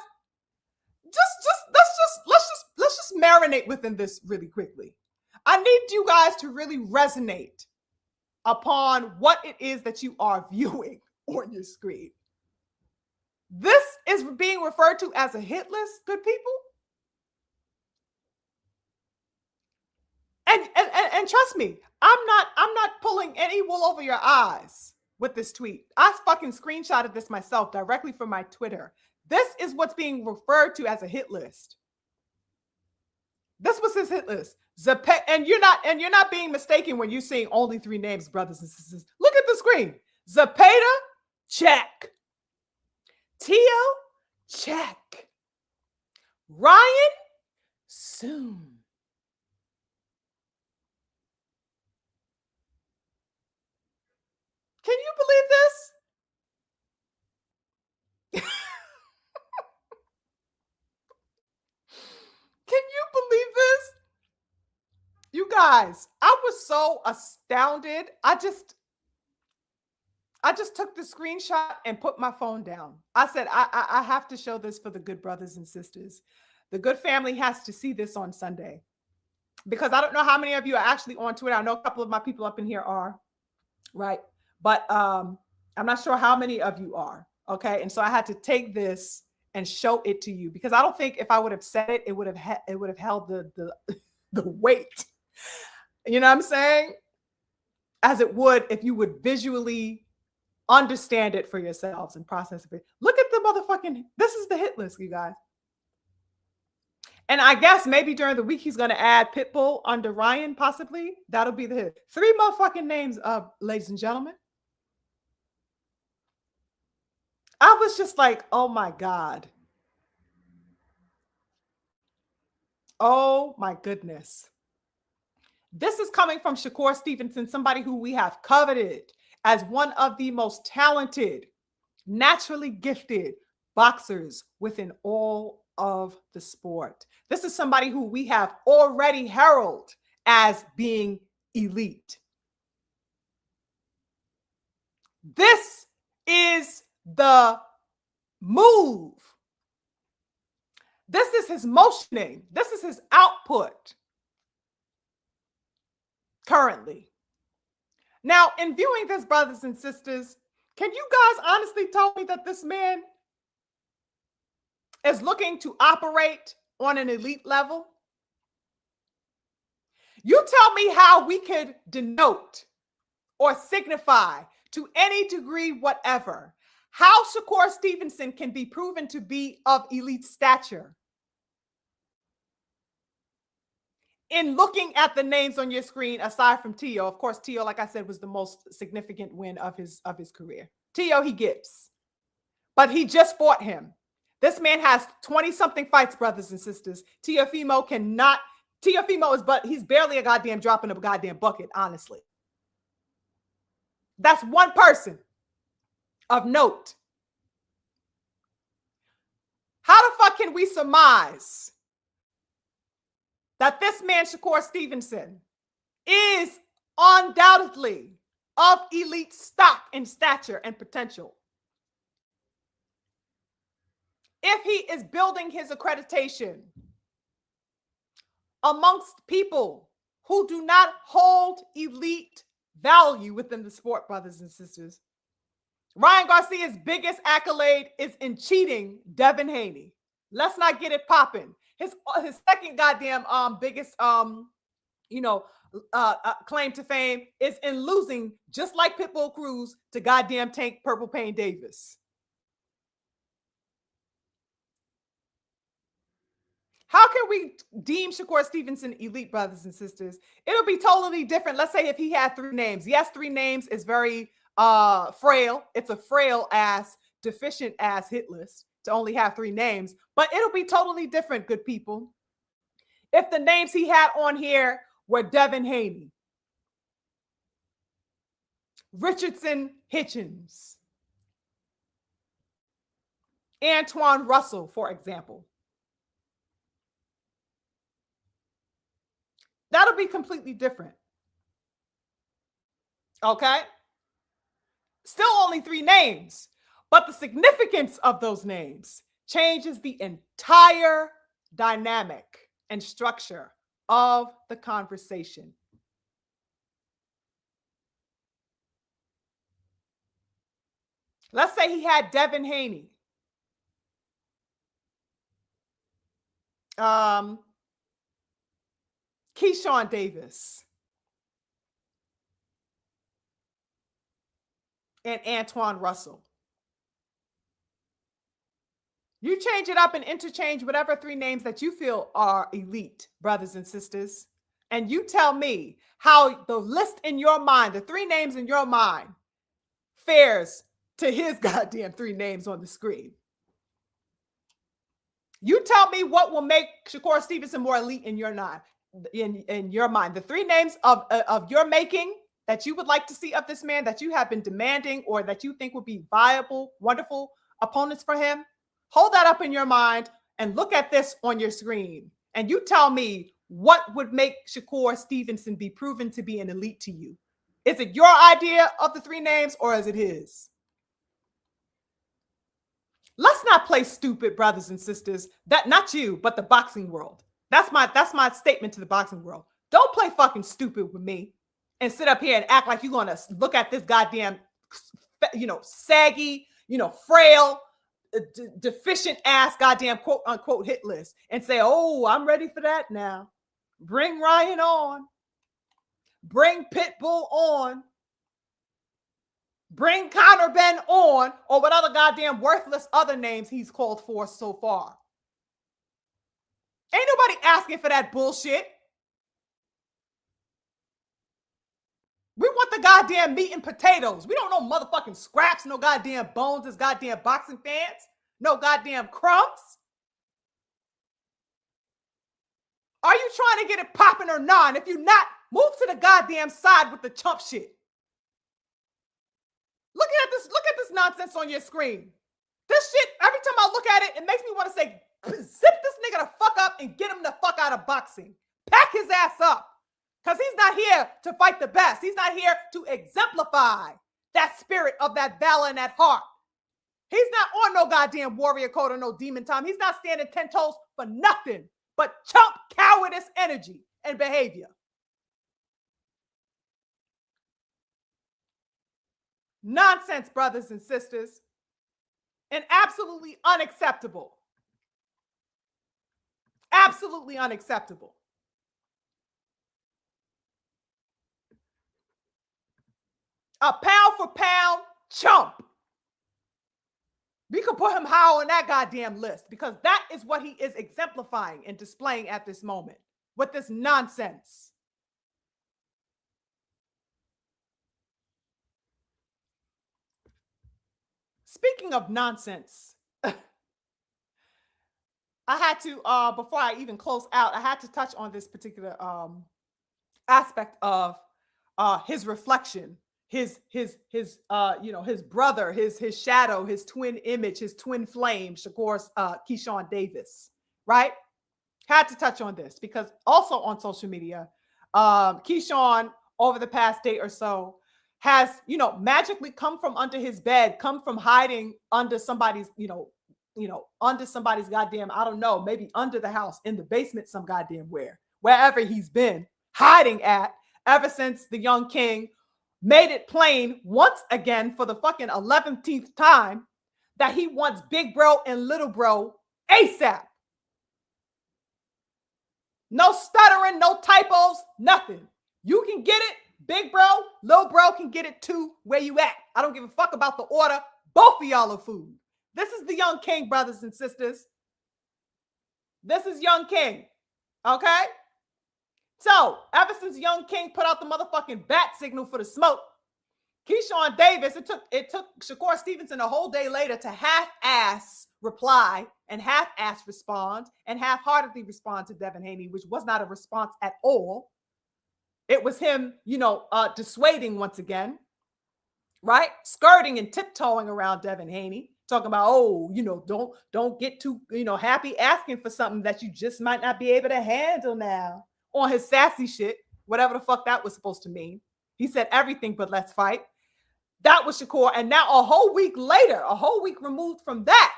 Let's just marinate within this really quickly. I need you guys to really resonate upon what it is that you are viewing on your screen. This is being referred to as a hit list, good people. And trust me, I'm not pulling any wool over your eyes with this tweet. I fucking screenshotted this myself directly from my Twitter. This is what's being referred to as a hit list. This was his hit list. And you're not being mistaken when you're seeing only 3 names, brothers and sisters. Look at the screen. Zapata, check. Tio, check. Ryan, soon. Can you believe this? Can you believe this? You guys, I was so astounded. I just took the screenshot and put my phone down. I said, I have to show this for the good brothers and sisters. The good family has to see this on Sunday. Because I don't know how many of you are actually on Twitter. I know a couple of my people up in here are, right? But I'm not sure how many of you are, okay? And so I had to take this and show it to you because I don't think if I would have said it, it would have held the weight. You know what I'm saying? As it would if you would visually understand it for yourselves and process it. Look at the motherfucking, this is the hit list, you guys. And I guess maybe during the week he's going to add Pitbull under Ryan, possibly. That'll be the hit. 3 motherfucking names, ladies and gentlemen. I was just like, oh my God. Oh my goodness. This is coming from Shakur Stevenson, somebody who we have coveted as one of the most talented, naturally gifted boxers within all of the sport. This is somebody who we have already heralded as being elite. This is the move. This is his motioning. This is his output currently. Now, in viewing this, brothers and sisters, can you guys honestly tell me that this man is looking to operate on an elite level? You tell me how we could denote or signify to any degree whatever how Shakur Stevenson can be proven to be of elite stature in looking at the names on your screen, aside from Tio. Of course, Tio, like I said, was the most significant win of his career. Tio, he gives, but he just fought him. This man has 20-something fights, brothers and sisters. Teofimo cannot. Teofimo is, but he's barely a goddamn drop in a goddamn bucket, honestly. That's one person of note. How the fuck can we surmise that this man, Shakur Stevenson, is undoubtedly of elite stock and stature and potential if he is building his accreditation amongst people who do not hold elite value within the sport, brothers and sisters? Ryan Garcia's biggest accolade is in cheating Devin Haney. Let's not get it popping. His second goddamn biggest you know, claim to fame is in losing, just like Pitbull Cruz to goddamn Tank Purple Pain Davis. How can we deem Shakur Stevenson elite, brothers and sisters? It'll be totally different. Let's say if he had 3 names. Yes, 3 names is very frail. It's a frail ass, deficient ass hit list to only have 3 names, but it'll be totally different, good people. If the names he had on here were Devin Haney, Richardson Hitchens, Antoine Russell, for example. That'll be completely different. Okay? Still only 3 names, but the significance of those names changes the entire dynamic and structure of the conversation. Let's say he had Devin Haney. Keyshawn Davis, and Antoine Russell. You change it up and interchange whatever 3 names that you feel are elite, brothers and sisters. And you tell me how the list in your mind, the 3 names in your mind, fares to his goddamn 3 names on the screen. You tell me what will make Shakur Stevenson more elite in your mind. In your mind, the 3 names of your making that you would like to see of this man, that you have been demanding or that you think would be viable, wonderful opponents for him, hold that up in your mind and look at this on your screen. And you tell me what would make Shakur Stevenson be proven to be an elite to you. Is it your idea of the 3 names or is it his? Let's not play stupid, brothers and sisters. That not you, but the boxing world. That's my statement to the boxing world. Don't play fucking stupid with me and sit up here and act like you're going to look at this goddamn, saggy, frail, deficient ass goddamn quote unquote hit list and say, oh, I'm ready for that now. Bring Ryan on. Bring Pitbull on. Bring Conor Ben on, or what other goddamn worthless other names he's called for so far. Ain't nobody asking for that bullshit. We want the goddamn meat and potatoes. We don't know motherfucking scraps, no goddamn bones as goddamn boxing fans. No goddamn crumbs. Are you trying to get it popping or not? And if you're not, move to the goddamn side with the chump shit. Look at this nonsense on your screen. This shit, every time I look at it, it makes me want to say, zip this nigga the fuck up and get him the fuck out of boxing. Pack his ass up. Because he's not here to fight the best. He's not here to exemplify that spirit of that valor and that heart. He's not on no goddamn warrior code or no demon time. He's not standing 10 toes for nothing but chump cowardice energy and behavior. Nonsense, brothers and sisters. And absolutely unacceptable. Absolutely unacceptable. A pound for pound chump. We could put him high on that goddamn list because that is what he is exemplifying and displaying at this moment with this nonsense. Speaking of nonsense, I had to, before I even close out, I had to touch on this particular aspect of his reflection, his brother, his shadow, his twin image, his twin flame, Keyshawn Davis, right? Had to touch on this because also on social media, Keyshawn over the past day or so has, magically come from under his bed, come from hiding under somebody's, under somebody's goddamn, I don't know, maybe under the house, in the basement, some goddamn wherever he's been hiding at ever since the young king made it plain once again for the fucking 11th time that he wants big bro and little bro ASAP. No stuttering, no typos, nothing. You can get it, big bro, little bro can get it too where you at. I don't give a fuck about the order. Both of y'all are food. This is the Young King, brothers and sisters. This is Young King, okay? So, ever since Young King put out the motherfucking bat signal for the smoke, Keyshawn Davis, it took Shakur Stevenson a whole day later to half-ass reply and half-ass respond and half-heartedly respond to Devin Haney, which was not a response at all. It was him, dissuading once again, right? Skirting and tiptoeing around Devin Haney, talking about, don't get too, happy asking for something that you just might not be able to handle now. On his sassy shit, whatever the fuck that was supposed to mean. He said everything but let's fight. That was Shakur. And now a whole week later, a whole week removed from that,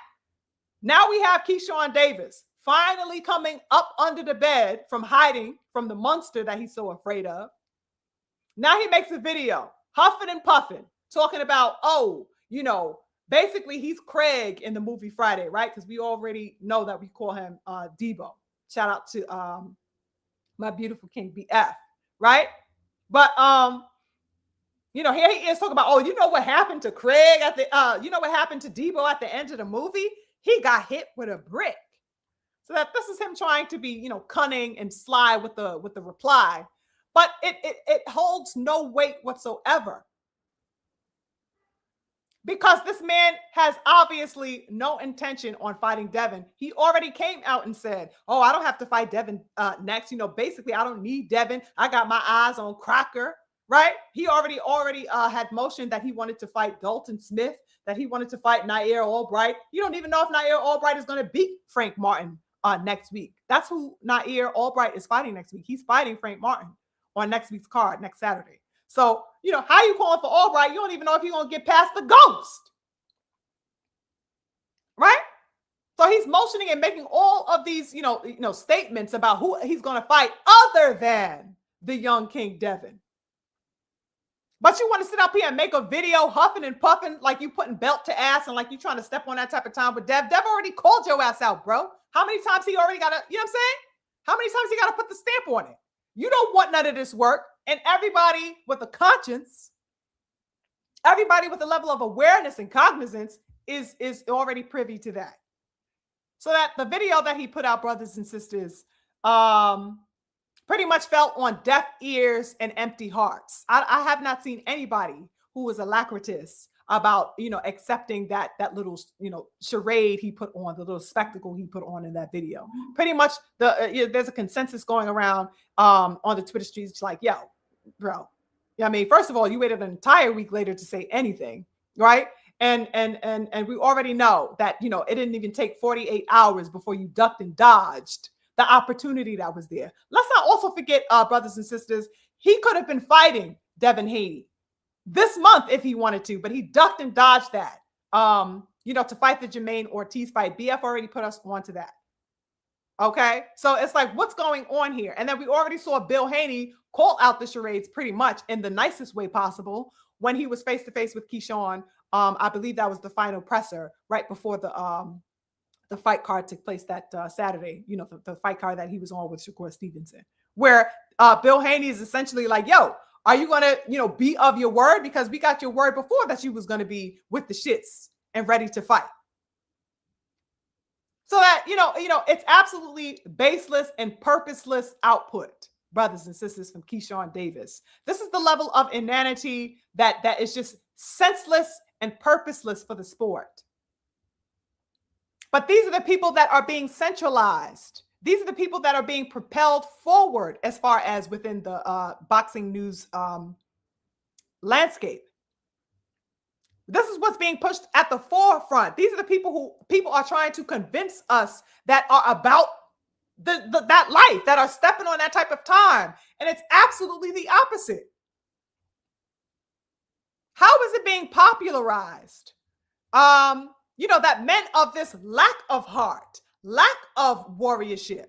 now we have Keyshawn Davis finally coming up under the bed from hiding from the monster that he's so afraid of. Now he makes a video, huffing and puffing, talking about, basically he's Craig in the movie Friday, right? Because we already know that we call him Debo. Shout out to my beautiful King BF, right? But here he is talking about, what happened to Craig at the what happened to Debo at the end of the movie? He got hit with a brick. So that this is him trying to be, cunning and sly with the reply. But it holds no weight whatsoever. Because this man has obviously no intention on fighting Devin. He already came out and said, I don't have to fight Devin next. Basically, I don't need Devin. I got my eyes on Crocker, right? He already had motioned that he wanted to fight Dalton Smith, that he wanted to fight Nair Albright. You don't even know if Nair Albright is going to beat Frank Martin next week. That's who Nair Albright is fighting next week. He's fighting Frank Martin on next week's card, next Saturday. So, how you calling for Albright? You don't even know if you're going to get past the ghost. Right? So he's motioning and making all of these, statements about who he's going to fight other than the Young King Devin. But you want to sit up here and make a video huffing and puffing like you putting belt to ass and like you trying to step on that type of time with Dev. Dev already called your ass out, bro. How many times he already got to, you know what I'm saying? How many times he got to put the stamp on it? You don't want none of this work. And everybody with a conscience, everybody with a level of awareness and cognizance is already privy to that. So that the video that he put out, brothers and sisters, pretty much fell on deaf ears and empty hearts. I have not seen anybody who was alacritous about, accepting that little, charade he put on, the little spectacle he put on in that video. Pretty much there's a consensus going around on the Twitter streets like, yo, bro. First of all, you waited an entire week later to say anything, right? And we already know that, it didn't even take 48 hours before you ducked and dodged the opportunity that was there. Let's not also forget, brothers and sisters, he could have been fighting Devin Haney this month if he wanted to, but he ducked and dodged that, to fight the Jermaine Ortiz fight. BF already put us onto that. Okay. So it's like, what's going on here? And then we already saw Bill Haney call out the charades pretty much in the nicest way possible when he was face to face with Keyshawn. I believe that was the final presser right before the fight card took place that Saturday, the fight card that he was on with Shakur Stevenson, where Bill Haney is essentially like, yo, are you going to, be of your word? Because we got your word before that you was going to be with the shits and ready to fight. So that, it's absolutely baseless and purposeless output, brothers and sisters, from Keyshawn Davis. This is the level of inanity that is just senseless and purposeless for the sport. But these are the people that are being centralized. These are the people that are being propelled forward as far as within the boxing news landscape. This is what's being pushed at the forefront. These are the people are trying to convince us that are about that life, that are stepping on that type of time. And it's absolutely the opposite. How is it being popularized? That men of this lack of heart, lack of warriorship,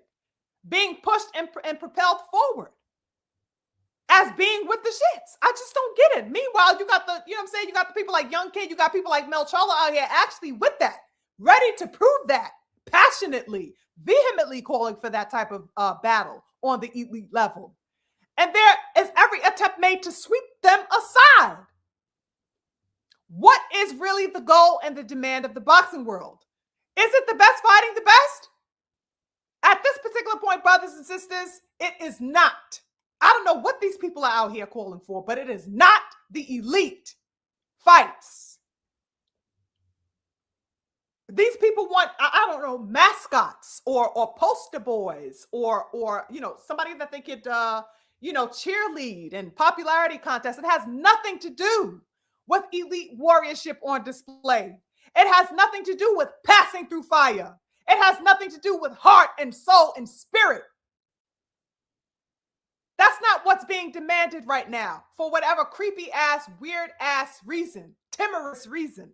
being pushed and propelled forward as being with the shits. I just don't get it. Meanwhile, you got you got the people like Young King, you got people like Jermell Charlo out here actually with that, ready to prove that passionately, vehemently calling for that type of battle on the elite level. And there is every attempt made to sweep them aside. What is really the goal and the demand of the boxing world? Is it the best fighting the best? At this particular point, brothers and sisters, it is not. I don't know what these people are out here calling for, but it is not the elite fights. These people want, I don't know, mascots or poster boys or somebody that they could cheerlead and popularity contests. It has nothing to do with elite warriorship on display. It has nothing to do with passing through fire. It has nothing to do with heart and soul and spirit. That's not what's being demanded right now for whatever creepy ass, weird ass reason, timorous reason.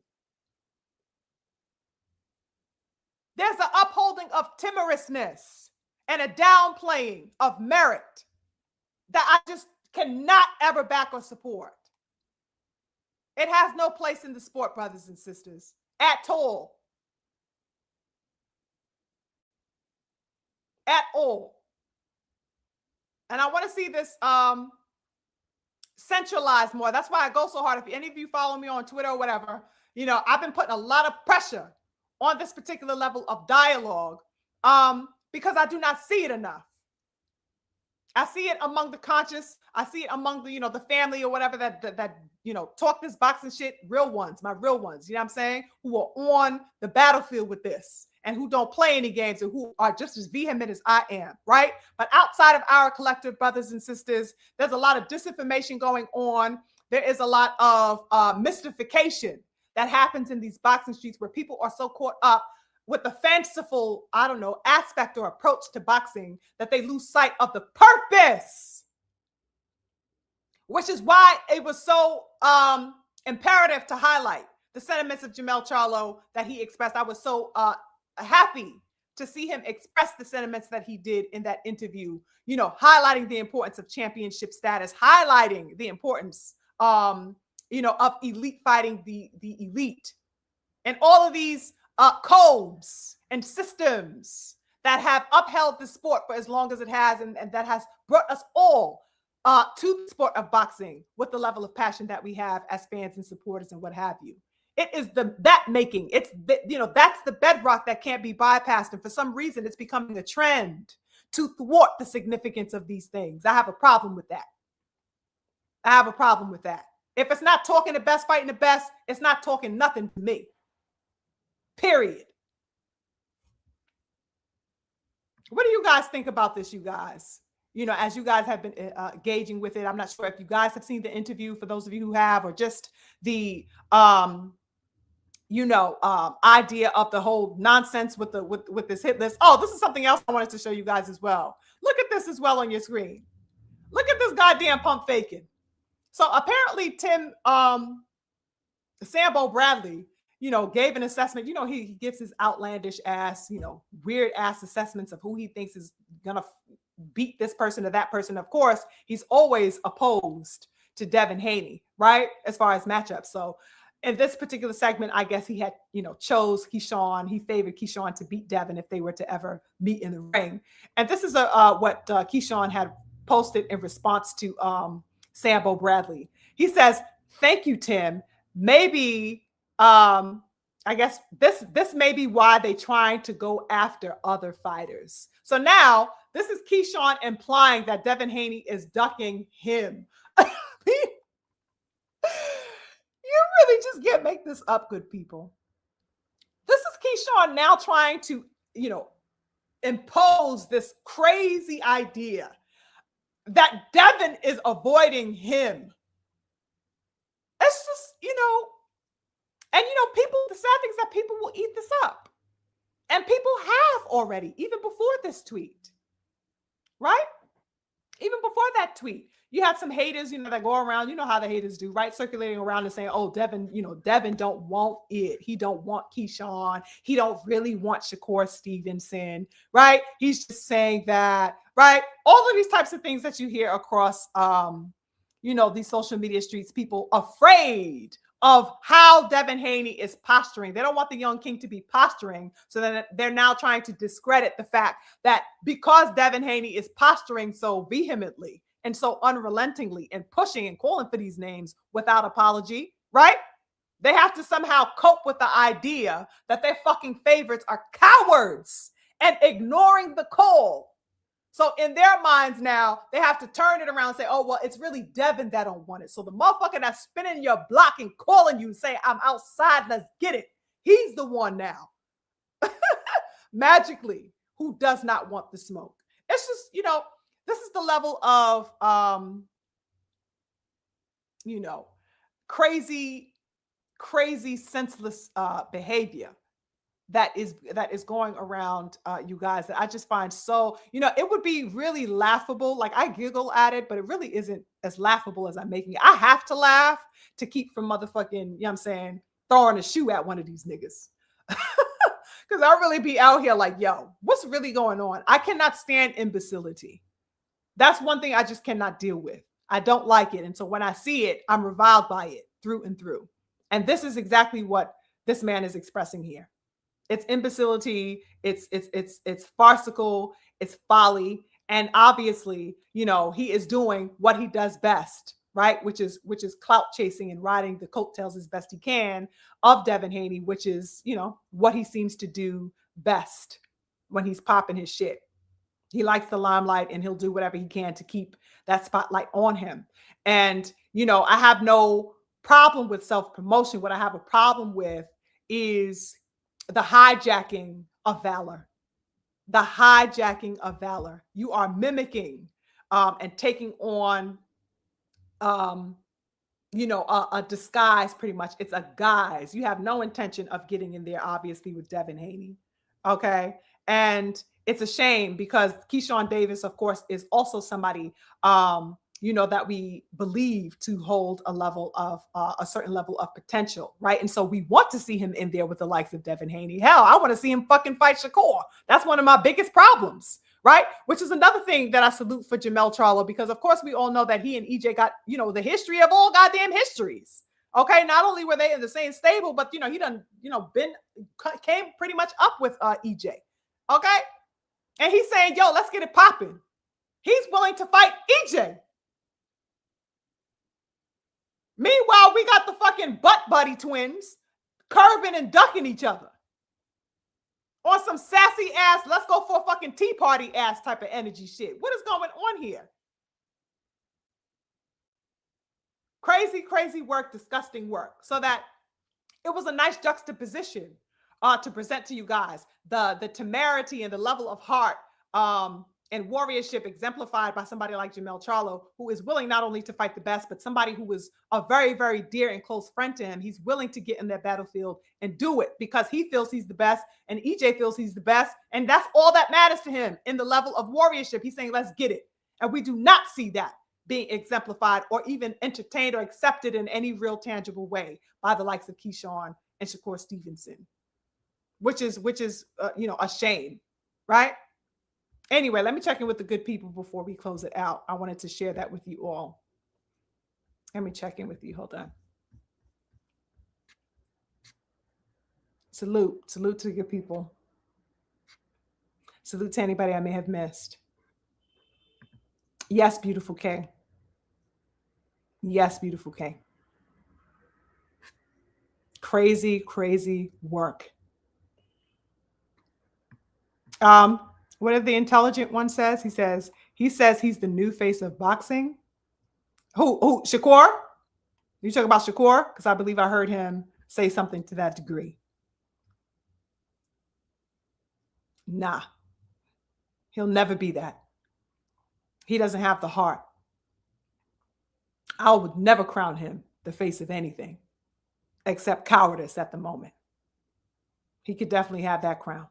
There's an upholding of timorousness and a downplaying of merit that I just cannot ever back or support. It has no place in the sport, brothers and sisters, at all. At all. And I want to see this centralized more. That's why I go so hard. If any of you follow me on Twitter or whatever, I've been putting a lot of pressure on this particular level of dialogue because I do not see it enough. I see it among the conscious. I see it among the family or whatever that talk this boxing shit, real ones, my real ones, you know what I'm saying, who are on the battlefield with this and who don't play any games and who are just as vehement as I am, right? But outside of our collective brothers and sisters, there's a lot of disinformation going on. There is a lot of mystification that happens in these boxing streets where people are so caught up with the fanciful, aspect or approach to boxing that they lose sight of the purpose, which is why it was so imperative to highlight the sentiments of Jermell Charlo that he expressed. I was so happy to see him express the sentiments that he did in that interview, highlighting the importance of championship status, highlighting the importance, of elite fighting the elite, and all of these codes and systems that have upheld the sport for as long as it has, and that has brought us all to the sport of boxing with the level of passion that we have as fans and supporters and what have you. It is that's the bedrock that can't be bypassed. And for some reason, it's becoming a trend to thwart the significance of these things. I have a problem with that. If it's not talking the best, fighting the best, it's not talking nothing to me. Period. What do you guys think about this, you guys? As you guys have been engaging with it, I'm not sure if you guys have seen the interview, for those of you who have, or just the idea of the whole nonsense with this hit list. Oh, this is something else I wanted to show you guys as well. Look at this as well on your screen. Look at this goddamn pump faking. So apparently Tim Sambo Bradley, gave an assessment. He gives his outlandish ass, weird ass assessments of who he thinks is gonna beat this person or that person. Of course, he's always opposed to Devin Haney, right? As far as matchups. So in this particular segment, I guess he had, chose Keyshawn. He favored Keyshawn to beat Devin if they were to ever meet in the ring. And this is what Keyshawn had posted in response to Sambo Bradley. He says, "Thank you, Tim. Maybe I guess this may be why they trying to go after other fighters." So now this is Keyshawn implying that Devin Haney is ducking him. You really just can't make this up, good people. This is Keyshawn now trying to, impose this crazy idea that Devin is avoiding him. It's just, and people, the sad thing is that people will eat this up. And people have already, even before this tweet, right? Even before that tweet, you had some haters, that go around, how the haters do, right? Circulating around and saying, oh, Devin, Devin don't want it. He don't want Keyshawn. He don't really want Shakur Stevenson, right? He's just saying that, right? All of these types of things that you hear across, these social media streets, people afraid of how Devin Haney is posturing. They don't want the young king to be posturing. So then they're now trying to discredit the fact that because Devin Haney is posturing so vehemently and so unrelentingly and pushing and calling for these names without apology, right? They have to somehow cope with the idea that their fucking favorites are cowards and ignoring the call. So in their minds now, they have to turn it around and say, oh, well, it's really Devin that don't want it. So the motherfucker that's spinning your block and calling you, say, I'm outside, let's get it. He's the one now, magically, who does not want the smoke. It's just, this is the level of, crazy, senseless behavior that is going around, you guys, that I just find so, it would be really laughable. Like, I giggle at it, but it really isn't as laughable as I'm making it. I have to laugh to keep from motherfucking, you know what I'm saying, throwing a shoe at one of these niggas. Because I'll really be out here like, yo, what's really going on? I cannot stand imbecility. That's one thing I just cannot deal with. I don't like it. And so when I see it, I'm reviled by it through and through. And this is exactly what this man is expressing here. It's imbecility, it's farcical, it's folly, and obviously, he is doing what he does best, right? Which is clout chasing and riding the coattails as best he can of Devin Haney, which is, what he seems to do best when he's popping his shit. He likes the limelight and he'll do whatever he can to keep that spotlight on him. And, I have no problem with self-promotion. What I have a problem with is the hijacking of valor. The hijacking of valor. You are mimicking and taking on, a disguise, pretty much. It's a guise. You have no intention of getting in there, obviously, with Devin Haney. Okay. And it's a shame because Keyshawn Davis, of course, is also somebody, that we believe to hold a certain level of potential, right? And so we want to see him in there with the likes of Devin Haney. Hell, I want to see him fucking fight Shakur. That's one of my biggest problems, right? Which is another thing that I salute for Jermell Charlo, because of course we all know that he and EJ got, the history of all goddamn histories. Okay, not only were they in the same stable, but he done, came pretty much up with EJ. Okay, and he's saying, yo, let's get it popping. He's willing to fight EJ. Meanwhile, we got the fucking butt buddy twins curbing and ducking each other on some sassy ass, let's go for a fucking tea party ass type of energy shit. What is going on here? Crazy, crazy work, disgusting work. So that it was a nice juxtaposition to present to you guys the temerity and the level of heart and warriorship exemplified by somebody like Jermell Charlo, who is willing not only to fight the best, but somebody who was a very, very dear and close friend to him. He's willing to get in that battlefield and do it because he feels he's the best and EJ feels he's the best. And that's all that matters to him in the level of warriorship. He's saying, let's get it. And we do not see that being exemplified or even entertained or accepted in any real tangible way by the likes of Keyshawn and Shakur Stevenson, which is a shame, right? Anyway, let me check in with the good people before we close it out. I wanted to share that with you all. Let me check in with you. Hold on. Salute to the good people. Salute to anybody I may have missed. Yes, beautiful K. Yes, beautiful K. Crazy, crazy work. What if the intelligent one says? He says he's the new face of boxing. Who? Shakur? You talking about Shakur? Because I believe I heard him say something to that degree. Nah. He'll never be that. He doesn't have the heart. I would never crown him the face of anything except cowardice at the moment. He could definitely have that crown.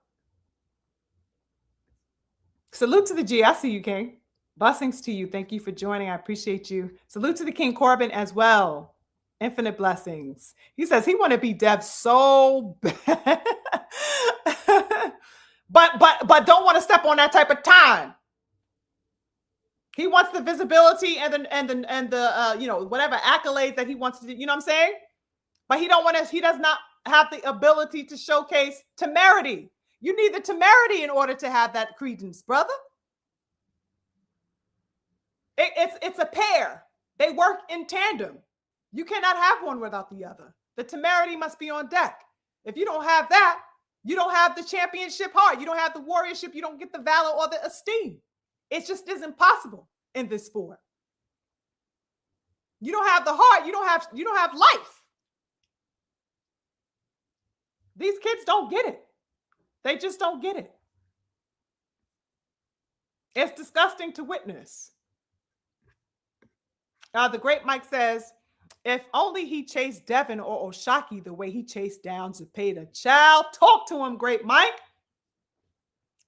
Salute to the G. I see you, King. Blessings to you. Thank you for joining. I appreciate you. Salute to the King Corbin as well. Infinite blessings. He says he want to be Dev so bad, but don't want to step on that type of time. He wants the visibility and the whatever accolades that he wants to do. You know what I'm saying? but he does not have the ability to showcase temerity. You need the temerity in order to have that credence, brother. It's a pair. They work in tandem. You cannot have one without the other. The temerity must be on deck. If you don't have that, you don't have the championship heart. You don't have the warriorship. You don't get the valor or the esteem. It just isn't possible in this sport. You don't have the heart. You don't have life. These kids don't get it. They just don't get it. It's disgusting to witness. The great Mike says, if only he chased Devin or Oshaki the way he chased down Zepeda. Child, talk to him, great Mike.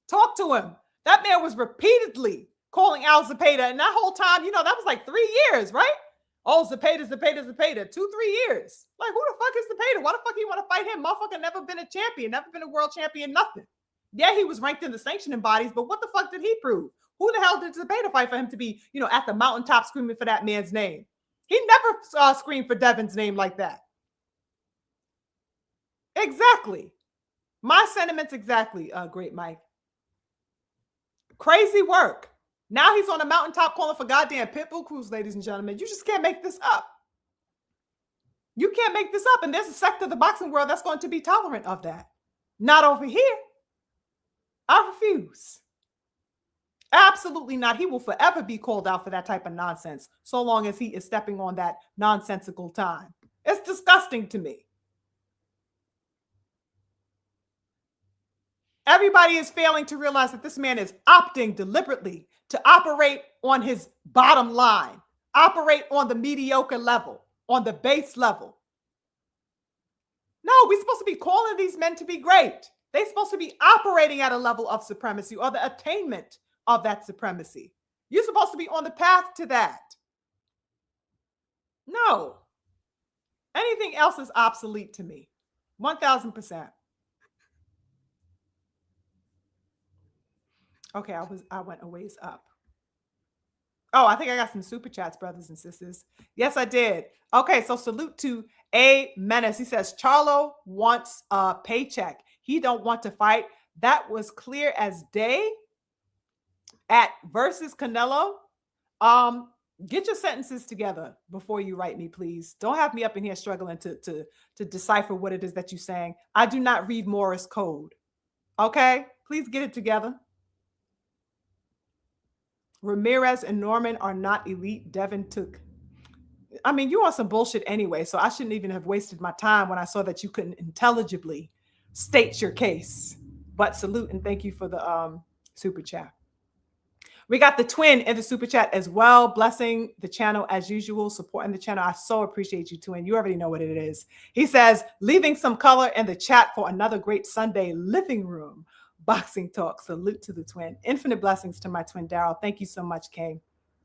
Talk to him. That man was repeatedly calling out Zepeda. And that whole time, that was like 3 years, right? Oh, Zepeda, 2-3 years. Like, who the fuck is Zepeda? Why the fuck you want to fight him? Motherfucker never been a champion, never been a world champion, nothing. Yeah, he was ranked in the sanctioning bodies, but what the fuck did he prove? Who the hell did Zepeda fight for him to be, at the mountaintop screaming for that man's name? He never screamed for Devin's name like that. Exactly. My sentiments exactly, great Mike. Crazy work. Now he's on a mountaintop calling for goddamn pitbull crews, ladies and gentlemen. You just can't make this up. You can't make this up. And there's a sector of the boxing world that's going to be tolerant of that. Not over here. I refuse. Absolutely not. He will forever be called out for that type of nonsense, so long as he is stepping on that nonsensical time. It's disgusting to me. Everybody is failing to realize that this man is opting deliberately to operate on his bottom line, operate on the mediocre level, on the base level. No, we're supposed to be calling these men to be great. They're supposed to be operating at a level of supremacy or the attainment of that supremacy. You're supposed to be on the path to that. No. Anything else is obsolete to me. 1000%. Okay, I went a ways up. Oh, I think I got some super chats, brothers and sisters. Yes, I did. Okay, so salute to A Menace. He says, Charlo wants a paycheck. He don't want to fight. That was clear as day at versus Canelo. Get your sentences together before you write me, please. Don't have me up in here struggling to decipher what it is that you're saying. I do not read Morse code. Okay? Please get it together. Ramirez and Norman are not elite. Devin took. I mean, you are some bullshit anyway, so I shouldn't even have wasted my time when I saw that you couldn't intelligibly state your case. But salute and thank you for the super chat. We got the twin in the super chat as well. Blessing the channel as usual, supporting the channel. I so appreciate you, twin. You already know what it is. He says, leaving some color in the chat for another great Sunday living room boxing talk. Salute to the twin. Infinite blessings to my twin, Daryl. Thank you so much, King.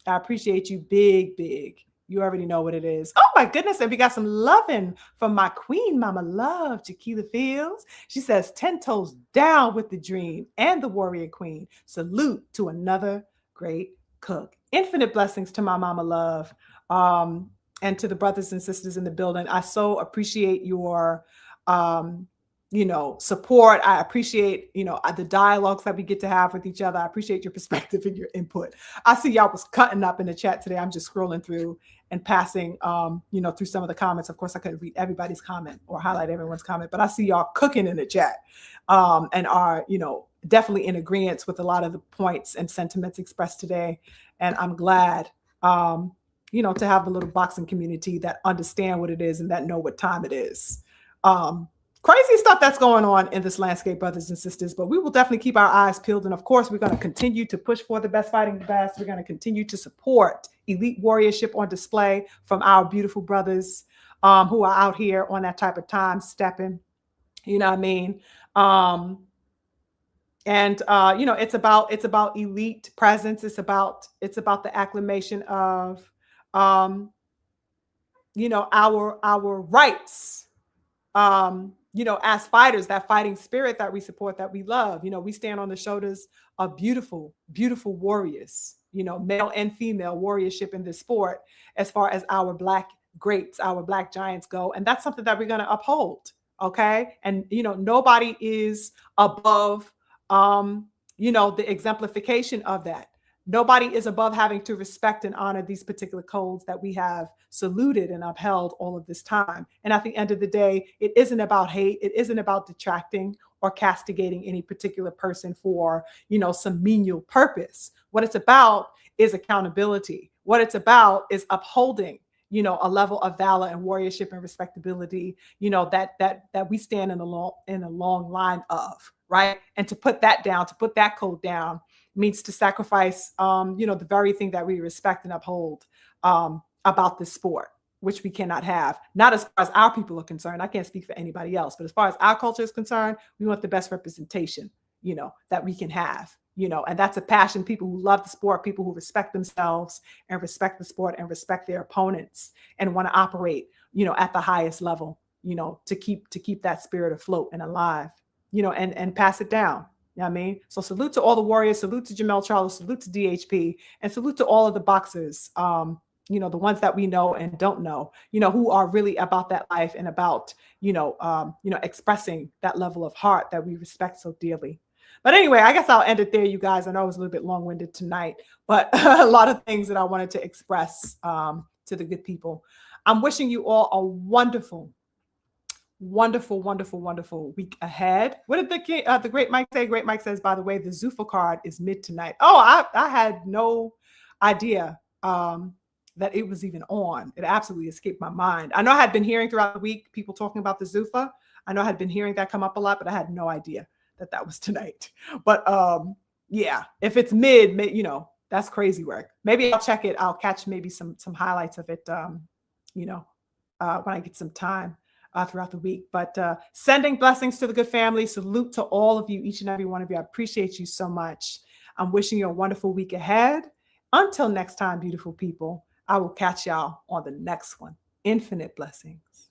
I appreciate you big, big. You already know what it is. Oh, my goodness. And we got some loving from my queen, Mama Love, Jaquila Fields. She says, 10 toes down with the dream and the warrior queen. Salute to another great cook. Infinite blessings to my Mama Love and to the brothers and sisters in the building. I so appreciate your support. I appreciate, the dialogues that we get to have with each other. I appreciate your perspective and your input. I see y'all was cutting up in the chat today. I'm just scrolling through and passing, through some of the comments. Of course, I couldn't read everybody's comment or highlight everyone's comment, but I see y'all cooking in the chat and are, definitely in agreement with a lot of the points and sentiments expressed today. And I'm glad, to have a little boxing community that understand what it is and that know what time it is. Crazy stuff that's going on in this landscape, brothers and sisters, but we will definitely keep our eyes peeled. And of course, we're going to continue to push for the best fighting the best. We're going to continue to support elite warriorship on display from our beautiful brothers who are out here on that type of time stepping, you know what I mean? It's about elite presence. It's about the acclamation of, our rights, as fighters, that fighting spirit that we support, that we love. We stand on the shoulders of beautiful, beautiful warriors, male and female warriorship in this sport, as far as our Black greats, our Black giants go. And that's something that we're going to uphold. Okay. And, nobody is above, the exemplification of that. Nobody is above having to respect and honor these particular codes that we have saluted and upheld all of this time. And at the end of the day, it isn't about hate. It isn't about detracting or castigating any particular person for, some menial purpose. What it's about is accountability. What it's about is upholding, a level of valor and warriorship and respectability, that we stand in a long line of, right? And to put that down, to put that code down, means to sacrifice, the very thing that we respect and uphold about this sport, which we cannot have. Not as far as our people are concerned. I can't speak for anybody else, but as far as our culture is concerned, we want the best representation, that we can have, and that's a passion. People who love the sport, people who respect themselves and respect the sport and respect their opponents and want to operate, at the highest level, to keep that spirit afloat and alive, and pass it down. You know what I mean? So salute to all the warriors, salute to Jermell Charlo, salute to DHP, and salute to all of the boxers, the ones that we know and don't know, who are really about that life and about, expressing that level of heart that we respect so dearly. But anyway, I guess I'll end it there, you guys. I know I was a little bit long-winded tonight, but a lot of things that I wanted to express to the good people. I'm wishing you all a wonderful, wonderful, wonderful, wonderful week ahead. What did the great Mike say? Great Mike says, by the way, the Zuffa card is mid tonight. Oh, I had no idea that it was even on. It absolutely escaped my mind. I know I had been hearing throughout the week people talking about the Zuffa. I know I had been hearing that come up a lot, but I had no idea that was tonight. But yeah, if it's mid, that's crazy work. Maybe I'll check it. I'll catch maybe some highlights of it, when I get some time throughout the week. But sending blessings to the good family. Salute to all of you, each and every one of you. I appreciate you so much. I'm wishing you a wonderful week ahead. Until next time, beautiful people, I will catch y'all on the next one. Infinite blessings.